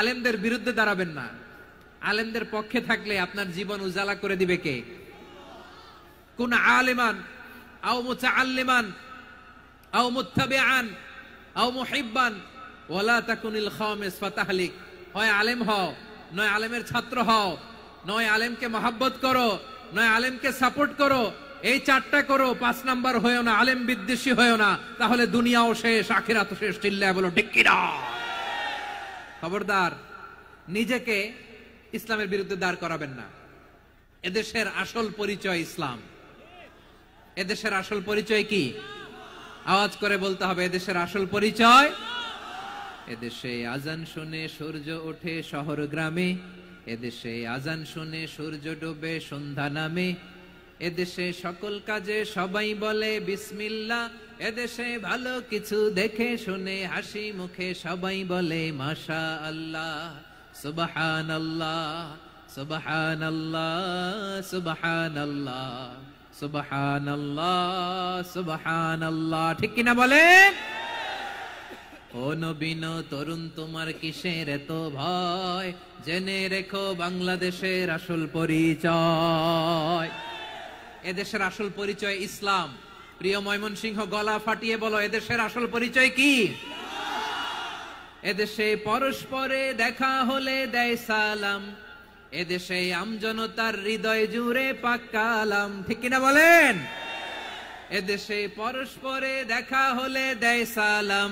আলেমদের বিরুদ্ধে দাঁড়াবেন না। আলেমদের পক্ষে থাকলে আপনার জীবন উজালা করে দিবে কে? কোন আলেমান আও মুতাআল্লিমান আও মুত্তাবিআন আও মুহিব্বান ওয়ালা তাকুনিল খামিস ফাতাহলিক। হয় আলেম হও, নয় আলেমের ছাত্র হও, নয় আলেমকে মহব্বত করো, নয় আলেমকে সাপোর্ট করো। এই চারটা করো, 5 নাম্বার হয়েও না, আলেম বিদ্বেষী হয়েও না, তাহলে দুনিয়াও শেষ, আখিরাতও শেষ। চিল্লায় বলো ঠিক কি না? খবরদার, নিজেকে ইসলামের বিরুদ্ধে দাঁড় করাবেন না। এদেশের আসল পরিচয় ইসলাম। এদেশের আসল পরিচয় কি? আওয়াজ করে বলতে হবে, এদেশের আসল পরিচয়। এদেশে আজান শুনে সূর্য ওঠে শহর গ্রামে, এদেশে আজান শুনে সূর্য ডুবে সন্ধ্যা নামে, এদেশে সকল কাজে সবাই বলে বিসমিল্লাহ, এদেশে ভালো কিছু দেখে শুনে হাসি মুখে সবাই বলে মাশা আল্লাহ, সুবহানাল্লাহ, সুবহানাল্লাহ, সুবহানাল্লাহ, সুবহানাল্লাহ, সুবহানাল্লাহ। ঠিক কিনা বলেন? ও নবীন তরুণ, তোমার কিসের এত ভয়? জেনে রেখো বাংলাদেশের আসল পরিচয়। এদেশের আসল পরিচয় ইসলাম। প্রিয় ময়মনসিংহ, গলা ফাটিয়ে বলো, এদেশের আসল পরিচয় কি? এদেশে পরস্পরে দেখা হলে দেয় সালাম, এদেশে আমজনতার হৃদয় জুড়ে পাক কালাম। ঠিক কিনা বলেন? এদেশে পরস্পরে দেখা হলে দেয় সালাম,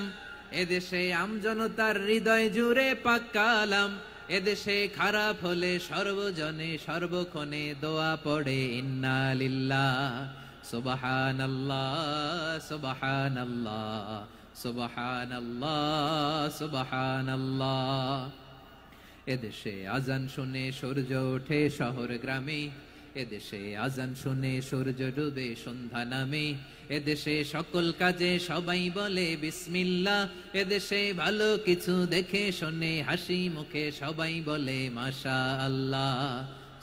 এদেশে আমজনতার হৃদয় জুড়ে পাক কালাম, এদেশে খারাপ হলে সর্বজনে সর্বক্ষণে দোয়া পড়ে ইন্না লিল্লাহ, সুবহানাল্লাহ, সুবহানাল্লাহ, সুবহানাল্লাহ, সুবহানাল্লাহ। এদেশে আজান শুনে সূর্য ওঠে শহর গ্রামে, এদেশে আজান শুনে সূর্য ডুবে সন্ধ্যা নামে, এদেশে সকল কাজে সবাই বলে বিসমিল্লাহ, এদেশে ভালো কিছু দেখে শুনে হাসি মুখে সবাই বলে মাশা আল্লাহ,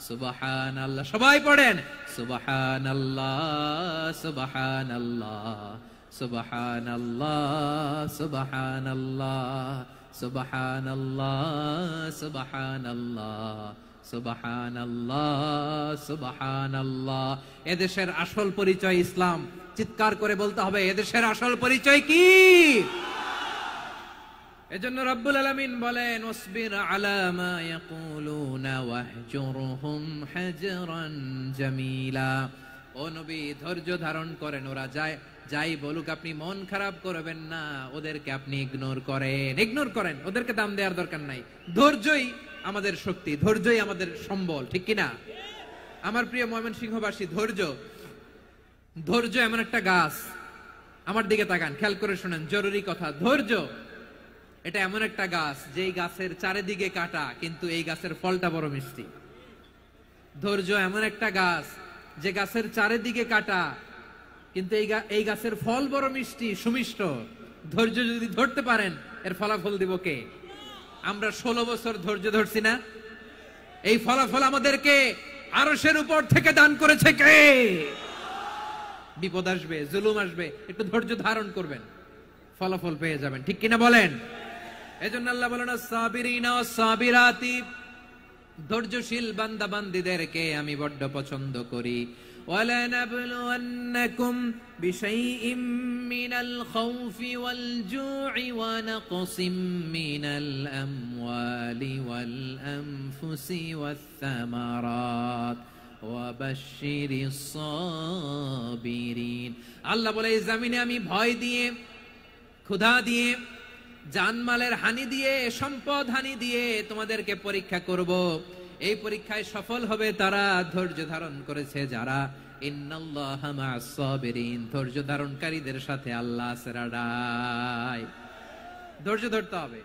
সুবহানাল্লাহ। সবাই পড়েন সুবহানাল্লাহ, সুবহানাল্লাহ, সুবহানাল্লাহ, সুবহানাল্লাহ, সুবহানাল্লাহ, সুবহানাল্লাহ, সুবহানাল্লাহ, সুবহানাল্লাহ। এদেশের আসল পরিচয় ইসলাম। চিৎকার করে বলতে হবে, এদেশের আসল পরিচয় কি? এজন্য রব্বুল আলামিন বলেন, ওয়াসবির আলা মা ইয়াকুলুনা ওয়াহজুরহুম হাজরান জামিলা। ও নবী, ধৈর্য ধারণ করেন, ওরা যাই বলুক আপনি মন খারাপ করবেন না, ওদেরকে আপনি ইগনোর করেন, ওদেরকে দাম দেওয়ার দরকার নাই। ধৈর্যই আমাদের শক্তি, ধৈর্যই আমাদের সম্বল। ঠিক কিনা? আমার প্রিয় ময়মনসিংহবাসী, ধৈর্য এমন একটা গাছ। আমার দিকে তাকান, খেয়াল করে শুনেন, জরুরি কথা। ধৈর্য এটা এমন একটা গাছ, যেই গাছের চারিদিকে কাটা, কিন্তু এই গাছের ফলটা বড় মিষ্টি। ধৈর্য এমন একটা গাছ, যে গাছের চারিদিকে কাটা, কিন্তু এই গাছের ফল বড় মিষ্টি, সুমিষ্ট। ধৈর্য যদি ধরতে পারেন, এর ফলাফল দিব কে? আমরা 16 বছর ধৈর্য ধরছি না? এই ফলাফল আমাদেরকে আরশের উপর থেকে দান করেছে কে? বিপদ আসবে, জুলুম আসবে, একটু ধৈর্য ধারণ করবেন, ফলাফল পেয়ে যাবেন। ঠিক কিনা বলেন? এজন্য আল্লাহ বলেন, আস-সাবিরিনা ওয়াস-সাবিরাতি, ধৈর্যশীল বান্দা বান্দীদেরকে আমি বড্ড পছন্দ করি। وَلَنَبْلُوَنَّكُمْ بِشَيْءٍ مِّنَ الْخَوْفِ وَالْجُوعِ وَنَقْصٍ مِّنَ الْأَمْوَالِ وَالْأَنفُسِ وَالثَّمَرَاتِ وَبَشِّرِ الصَّابِرِينَ। আল্লাহ বলে, এই জমিনে আমি ভয় দিয়ে, ক্ষুধা দিয়ে, জানমালের হানি দিয়ে, সম্পদ হানি দিয়ে তোমাদেরকে পরীক্ষা করব। এই পরীক্ষায় সফল হবে তারা ধৈর্য ধারণ করেছে যারা। ইন্নাল্লাহা মা'আস সাবিরিন, ধৈর্য ধারণকারীদের সাথে আল্লাহ আছে রাডাই। ধৈর্য ধরতে হবে,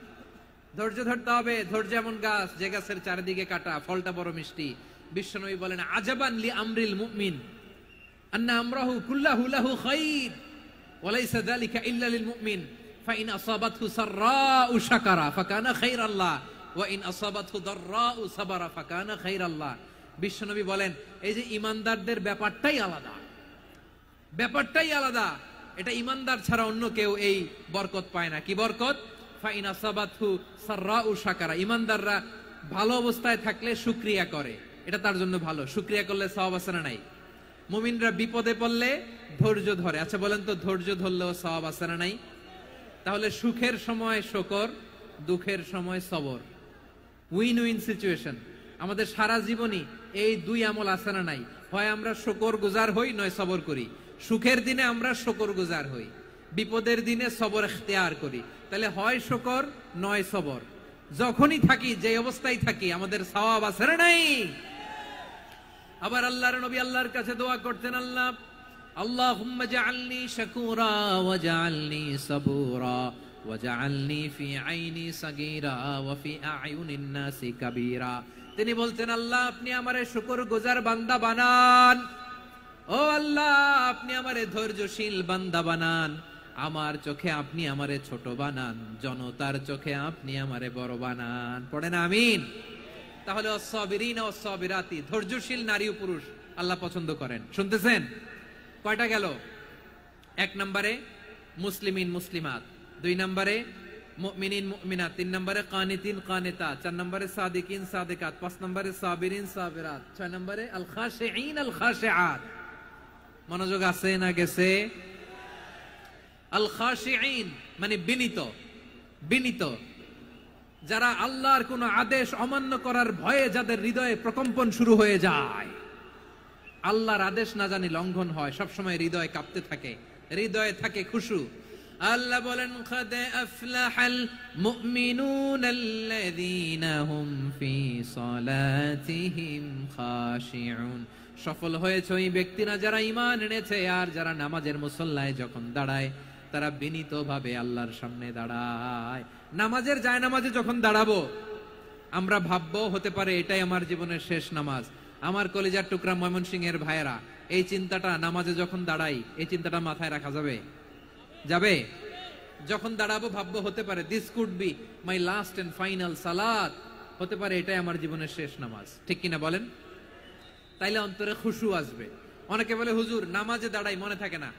ধৈর্য ধরতে হবে। ধৈর্য এমন গাছ যে গাছের চারিদিকে কাটা, ফলটা বড় মিষ্টি। বিশ্বনবী বলেন, আজাবান লি আমরিল মুমিন আন্না আমরাহু কুল্লাহু লাহু খাইর ওয়া লাইসা যালিকা ইল্লা লিল মুমিন ফাইন আসাবাতহু সাররাউ শাকারা ফাকানা খাইরাল্লাহ ওয়া ইন আসাবাতহু দাররাউ সাবারা ফাকানা খাইরাল্লাহ। বিশ্বনবী বলেন, এই যে ইমানদারদের ব্যাপারটাই আলাদা, ব্যাপারটাই আলাদা। এটা ইমানদার ছাড়া অন্য কেউ এই বরকত পায় না। কি বরকত? ফাইন আসাবাতহু সাররাউ শাকারা। ইমানদাররা ভালো অবস্থায় থাকলে শুকরিয়া করে, এটা তার জন্য ভালো। শুকরিয়া করলে সওয়াব আছে না নাই? মুমিনরা বিপদে পড়লে ধৈর্য ধরে। আচ্ছা বলেন তো, ধৈর্য ধরলেও সওয়াব আছে না নাই? তাহলে সুখের সময় শুকর, দুঃখের সময় সবর, উইন উইন সিচুয়েশন। আমাদের সারা জীবনই এই দুই আমল আছে না নাই? হয় আমরা শুকর গুজার হই, নয় সবর করি। সুখের দিনে আমরা শুকর গুজার হই, বিপদের দিনে সবর ইখতিয়ার করি। তাহলে হয় শুকর নয় সবর। যখনই থাকি, যে অবস্থায় থাকি, আমাদের সওয়াব আছে না নাই? আবার আল্লাহর নবী আল্লাহর কাছে দোয়া করতেন, আল্লাহ আল্লাহুম্মা জাআলনি শাকুরা ওয়া জাআলনি সাবুরা ওয়া জাআলনি ফি আইনি সাগীরা ওয়া ফি আ'য়ুনিন নাসি কাবীরা। তিনি বলতেন, আল্লাহ আপনি আমারে শুকরগুজার বান্দা বানান। ও আল্লাহ, আপনি আমারে ধৈর্যশীল বান্দা বানান। আমার চোখে আপনি আমারে ছোট বানান, জনতার চোখে আপনি আমারে বড় বানান। পড়েন আমিন। তাহলে as-সাবিরিন ওয়াস-সাবিরাতি, ধৈর্যশীল নারী ও পুরুষ আল্লাহ পছন্দ করেন। শুনতেছেন? কয়টা গেল? এক নম্বরে মুসলিমিন মুসলিমাত, দুই নম্বরে মুমিনিন মুমিনাত, তিন নম্বরে কানিতিন কানিতাত, চার নম্বরে সাদিকিন সাদিকাত, পাঁচ নম্বরে সাবিরিন সাবিরাত, ছয় নম্বরে আল খাশিঈন আল খাশিআত। মনোযোগ আছে না গেছে? আল খাশিঈন মানে বিনীত, বিনীত, যারা আল্লাহর কোন আদেশ অমান্য করার ভয়ে যাদের হৃদয়ে প্রকম্পন শুরু হয়ে যায়, আল্লাহর আদেশ না জানি লঙ্ঘন হয়, সবসময় হৃদয় কাঁপতে থাকে, হৃদয়ে থাকে খুশু। আল্লাহ বলেন, قد أفلح المؤمنون الذين هم في صلاتهم خاشعون। সফল হয়েছে ওই ব্যক্তিরা যারা ঈমান এনেছে আর যারা নামাজের মুসল্লায় যখন দাঁড়ায় তারা বিনীতভাবে আল্লাহর সামনে দাঁড়ায়। নামাজের জায়নামাজে যখন দাঁড়াবো আমরা ভাববো, হতে পারে এটাই আমার জীবনের শেষ নামাজ। আমার কলিজার টুকরা ময়মনসিংহের ভাইয়েরা, এই চিন্তাটা নামাজে যখন দাঁড়াই, এই চিন্তাটা মাথায় রাখা যাবে? যাবে? যখন দাঁড়াবো ভাববো, হতে পারে this could be my last and final সালাত, হতে পারে এটাই আমার জীবনের শেষ নামাজ। ঠিক কিনা বলেন? তাইলে অন্তরে খুশু আসবে। অনেকে বলে, হুজুর নামাজে দাঁড়াই মনে থাকে না,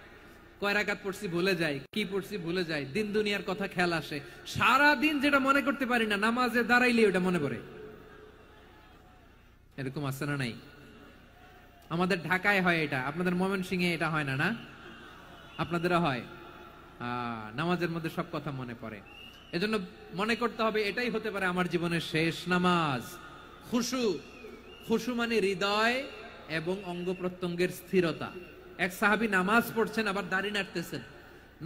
কয় রাকাত পড়ছি ভুলে যাই, কি পড়ছি ভুলে যাই, দিন দুনিয়ার কথা খেয়াল আসে, সারা দিন যেটা মনে করতে পারি না নামাজে দাঁড়াইলে ওটা মনে পড়ে। এরকম আছে না নাই? আমাদের ঢাকায় হয় এটা, আপনাদের ময়মনসিংহে এটা হয় না? না, আপনাদেরও হয়। নামাজের মধ্যে সব কথা মনে পড়ে। এজন্য মনে করতে হবে এটাই হতে পারে আমার জীবনের শেষ নামাজ। খুশু, খুশু মানে হৃদয় এবং অঙ্গ প্রত্যঙ্গের স্থিরতা। এক সাহাবী নামাজ পড়ছেন আবার দাড়ি নাড়তেছেন,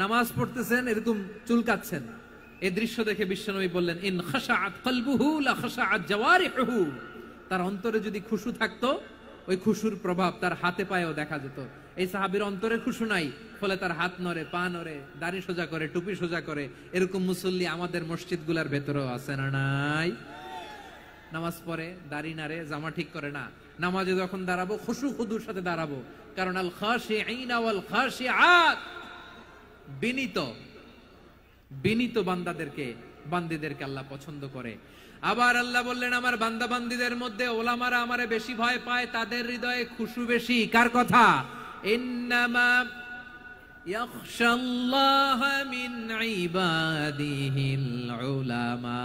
নামাজ পড়তেছেন এরকম চুলকাচ্ছেন। এই দৃশ্য দেখে বিশ্বনবী বললেন, ইন খাশাআত কলবুহু লা খাশাআত জাওয়ারিহুহু। তার অন্তরে যদি খুশু থাকতো, ওই খুশুর প্রভাব তার হাতে পায়েও দেখা যেত। এই সাহাবীর অন্তরে খুশু নাই, ফলে তার হাত নড়ে, পা নড়ে, দাড়ি সোজা করে, টুপি সোজা করে। এরকম মুসল্লি আমাদের মসজিদগুলোর ভেতরেও আছে না নাই? নামাজ পড়ে, দাড়ি নাড়ে, জামা ঠিক করে না। নামাজে যখন দাঁড়াবো খুশু খুদুর সাথে দাঁড়াবো, কারণ আল খাশিঈনা ওয়াল খাশিআত, বিনীত, বিনীত বান্দাদেরকে, বান্দীদেরকে আল্লাহ পছন্দ করে। আবার আল্লাহ বললেন, আমার বান্দা বান্দীদের মধ্যে ওলামারা আমারে বেশি ভয় পায়, তাদের হৃদয়ে খুশু বেশি। কার কথা? ইন্নামা ইয়াখশাল্লাহা মিন ইবাদিহিল উলামা।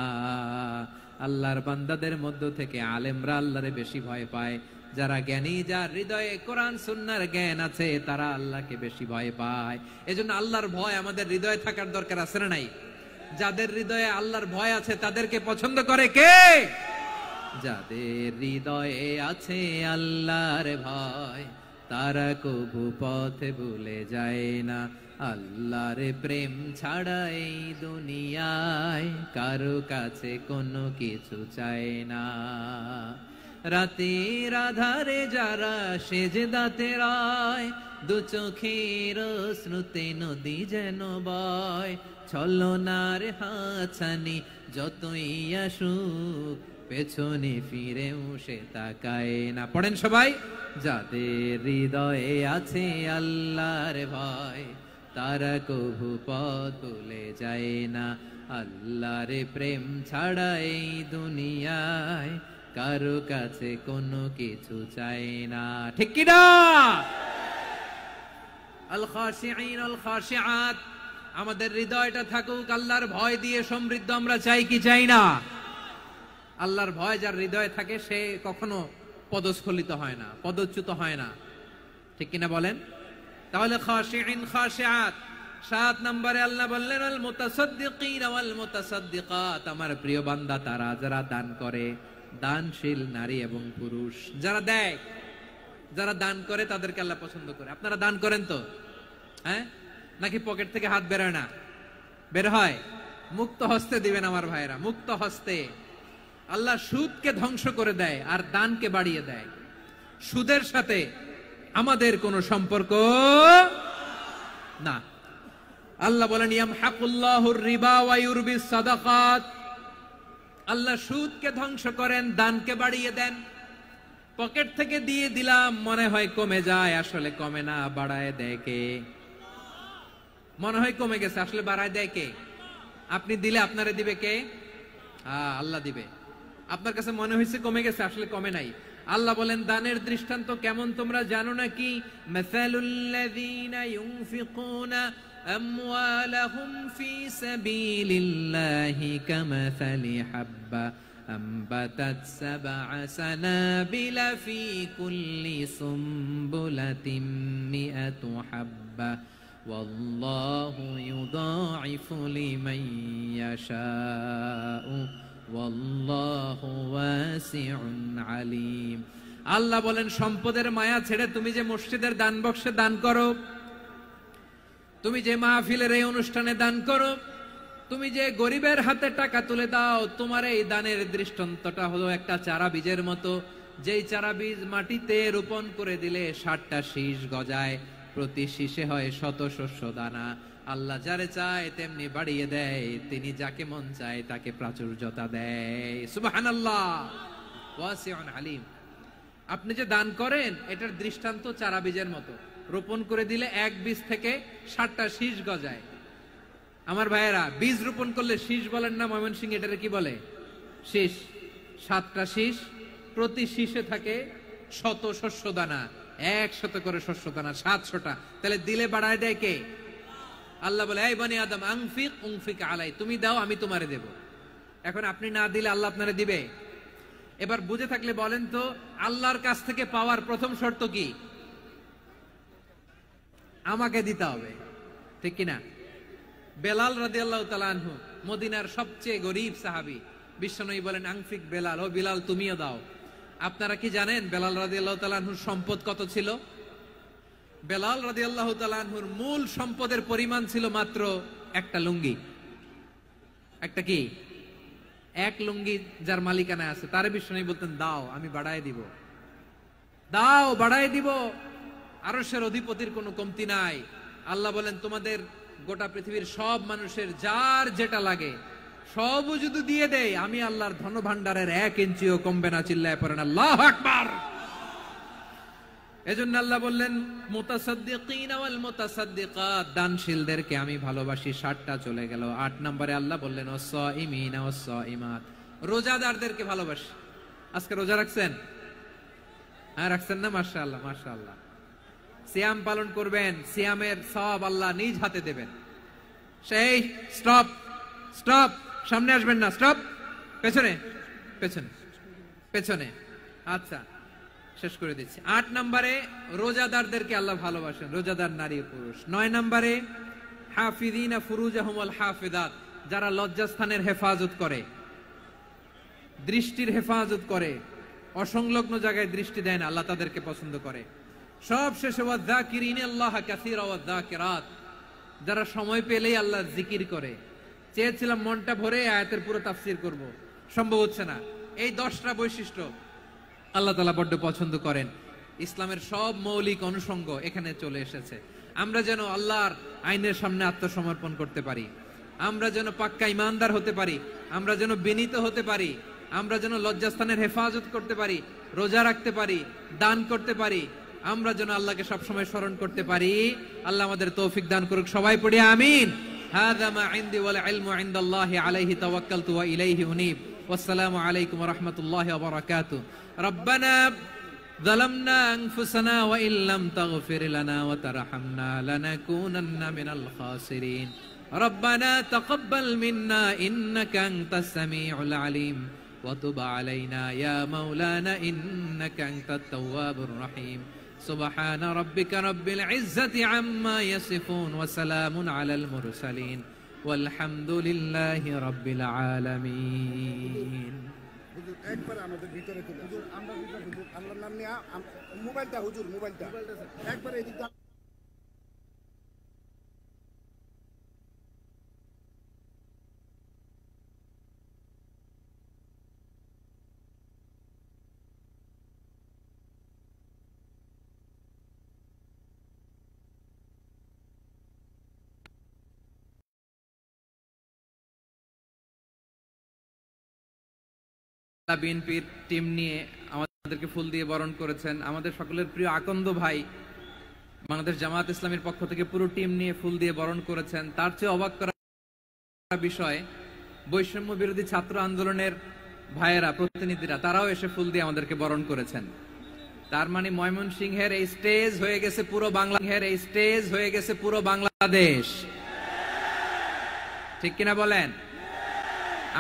আল্লাহর বান্দাদের মধ্য থেকে আলেমরা আল্লাহরে বেশি ভয় পায়। যারা জ্ঞানী, যার হৃদয়ে কোরআন সুন্নাহর জ্ঞান আছে, তারা আল্লাহকে বেশি ভয় পায়। এজন্য আল্লাহর ভয় আমাদের হৃদয়ে থাকার দরকার আছে না নাই? যাদের হৃদয়ে আল্লাহর ভয় আছে তাদেরকে পছন্দ করে কে? যাদের হৃদয়ে আছে আল্লাহর ভয়, তারা কবু পথে ভুলে যায় না। আল্লাহর প্রেম ছাড়া এই দুনিয়ায় কারো কাছে কোনো কিছু চায় না। রাতের আধারে যারা সেজদাতে রয়, দু চোখের শ্রুতে নদী যেন বয়। ছলনার হাতছানি যতই আসুক, পেছনে ফিরেও সে তাকায় না। পড়েন সবাই। যাদের হৃদয়ে আছে আল্লাহর ভয়, তারা কবু পথ ভুলে যায় না। আল্লাহর প্রেম ছাড়া এই দুনিয়ায় কারো কাছে কোনো কিছু চায় না। ঠিক কি না? আল খাশিঈন আল খাশিআত, আমাদের হৃদয়টা থাকুক আল্লাহর ভয় দিয়ে সমৃদ্ধ। আমরা চাই কি চাই না? আল্লাহর ভয় যার হৃদয়ে থাকে সে কখনো পদস্খলিত হয় না, পদচ্যুত হয় না। ঠিক কিনা বলেন? তাহলে খাশিঈন খাশিআত। 7 নম্বরে আল্লাহ বললেন আল মুতাসাদ্দিকিন ওয়াল মুতাসাদ্দিকাত, আমার প্রিয় বান্দা তারা যারা দান করে, দানশীল নারী এবং পুরুষ যারা দেয়, যারা দান করে তাদেরকে আল্লাহ পছন্দ করে। আপনারা দান করেন তো? হ্যাঁ, নাকি পকেট থেকে হাত বেরোয় না? বের হয়। মুক্ত হস্তে দিবেন আমার ভাইরা, মুক্ত হস্তে। আল্লাহ সুদকে ধ্বংস করে দেয় আর দানকে বাড়িয়ে দেয়। সুদের সাথে আমাদের কোনো সম্পর্ক না। আল্লাহ বলেন ইয়ামহাকুল্লাহুর রিবা ওয়া ইউরবিস সাদাকাত, আল্লাহ সুদকে ধ্বংস করেন, দানকে বাড়িয়ে দেন। পকেট থেকে দিয়ে দিলাম, মনে হয় কমে যায়, আসলে কমে না, বাড়ায় দেয় কে? মনে হয় কমে গেছে, আসলে বাড়ায় দেয় কে? আপনি দিলে আপনারে দিবে কে? আল্লাহ দিবে। আপনার কাছে মনে হয়েছে কমে গেছে, আসলে কমে নাই। আল্লাহ বলেন দানের দৃষ্টান্ত কেমন তোমরা জানো নাকি? মাসালুল্লাযীনা ইউনফিকুনা আমওয়ালাহুম ফি সাবিলিল্লাহি কামাসালি হাব্বা আম্বাতাত সাবআ সানাবিলা ফি কুল্লি সুমবুলাতিন মিআতু হাব্বা ওয়াল্লাহু ইউদাঈফু লিমান ইয়াশাউ ওয়াল্লাহু ওয়াসিউন আলীম। আল্লাহ বলেন সম্পদের মায়া ছেড়ে তুমি যে মসজিদের দান বক্সে দান করো, তুমি যে মাহফিলের এই অনুষ্ঠানে দান করো, তুমি যে গরিবের হাতে টাকা তুলে দাও, তোমার এই দানের দৃষ্টান্তটা হলো একটা চারা বীজের মতো। যেই চারা বীজ মাটিতে রোপণ করে দিলে 60টা শীষ গজায়, প্রতি শীষে হয় 100 শস্য দানা। আল্লাহ যারে চায় তেমনি বাড়িয়ে দেয়, তিনি যাকে মন চায় তাকে প্রাচুর্যতা দেয়। সুবহানাল্লাহ, ওয়াসিউন আলীম। আপনি যে দান করেন এটার দৃষ্টান্ত চারা বীজের মতো, রোপণ করে দিলে এক বীজ থেকে 60টা শীষ গজায়। আমার ভাইয়েরা, বীজ রোপণ করলে শীষ বলেন না ময়মনসিংহ, এটারে কি বলে? শীষ। 7টা শীষ, প্রতি শীষে থাকে 100 শস্য দানা, 100 করে শস্য দানা, 700টা। তাহলে দিলে বাড়ায় দেয় কে? আল্লাহ বলে এই বনি আদম আনফিক উনফিক আলাই, তুমি দাও আমি তোমারে দেব। এখন আপনি না দিলে আল্লাহ আপনারে দিবে? এবার বুঝে থাকলে বলেন তো, আল্লাহর কাছ থেকে পাওয়ার প্রথম শর্ত কি? আমাকে দিতে হবে, ঠিক কিনা? বেলাল রাদিয়াল্লাহু তাআলা আনহু, মদিনার সবচেয়ে গরীব সাহাবী, বিশ্বনবী বলেন আনফিক বেলাল, ও বিলাল তুমিও দাও। আপনারা কি জানেন বেলাল রাদিয়াল্লাহু তাআলা আনহুর সম্পদ কত ছিল? বেলাল রাদিয়াল্লাহু তাআলা আনহুর মূল সম্পদের পরিমাণ ছিল মাত্র একটা লুঙ্গি। একটা কি? এক লুঙ্গি যার মালিকানায় আছে, তারে বিশ্বনবী বলতেন দাও আমি বাড়ায় দিব, দাও বাড়ায় দিব। আরশের অধিপতির কোনো কমতি নাই। আল্লাহ বলেন তোমাদের গোটা পৃথিবীর সব মানুষের যার যেটা লাগে সবও যদি দিয়ে দেয়, আমি আল্লাহর ধন ভান্ডারের 1 ইঞ্চিও কমবে না। চিল্লায় পড়েন আল্লাহু আকবার। এজন্য আল্লাহ বললেন মুতাসাদ্দিকিন ওয়াল মুতাসাদ্দিকাত, দানশীলদেরকে আমি ভালোবাসি। 60টা চলে গেল। 8 নম্বরে আল্লাহ বললেন ওয়াস-সাইমিন ওয়াস-সাইমাত, রোজাদারদেরকে ভালোবাসি। আজকে রোজা রাখছেন? হ্যাঁ রাখছেন না? মাশাআল্লাহ মাশাআল্লাহ। সিয়াম পালন করবেন, সিয়ামের সওয়াব আল্লাহ নিজ হাতে দেবেন। সেই স্টপ স্টপ, সামনে আসবেন না, স্টপ, পেছনে পেছনে পেছনে। আচ্ছা, শেষ করে দিচ্ছি। 8 নম্বরে রোজাদারদেরকে আল্লাহ ভালোবাসেন, রোজাদার নারী পুরুষ। 9 নম্বরে হাফিযিনা ফুরুজাহুম ওয়াল হাফিযাত, যারা লজ্জাস্থানের হেফাজত করে, দৃষ্টির হেফাজত করে, অসংলগ্ন জায়গায় দৃষ্টি দেয় না, আল্লাহ তাদেরকে পছন্দ করে। সব শেষে ওয়াযাকিরিনাল্লাহ কাসীরা ওয়াযাকিরাত, যারা সময় পেলেই আল্লাহর জিকির করে। চেয়েছিলাম মনটা ভরে আয়াতের পুরো তাফসীর করব, সম্ভব হচ্ছে না। এই 10টা বৈশিষ্ট্য আল্লাহ তাআলা বড্ড পছন্দ করেন। ইসলামের সব মৌলিক অনুষঙ্গ এখানে চলে এসেছে। আমরা যেন আল্লাহর আইনের সামনে আত্মসমর্পণ করতে পারি, আমরা যেন পাক্কা ইমানদার হতে পারি, আমরা যেন বিনীত হতে পারি, আমরা যেন লজ্জাস্থানের হেফাজত করতে পারি, রোজা রাখতে পারি, দান করতে পারি, আমরা যেন আল্লাহকে সবসময় স্মরণ করতে পারি। আল্লাহ আমাদের তৌফিক দান করুক। সবাই পড়ি আমিন। হাযা মা ইনদি ওয়াল ইলমু ইনদাল্লাহি আলাইহি তাওয়াক্কালতু ওয়া ইলাইহি উনীব। ওয়াসসালামু আলাইকুম ওয়া রাহমাতুল্লাহি ওয়া বারাকাতুহু। রব্বানা যালামনা আনফুসানা ওয়া ইল্লাম তাগফির লানা ওয়া তারহামনা লানাকুনান্না মিনাল খাসিরিন। রব্বানা তাকাব্বাল মিন্না ইন্নাকা আনতাস সামিউল আলিম ওয়া তুব আলাইনা ইয়া মাওলানা ইন্নাকা আনতাত তাওয়াবুর রহিম। سبحان ربك رب العزة عما يصفون وسلام على المرسلين والحمد لله رب العالمين. একবার আমাদের ভিতরে চলে হুজুর, আমরা ভিতরে হুজুর আল্লাহর নাম নিয়ে মোবাইলটা হুজুর মোবাইলটা একবার এদিক বিএনপির টিম নিয়ে আমাদেরকে ফুল দিয়ে বরণ করেছেন। আমাদের সকলের প্রিয় আকন্দ ভাই বাংলাদেশ জামায়াত ইসলামীর পক্ষ থেকে পুরো টিম নিয়ে ফুল দিয়ে বরণ করেছেন। তার চেয়ে অবাক করার বিষয়, বৈষম্য বিরোধী ছাত্র আন্দোলনের ভাইয়েরা, প্রতিনিধিরা, তারাও এসে ফুল দিয়ে আমাদেরকে বরণ করেছেন। তার মানে ময়মনসিংহের এই স্টেজ হয়ে গেছে পুরো বাংলাদেশ। ঠিক কিনা বলেন?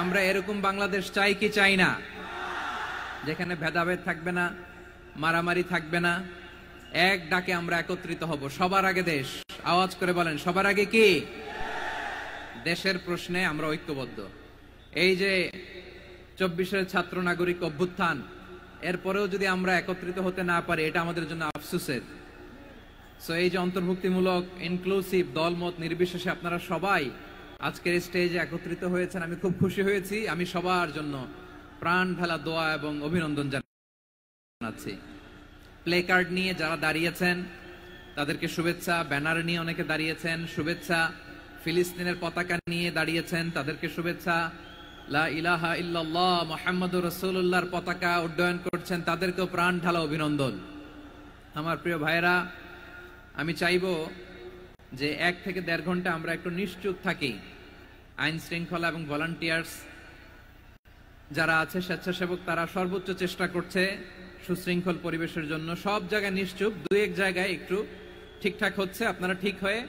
আমরা এরকম বাংলাদেশ চাই কি চাই না? যেখানে ভেদাভেদ থাকবে না, মারামারি থাকবে না, এক ডাকে আমরা একত্রিত হব। সবার আগে দেশ। আওয়াজ করে বলেন, সবার আগে কি? দেশের প্রশ্নে আমরা ঐক্যবদ্ধ। এই যে 24-এর ছাত্র নাগরিক অভ্যুত্থান, এরপরেও যদি আমরা একত্রিত হতে না পারি, এটা আমাদের জন্য আফসোসের। সো এই যে অন্তর্ভুক্তিমূলক ইনক্লুসিভ দলমত নির্বিশেষে আপনারা সবাই আজকের স্টেজে একত্রিত হয়েছেন, আমি খুব খুশি হয়েছি। আমি সবার জন্য প্রাণ ঢালা দোয়া এবং অভিনন্দন জানাচ্ছি। প্লে কার্ড নিয়ে যারা দাঁড়িয়েছেন তাদেরকে শুভেচ্ছা, ব্যানার নিয়ে অনেকে দাঁড়িয়েছেন শুভেচ্ছা, ফিলিস্তিনের পতাকা নিয়ে দাঁড়িয়েছেন তাদেরকে শুভেচ্ছা, লা ইলাহা ইল্লাল্লাহ মুহাম্মাদুর রাসূলুল্লাহর পতাকা উড্ডয়ন করছেন তাদেরকেও প্রাণ ঢালা অভিনন্দন। আমার প্রিয় ভাইরা, আমি চাইবো যে 1 থেকে 1.5 ঘন্টা আমরা একটু নিশ্চুপ থাকি। আইন শৃঙ্খলা এবং ভলান্টিয়ার্স যারা আছে, স্বেচ্ছাসেবক, তারা সর্বোচ্চ চেষ্টা করছে সুশৃঙ্খল পরিবেশের জন্য। সব জায়গায় নিশ্চুপ, 2-1 জায়গায় একটু ঠিকঠাক হচ্ছে। আপনারা ঠিক হয়ে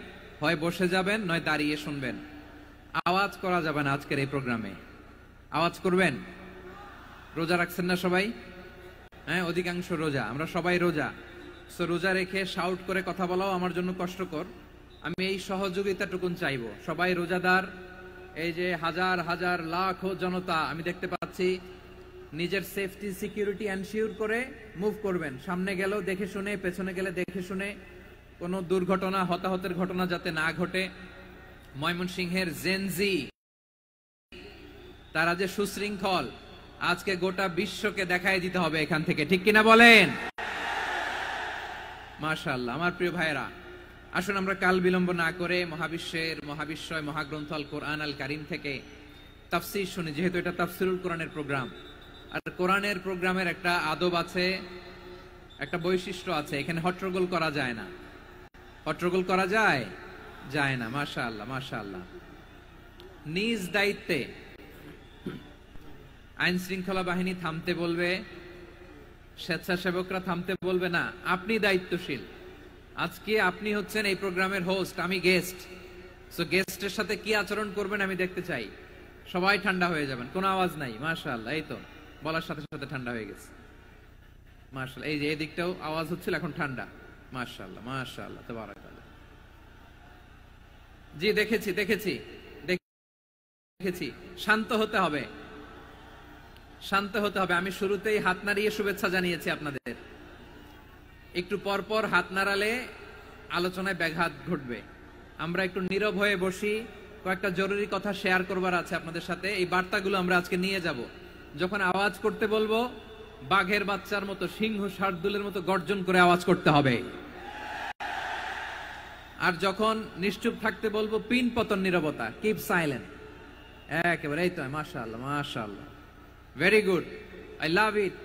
হয় বসে যাবেন, নয় দাঁড়িয়ে শুনবেন। আওয়াজ করা যাবে না আজকের এই প্রোগ্রামে। আওয়াজ করবেন? রোজা রাখছেন না সবাই? হ্যাঁ, অধিকাংশ রোজা, আমরা সবাই রোজা। সো রোজা রেখে শাউট করে কথা বলাও আমার জন্য কষ্টকর। আমি এই সহযোগিতাটুকুন চাইবো। সবাই রোজাদার, এই যে হাজার হাজার লাখ জনতা আমি দেখতে পাচ্ছি, নিজের সেফটি সিকিউরিটি এনশিওর করে মুভ করবেন। সামনে গেলেও দেখে শুনে, পেছনে গেলে দেখে শুনে, কোনো দুর্ঘটনা, হতাহতের ঘটনা যাতে না ঘটে। ময়মনসিংহের জেনজি তারা যে সুশৃঙ্খল, আজকে গোটা বিশ্বকে দেখাই দিতে হবে এখান থেকে। ঠিক কিনা বলেন? মাশাআল্লাহ। আমার প্রিয় ভাইরা, আসুন আমরা কাল বিলম্ব না করে মহাবিশ্বয় মহাগ্রন্থ আল কোরআন আল কারীম থেকে তাফসীর শুনি। যেহেতু এটা তাফসীরুল কোরআনের প্রোগ্রাম, আর কোরআনের প্রোগ্রামের একটা আদব আছে, একটা বৈশিষ্ট্য আছে। এখানে হট্টগোল করা যায় না। হট্টগোল করা যায় না। মাশাআল্লাহ, মাশাআল্লাহ। নিজ দায়িত্বে আইন শৃঙ্খলা বাহিনী থামতে বলবে, স্বেচ্ছাসেবকরা থামতে বলবে না। আপনি দায়িত্বশীল। আজকে আপনি হচ্ছেন এই প্রোগ্রামের হোস্ট, আমি গেস্ট। সো গেস্টের সাথে কি আচরণ করবেন আমি দেখতে চাই। সবাই ঠান্ডা হয়ে যাবেন, কোনো আওয়াজ নাই। মাশাআল্লাহ। এই তো বলার সাথে সাথে ঠান্ডা হয়ে গেছে। মাশাআল্লাহ, এই যে এই দিকটাও আওয়াজ হচ্ছিল, এখন ঠান্ডা। মাশাআল্লাহ মাশাআল্লাহ তাবারাকাল্লাহ। জি দেখেছি দেখেছি দেখেছি। শান্ত হতে হবে, শান্ত হতে হবে। আমি শুরুতেই হাত নাড়িয়ে শুভেচ্ছা জানিয়েছি আপনাদের। একটু পর পর হাত নাড়ালে আলোচনায় ব্যাঘাত ঘটবে। আমরা একটু নীরব হয়ে বসি, কয়েকটা জরুরি কথা শেয়ার করবার আছে আপনাদের সাথে। এই বার্তাগুলো আমরা আজকে নিয়ে যাব। যখন আওয়াজ করতে বলবো, বাঘের বাচ্চার মতো, সিংহ শার্দুলের মতো গর্জন করে আওয়াজ করতে হবে। আর যখন নিশ্চুপ থাকতে বলবো, পিন পতন নীরবতা, কিপ সাইলেন্ট। একেবারে এই তো, মাশাআল্লাহ মাশাআল্লাহ, very good, I love it,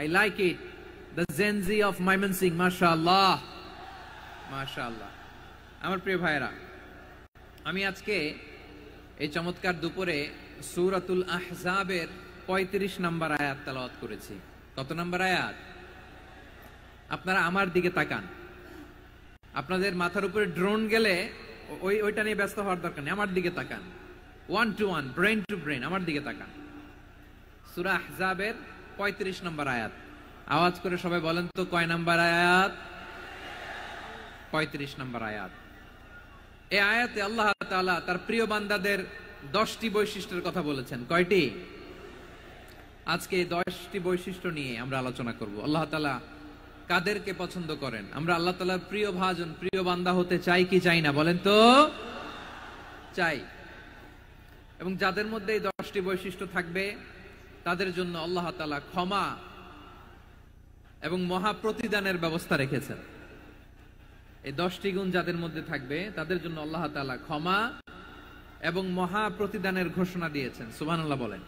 I like it, the gen Z of Mymensingh, মাশাআল্লাহ মাশাআল্লাহ। আমার প্রিয় ভাইরা, আমি আজকে এই চমৎকার দুপুরে সূরাতুল আহজাবের 35 নম্বর আয়াত তেলাওয়াত করেছি। কত নম্বর আয়াত? আপনারা আমার দিকে তাকান। আপনাদের মাথার উপরে ড্রোন গেলে ওইটা নিয়ে ব্যস্ত হওয়ার দরকার নেই, আমার দিকে তাকান। 1 to 1, ব্রেন টু ব্রেন, আমার দিকে তাকান। সূরা আহজাবের 35 নম্বর আয়াত। আওয়াজ করে সবাই বলেন তো, কয় নম্বর আয়াত? 35 নম্বর আয়াত। এই আয়াতে আল্লাহ তাআলা তার প্রিয় বান্দাদের 10টি বৈশিষ্ট্যের কথা বলেছেন। কয়টি? আজকে এই 10টি বৈশিষ্ট্য নিয়ে আমরা আলোচনা করব। আল্লাহ তাআলা কাদেরকে পছন্দ করেন? আমরা আল্লাহ তাআলার প্রিয় ভাজন, প্রিয় বান্দা হতে চাই কি চাই না? বলেন তো। চাই। এবং যাদের মধ্যে এই 10টি বৈশিষ্ট্য থাকবে, তাদের জন্য আল্লাহ তাআলা ক্ষমা এবং মহা প্রতিদানের ব্যবস্থা রেখেছেন। এই 10টি গুণ যাদের মধ্যে থাকবে, তাদের জন্য আল্লাহ তাআলা ক্ষমা এবং মহা প্রতিদানের ঘোষণা দিয়েছেন। সুবহানাল্লাহ বলেন।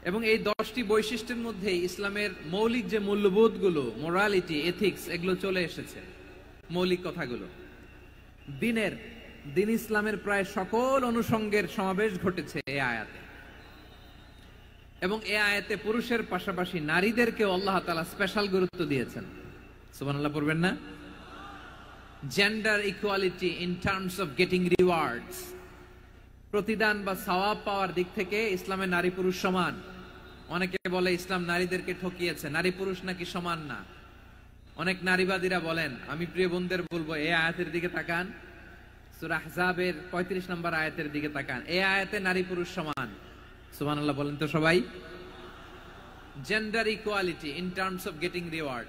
এবং এই 10টি বৈশিষ্ট্যের মধ্যে ইসলামের মৌলিক যে মূল্যবোধগুলো, মোরালিটি, এথিক্স, এগুলো চলে এসেছে। মৌলিক কথাগুলো দিন ইসলামের প্রায় সকল অনুষঙ্গের সমাবেশ ঘটেছে এই আয়াতে। এবং এই আয়াতে পুরুষের পাশাপাশি নারীদেরকেও আল্লাহ তাআলা স্পেশাল গুরুত্ব দিয়েছেন। সুবহানাল্লাহ পড়বেন না? Gender equality in terms of getting rewards, প্রতিদান বা সওয়াব পাওয়ার দিক থেকে ইসলামে নারী পুরুষ সমান। অনেকে বলে ইসলাম নারীদেরকে ঠকিয়েছে, নারী পুরুষ নাকি সমান না। অনেক নারীবাদীরা বলেন, আমি প্রিয় বোনদের বলবো, এই আয়াতের দিকে তাকান, সূরা আহজাবের 35 নম্বর আয়াতের দিকে তাকান। এই আয়াতে নারী পুরুষ সমান। সুবহানাল্লাহ বলেন তো সবাই। Gender equality in terms of getting reward,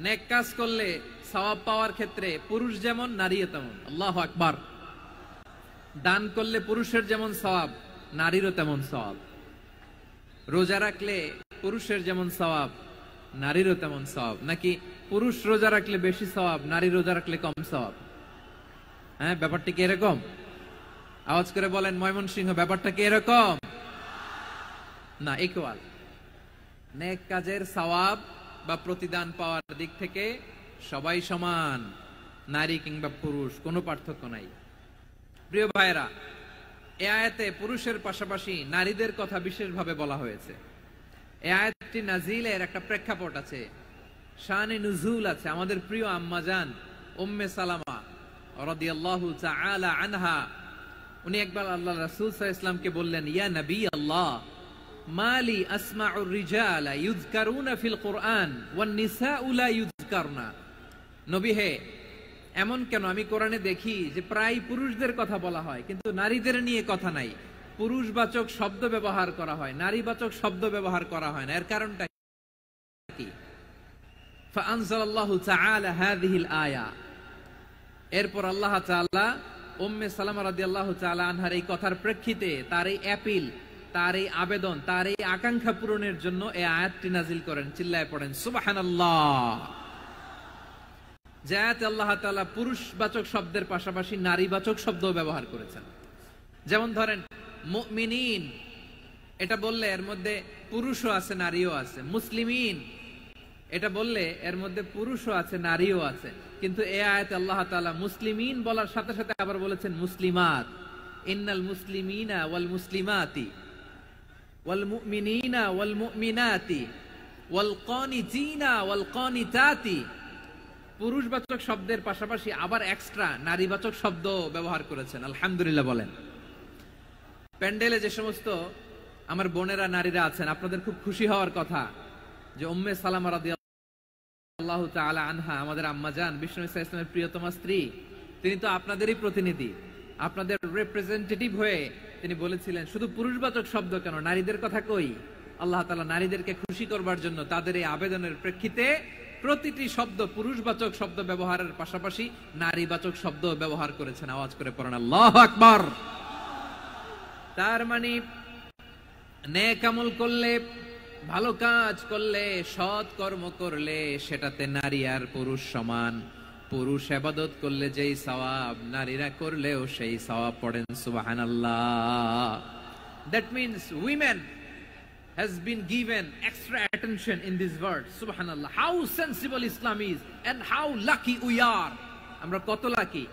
নেক কাজ করলে সওয়াব পাওয়ার ক্ষেত্রে পুরুষ যেমন, নারীও তেমন। আল্লাহু আকবার। দান করলে পুরুষের যেমন সওয়াব, নারীরও তেমন সওয়াব। রোজা রাখলে পুরুষের যেমন সওয়াব, নারীরও তেমন সওয়াব। নাকি পুরুষ রোজা রাখলে বেশি সওয়াব, নারী রোজা রাখলে কম সওয়াব? হ্যাঁ, ব্যাপারটা কি এরকম? আওয়াজ করে বলেন ময়মনসিংহ, ব্যাপারটা কি এরকম? না, ইকুয়াল। নেক কাজের সওয়াব বা প্রতিদান পাওয়ার দিক থেকে সবাই সমান, নারী কিংবা পুরুষ, কোনো পার্থক্য নাই। প্রিয় ভাইরা, এই আয়াতে পুরুষের পাশাপাশি নারীদের কথা বিশেষভাবে বলা হয়েছে। এই আয়াতটি নাজিলের একটা প্রেক্ষাপট আছে, শানে নুজুল আছে। আমাদের প্রিয় আম্মাজান উম্মে সালামা রাদিয়াল্লাহু তাআলা আনহা, উনি একবার আল্লাহ রাসূল সাল্লাল্লাহু আলাইহি ওয়াসাল্লামকে বললেন, ইয়া নবী আল্লাহ, মালি আসমাউর রিজালা ইউযকারুনা ফিল কুরআন ওয়ান নিসাউ লা ইউযকারনা। নবী হে, এমন কেন আমি কোরআনে দেখি যে প্রায় পুরুষদের কথা বলা হয়, কিন্তু নারীদের নিয়ে কথা নাই। পুরুষবাচক শব্দ ব্যবহার করা হয়, নারীবাচক শব্দ ব্যবহার করা হয় না। এর কারণটা কি? ফাআনজালাল্লাহু তাআলা হাযিহিল আয়া। এরপর আল্লাহ তাআলা উম্মে সালামা রাদিয়াল্লাহু তাআলা আনহার এই কথার প্রেক্ষিতে, তার এই অ্যাপিল, তার এই আবেদন, তার এই আকাঙ্ক্ষা পূরণের জন্য এই আয়াতটি নাজিল করেন। চিল্লায় পড়েন সুবহানাল্লাহ। যে আয়াতে আল্লাহ তাআলা পুরুষবাচক শব্দের পাশাপাশি নারীবাচক শব্দ ব্যবহার করেছেন। যেমন ধরেন মুমিনিন, এটা বললে এর মধ্যে পুরুষও আছে নারীও আছে। মুসলিমিন, এটা বললে এর মধ্যে পুরুষও আছে নারীও আছে। কিন্তু এই আয়াতে আল্লাহ তাআলা মুসলিমিন বলার সাথে সাথে আবার বলেছেন মুসলিমাত। ইন্নাল মুসলিমিনা ওয়াল মুসলিমাতি ওয়াল মুমিনিনা ওয়াল মুমিনাতি ওয়াল কানিতিনা ওয়াল কানিতাতি। পুরুষবাচক শব্দের পাশাপাশি আবার এক্সট্রা নারীবাচক শব্দ ব্যবহার করেছেন। আলহামদুলিল্লাহ বলেন। প্যান্ডেলে যে সমস্ত আমার বোনেরা নারীরা আছেন, আপনাদের খুব খুশি হওয়ার কথা যে উম্মে সালামা রাদিয়াল্লাহু তাআলা আনহা, আমাদের আম্মা জান, বিষ্ণু ইসা ইসলামের প্রিয়তমা স্ত্রী, তিনি তো আপনাদেরই প্রতিনিধি, আপনাদের রিপ্রেজেন্টেটিভ হয়ে তিনি বলেছিলেন শুধু পুরুষবাচক শব্দ কেন, নারীদের কথা কই। আল্লাহ তাআলা নারীদেরকে খুশি করবার জন্য তাদের এই আবেদনের প্রেক্ষিতে প্রতিটি শব্দ পুরুষবাচক শব্দ ব্যবহারের পাশাপাশি নারীবাচক শব্দ ব্যবহার করেছেন। আওয়াজ করে পড়েন আল্লাহু আকবার। তার মানে নেক আমল করলে, ভালো কাজ করলে, সৎ কর্ম করলে সেটাতে নারী আর পুরুষ সমান। পুরুষ ইবাদত করলে যেই সওয়াব, নারীরা করলেও সেই সওয়াব। পড়েন সুবহানাল্লাহ। That means women has been given extra attention in this word. Subhanallah. How sensible Islam is and how lucky we are. আমরা কত লাকি।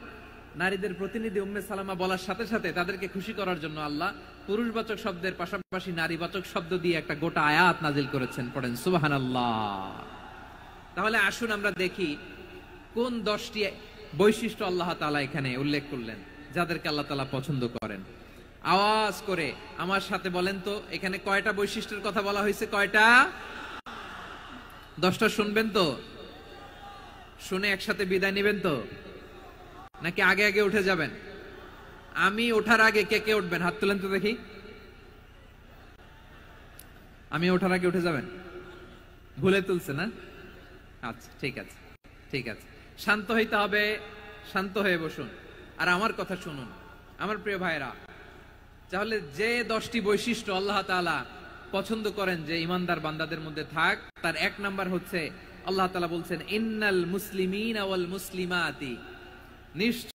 নারীদের প্রতিনিধি উম্মে সালামা বলার সাথে সাথে তাদেরকে খুশি করার জন্য আল্লাহ পুরুষবাচক শব্দের পাশাপাশি নারীবাচক শব্দ দিয়ে একটা গোটা আয়াত নাজিল করেছেন। পড়েন সুবহানাল্লাহ। তাহলে আসুন আমরা দেখি কোন 10টি বৈশিষ্ট্য আল্লাহ তাআলা এখানে উল্লেখ করলেন যাদেরকে আল্লাহ তাআলা পছন্দ করেন। আওয়াজ করে আমার সাথে বলেন তো, এখানে কয়টা বৈশিষ্ট্যের কথা বলা হয়েছে? কয়টা? 10টা শুনবেন তো? শুনে একসাথে বিদায় নেবেন তো, নাকি আগে আগে উঠে যাবেন? আমি ওঠার আগে কে কে উঠবেন? হাত তুলেন তো দেখি। আমি ওঠার আগে উঠে যাবেন? ভুলে তুলছে না? আচ্ছা, ঠিক আছে, ঠিক আছে। শান্ত হইতে হবে, শান্ত হয়ে বসুন আর আমার কথা শুনুন আমার প্রিয় ভাইরা। তাহলে যে 10টি বৈশিষ্ট্য আল্লাহ তাআলা পছন্দ করেন যে ইমানদার বান্দাদের মধ্যে থাক, তার 1 নাম্বার হচ্ছে আল্লাহ তাআলা বলছেন ইন্নাল মুসলিমিনা ওয়াল মুসলিমাতি, নিশ্চয়